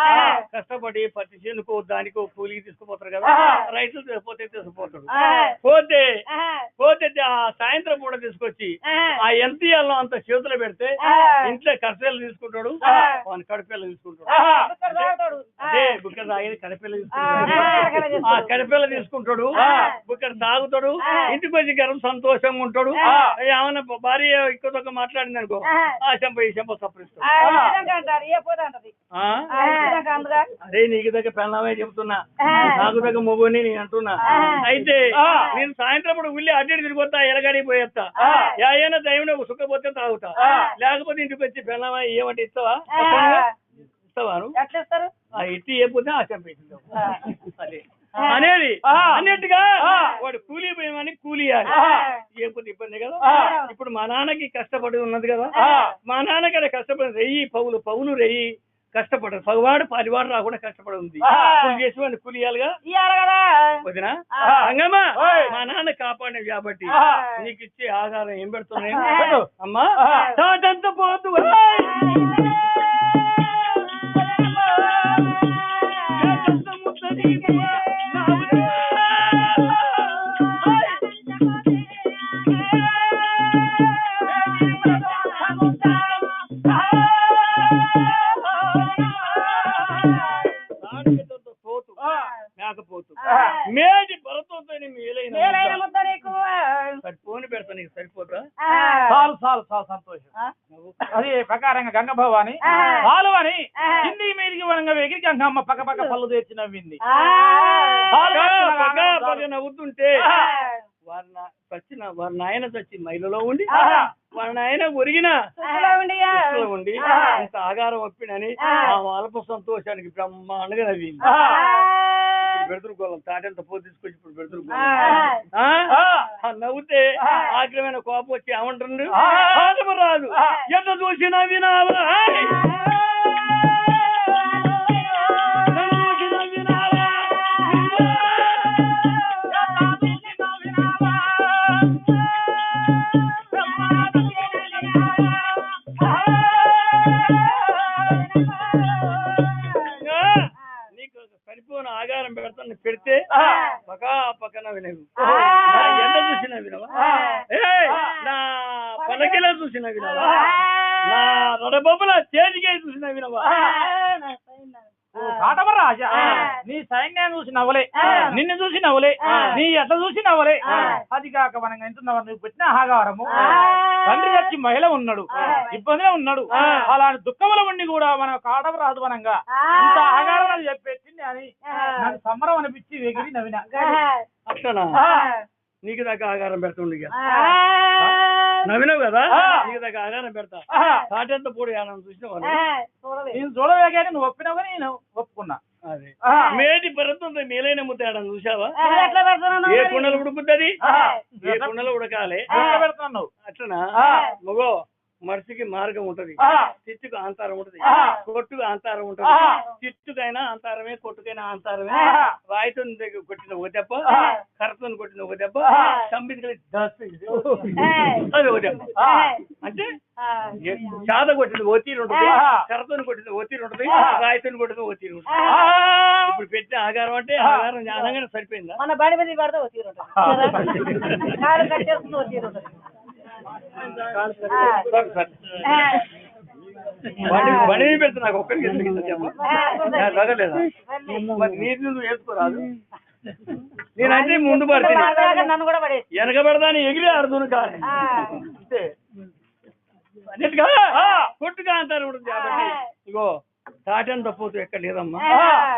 కష్టపడి పత్తి చేనుకో దానికో కూలి తీసుకుపోతారు కదా, రైతులు తీసుకుపోతాడు. పోతే ఆ సాయంత్రం పూట తీసుకొచ్చి ఆ ఎంత ఇవ్వాలో అంత చేతులు పెడితే ఇంట్లో కర్చలు తీసుకుంటాడు, వాని కడిపిల్ల తీసుకుంటాడు. అదే బుక్కడ తాగేది కడిపిల్ల తీసుకుంటాడు, ఆ కడిపిల్ల తీసుకుంటాడు, బుక్కడ తాగుతాడు, ఇంటికి వచ్చి గర్వం సంతోషంగా ఉంటాడు. ఏమన్నా భార్య ఇంకొక మాట్లాడింది అనుకో ఆ చెంప ఈ చెంప సపరిస్తాడు. అదే నీకు దగ్గర పెళ్ళమే చెప్తున్నా, నాకు దగ్గర మొగుని నేను అంటున్నా. అయితే నేను సాయంత్రం ఉల్లి అడ్డి తిరిగిపోతా, ఎలగడికి పోయేస్తా, ఏమైనా దైవం సుఖపోతే తాగుతా, లేకపోతే ఇంటికి వచ్చి పెళ్ళమా ఏమంటే ఇస్తావా ఇట్టి ఏపోతే ఆ చంపేసింది అదే అనేది అన్నట్టుగా వాడు కూలీ పోయమని కూలి ఏపోతే ఇబ్బంది కదా. ఇప్పుడు మా నాన్నకి కష్టపడి ఉన్నది కదా, మా నాన్నకి కష్టపడి రెయ్యి పౌలు రెయ్యి కష్టపడదు, పగవాడు పదివాడు రాకుండా కష్టపడి ఉంది, చేసి కూలియాలుగా వదినా అంగమ్మా. మా నాన్న కాపాడినవి కాబట్టి నీకు ఇచ్చే ఆధారం ఏం పెడుతున్నాయి అమ్మా? తాటంత పోతు మేకపోతు మేటి భరతంతో మేలైన ఫోన్ పెడతా నీకు సరిపోతా? చాలు చాలు చాలా సంతోషం. అది ప్రకారంగా గంగ భవాని చాలు అని హిందీ మీదికి వనంగా ఎగిరికి గంగమ్మ పక్క పక్క పళ్ళు తెచ్చి నవ్వింది. నవ్వుతుంటే వారి నాయన చచ్చి మైలలో ఉండి వారి నాయన ఒరిగిన ఉండి ఇంత ఆగారం ఒప్పినని ఆ అల్ప సంతోషానికి బ్రహ్మాండంగా నవ్వింది. బెడుతురుకోవాలి తాటంత పో తీసుకొచ్చి ఇప్పుడు బెడుతురుకోవాలి నవ్వుతే ఆగ్రమైన కోపం వచ్చి ఏమంటుండ్రు రాదు ఎంత చూసినా వినావా ఆగారం పెడతాను పెడితే పక్కన వినవు, ఎండ చూసినా వినవా, నా పలకిలో చూసినా వినవా, నా రడబొమ్మల చేతికే చూసినా వినవా. కాటమర రాజా నీ సైన్యాన్ని చూసి నవ్వలే, నిన్ను చూసి నవ్వలే, నీ ఎట్లా చూసి నవ్వలే. అది కాక మనం ఎంతున్నావు నువ్వు పెట్టిన ఆహారము తండ్రి వచ్చి మహిళ ఉన్నాడు, ఇబ్బందిలో ఉన్నాడు, అలాంటి దుఃఖముల ఉండి కూడా మనం కాటమర రాదు మనంగా ఇంత ఆహారం చెప్పేసింది అని నాకు సంబరం అనిపించి ఎగిరి నవ్విన. అట్లనా నీకు దాకా ఆహారం పెడుతుండగా నవ్వినావు కదా ఆ. నీకు దగ్గర ఆధారం పెడతా ఆహా. తాటంత పూడి అని చూసిన చూడలేదు. నేను చూడవే కానీ నువ్వు ఒప్పినావు కానీ నేను ఒప్పుకున్నా. అదే ఆహా. మేటి పరుతుంది మేలైన ముద్ద ఆడని చూసావా నువ్వు ఎట్లా పెడుతున్నావు ఏ మరి? కుండలు ఉడుకుతుంది ఆహా. ఏ కుండలు ఉడకాలి ఎట్లా పెడుతున్నావు నువ్వు? అట్లనా ఆ. మగో మనిషికి మార్గం ఉంటది ఆ. చిట్టుకు అంతారం ఉంటది ఆ. కొట్టుకు అంతారం ఉంటది ఆ. చిట్టుకైనా అంతారమే కొట్టుకైనా అంతారమే ఆ. రాయితో కొట్టిన ఒక దెబ్బ ఆ. కర్రతో కొట్టిన ఒక దెబ్బ ఆ. సంబితి కలిసి దస్తు ఇది. ఏయ్. అది ఒక దెబ్బ ఆ. అంటే ఆ. చాద కొట్టిన ఒత్తిడి ఉంటుంది ఆ. కర్రతో కొట్టిన ఒత్తిడి ఉంటుంది ఆ. రాయితో కొట్టిన ఒత్తిడి ఉంటుంది ఆ. ఇప్పుడు పెట్టిన ఆగారం అంటే ఆగారం జ్ఞానంగానే సరిపోయిందా మన బండి మీద పడితే ఓ తీరు ఉంటుంది. కాలు కట్టేస్తుంది ఓ తీరు ఉంటుంది. సరే, సరే. బండి మీద పెడితే నాకు ఒక్కరికి ఎందుకు ఇంత చెప్ప నాకు తగలేదా మరి నీటి నువ్వు వేసుకోరాదు నేనంటే ముందు పడుతుంది నన్ను కూడా పడేసి. వెనకబడదాని ఎగిరి ఆడుతును కాదు ఆ. అంతే అన్నిటిగా కొట్టుగా అంటారు ఉంటుంది కాబట్టి ఇగో తాటంత పోతూ ఎక్కడ లేదమ్మా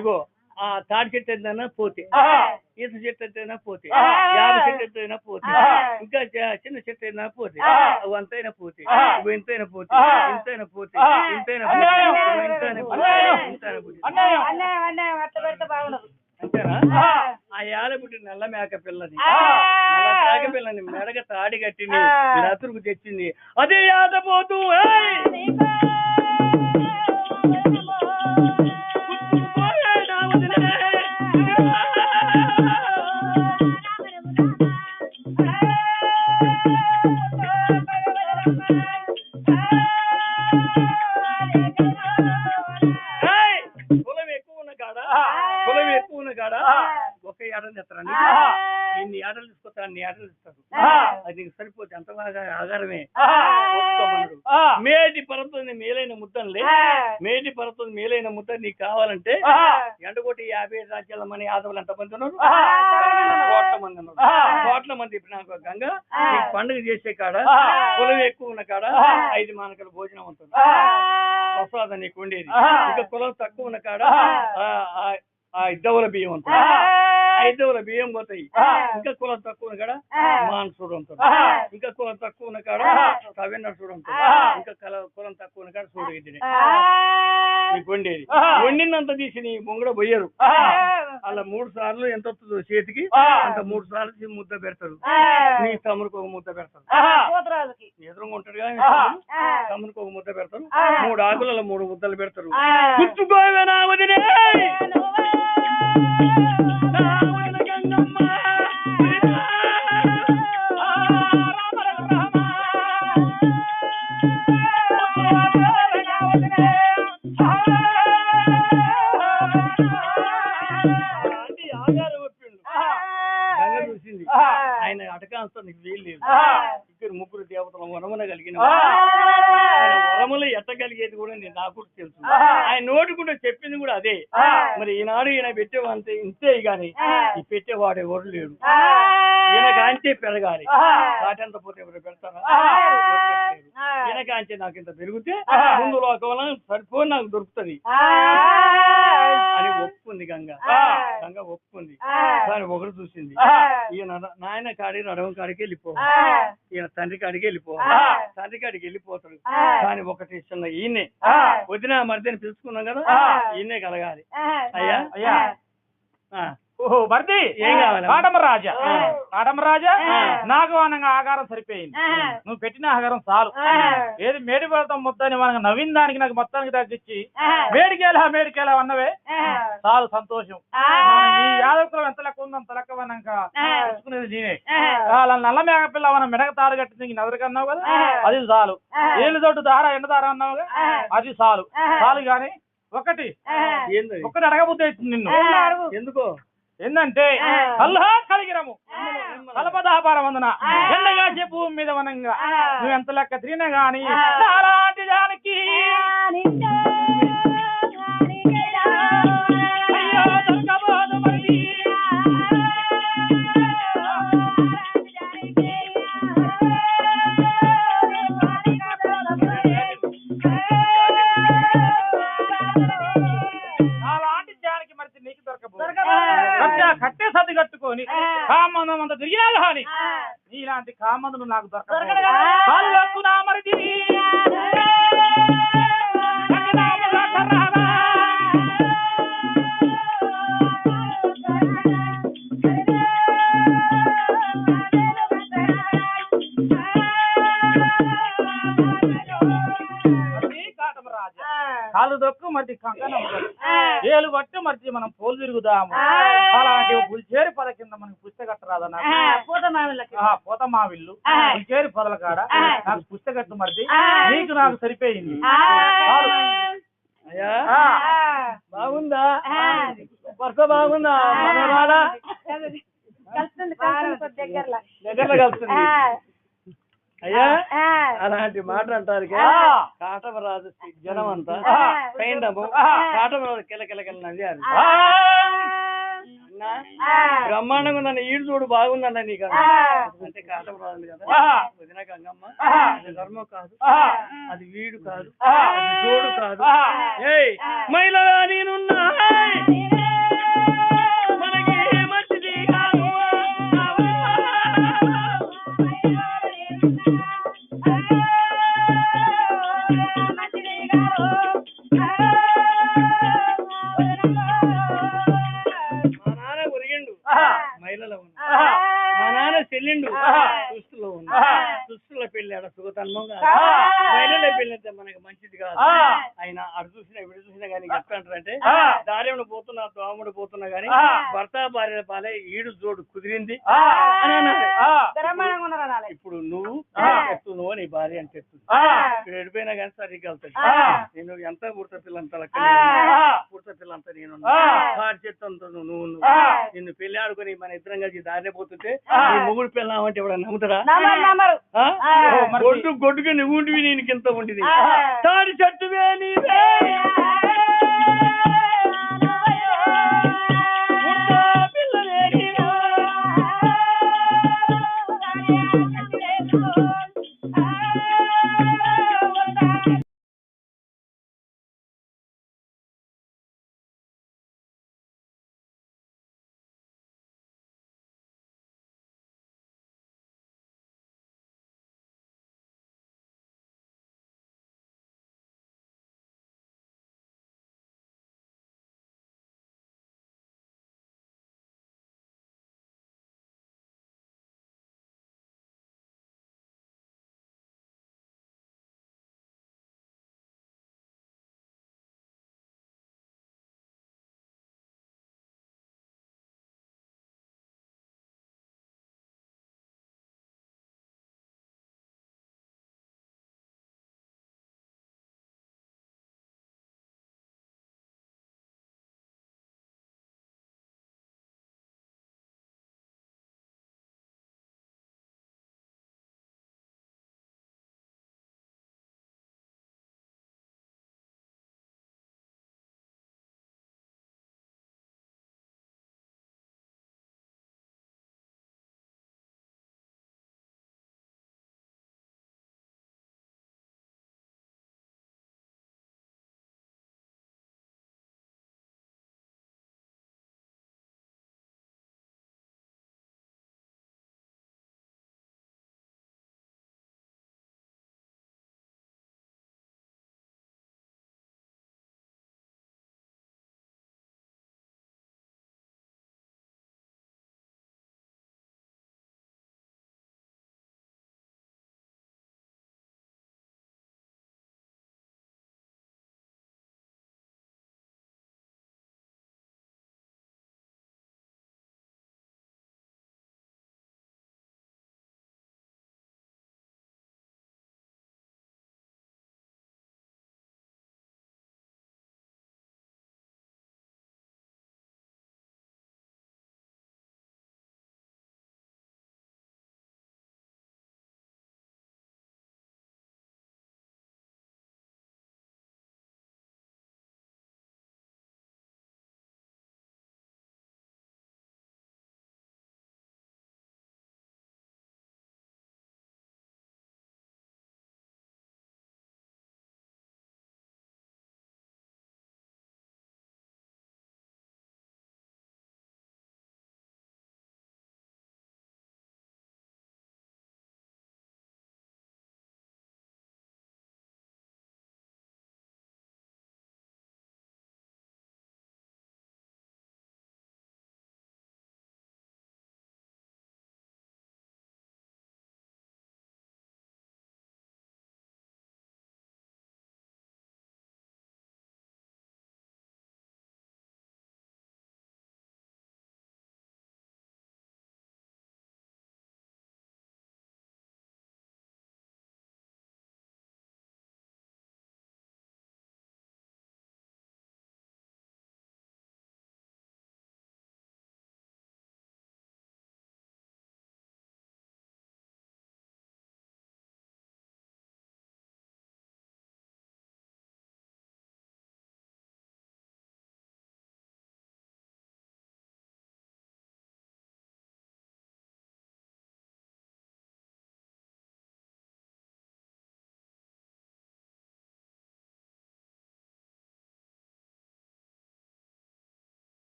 ఇగో ఆ తాటి చెట్టు ఎంతైనా పోతే ఈత చెట్టు ఎంతైనా పోతే యాభ చెట్టు ఎంతైనా పోతే ఇంకా చిన్న చెట్టు అయినా పోతే అవి అంతైనా పోతే ఇవి ఎంతైనా పోతే ఇంతైనా పోతే ఇంతైనా పోతే ఇంతైనా పోతే ఇంతైనా పోతే అన్యాయం. అన్యాయం అన్యాయం అట్లా పెడితే బాగుండదు. అంతేనా ఆ యాలబుట్టి నల్ల మేక పిల్లని నల్ల మేక పిల్లని మెడగ తాడి కట్టింది లతురుకు తెచ్చింది అదే యాదపోతూ కులం ఎక్కువ ఉన్న కాడ కులం ఎక్కువ ఉన్న కాడ ఒక ఏడలు తెస్తారండి ఇన్ని ఏడలు తీసుకొస్తారు అన్ని ఏడలు ఇస్తారు అది నీకు సరిపోతే అంత బాగా ఆధారమే ఒప్పుకోమన్నాడు. మేటి పరతుంది మేలైన ముద్దలే మేటి పరతుంది మేలైన ముద్ద నీకు కావాలంటే ఎండగొట్టి 50 రాజ్యాల మంది యాదవులు ఎంతమంది ఉన్నారు కోట్ల మంది ఉన్నారు కోట్ల మంది ఇప్పుడు నాకు గంగ నీకు పండుగ చేసే కాడ కులం ఎక్కువ ఉన్న కాడ 5 మానకల భోజనం ఉంటుంది ప్రసాదం నీకు ఉండేది ఇంకా కులం తక్కువ ఉన్న కాడ ఆ ఇద్దవుల బియ్యం ఉంటుంది ఆ ఇద్దవుల బియ్యం పోతాయి ఇంకా కులం తక్కువ ఉన్న కాడ మానసుడు ఉంటుంది ఇంకా కులం తక్కువ ఉన్న కాడ సవెన్నసుడు ఉంటుంది ఇంకా కులం తక్కువ ఉన్న కాడ సూడు ఇద్దరి నీకు వండేది వండినంత తీసి నీ ముంగడ పోయారు అలా 3 సార్లు ఎంత వస్తుందో చేతికి అంత 3 సార్లు ముద్ద పెడతారు నీ తమ్ముడికి ఒక ముద్ద పెడతారు పోతురాజుకి ఎదురుగా ఉంటాడు కానీ తమ్ముడికి ఒక ముద్ద పెడతారు 3 ఆకులలో 3 ముద్దలు పెడతారు గుర్తుకోవేనా వదినే చూసింది ఆయన అటకాంతో నీకు వీల్లేదు ఇద్దరు 3 దేవతల వరమున కలిగిన వరములు ఎట్టగలిగేది కూడా నేను నాకు తెలుసు ఆయన నోటి కూడా చెప్పింది కూడా అదే మరి ఈనాడు ఈయన పెట్టేవంతే ఇంతే గాని ఈ పెట్టేవాడు ఎవరు లేడు ఈయన కాంచే పెరగాలి కాటంత పోతే ఎవరు పెడతారా ఈయన కాంచే నాకు ఇంత పెరిగితే ముందు లోకంలో సరిపోని నాకు దొరుకుతుంది అని ఒప్పుకుంది గంగ గంగ ఒప్పుకుంది కానీ ఒకరు చూసింది ఈయన నాయన కాడి నడవం కాడికి వెళ్ళిపోవాలి ఈయన తండ్రి కాడికి వెళ్ళిపోవాలి తండ్రి కాడికి వెళ్ళిపోతాడు కానీ ఒకటి చిన్న ఈయనే వదిన మరిదని పిలుచుకున్నాం కదా ఈయనే కలగాలి అయ్యా అయ్యా ఓహో మరిది ఏం కావాలి కాటమరాజా కాటమరాజా నాకు అనంగా ఆహారం సరిపోయింది నువ్వు పెట్టిన ఆహారం చాలు ఏది మేడి పడతాం మొత్తాన్ని మనకు నవ్విన దానికి నాకు మొత్తానికి తగ్గించి మేడికేలా అన్నవే చాలు సంతోషం నీ యాదవకులం ఎంత లెక్క ఉందో అంత లెక్క అన్నాక చూసుకునేది నేనే అలా నల్ల మేక పిల్ల మనం మెడక తాడు కట్టింది నదరకన్నావు కదా అది చాలు ఏళ్ళు తోటి దార ఎండ దార అన్నావుగా అది చాలు గాని ఒకటి అడగబుద్ధి అవుతుంది నిన్ను ఎందుకో ఏందంటే అల్లా కలిగిరము కలపదాపారమందున ఎండగా చెప్పు మీద వనంగా నువ్వు ఎంత లెక్క తిరిగినా గాని అలాంటి దానికి కట్టే సర్ది కట్టుకొని కామందం అంత తిరిగినా కానీ నీలాంటి కామందులు నాకు దొరకడు దొరకదు కదా. కాళ్ళు లక్కునా మరిది కాళ్ళు దొక్కు మరి కంకణం ఏలు పట్టు మరి మనం పోలు తిరుగుదాము అలాంటి పులిచేరి పద కింద మనకి పుస్తకట్టరాదన్నా పూత మామిళ్ళకి పోత మా విల్లు పులిచేరి పదల కాడ నాకు పుస్తకట్టు మరి నీకు నాకు సరిపోయింది అయ్యా బాగుందా వరుస బాగుందా మనవాడా కలుస్తుంది దగ్గరలో దగ్గరలో కలుస్తుంది అయ్యా అలాంటి మాట అంటారు కాటమరాజు జనం అంతా పైండము కాటమరాజు కిలకిలకిల నది అని బ్రహ్మాండంగా ఉందన్న ఈడు చూడు బాగుందన్న నీకు అంటే కాటమరాజు కదా వదిన గంగమ్మ అది ధర్మం కాదు అది వీడు కాదు అది జోడు కాదు ఏయ్ మహిళగా నేనున్నా మనకి మంచిది కాదు మహిళలో ఉన్నా మా నాన్న చెల్లిండు సుస్తులో ఉన్నా సుస్తులో పెళ్లి ఆడ సుఖతన్మంగా మహిళలో పెళ్లి అంటే మనకి మంచిది కాదు ఆయన అడు చూసినా విడు చూసినా కానీ ఎట్లంటారంటే దారేముడు పోతున్నా దోముడు పోతున్నా గానీ భర్త భార్య పాలే ఈడు జోడు కుదిరింది అని అన్నారు. ఇప్పుడు నువ్వు ఎత్తును నీ భార్య అంటే ఎత్తు ఇప్పుడు ఎడిపోయినా కానీ సరిగ్గా వెళ్తాడు నేను ఎంత పుడత పిల్లంతా పుడత పిల్లంతా నేను చెత్తంతో నువ్వు నిన్ను పెళ్లి ఆడుకొని మన ఇద్దరం కలిసి దారినే పోతుంటే నీ మొగుడు పెళ్ళామంటే ఎవడ నమ్ముతారా గొడ్డుగా నువ్వు ఉంటివి నేను కింద ఉంటిది తాడి చెట్టువే నీవే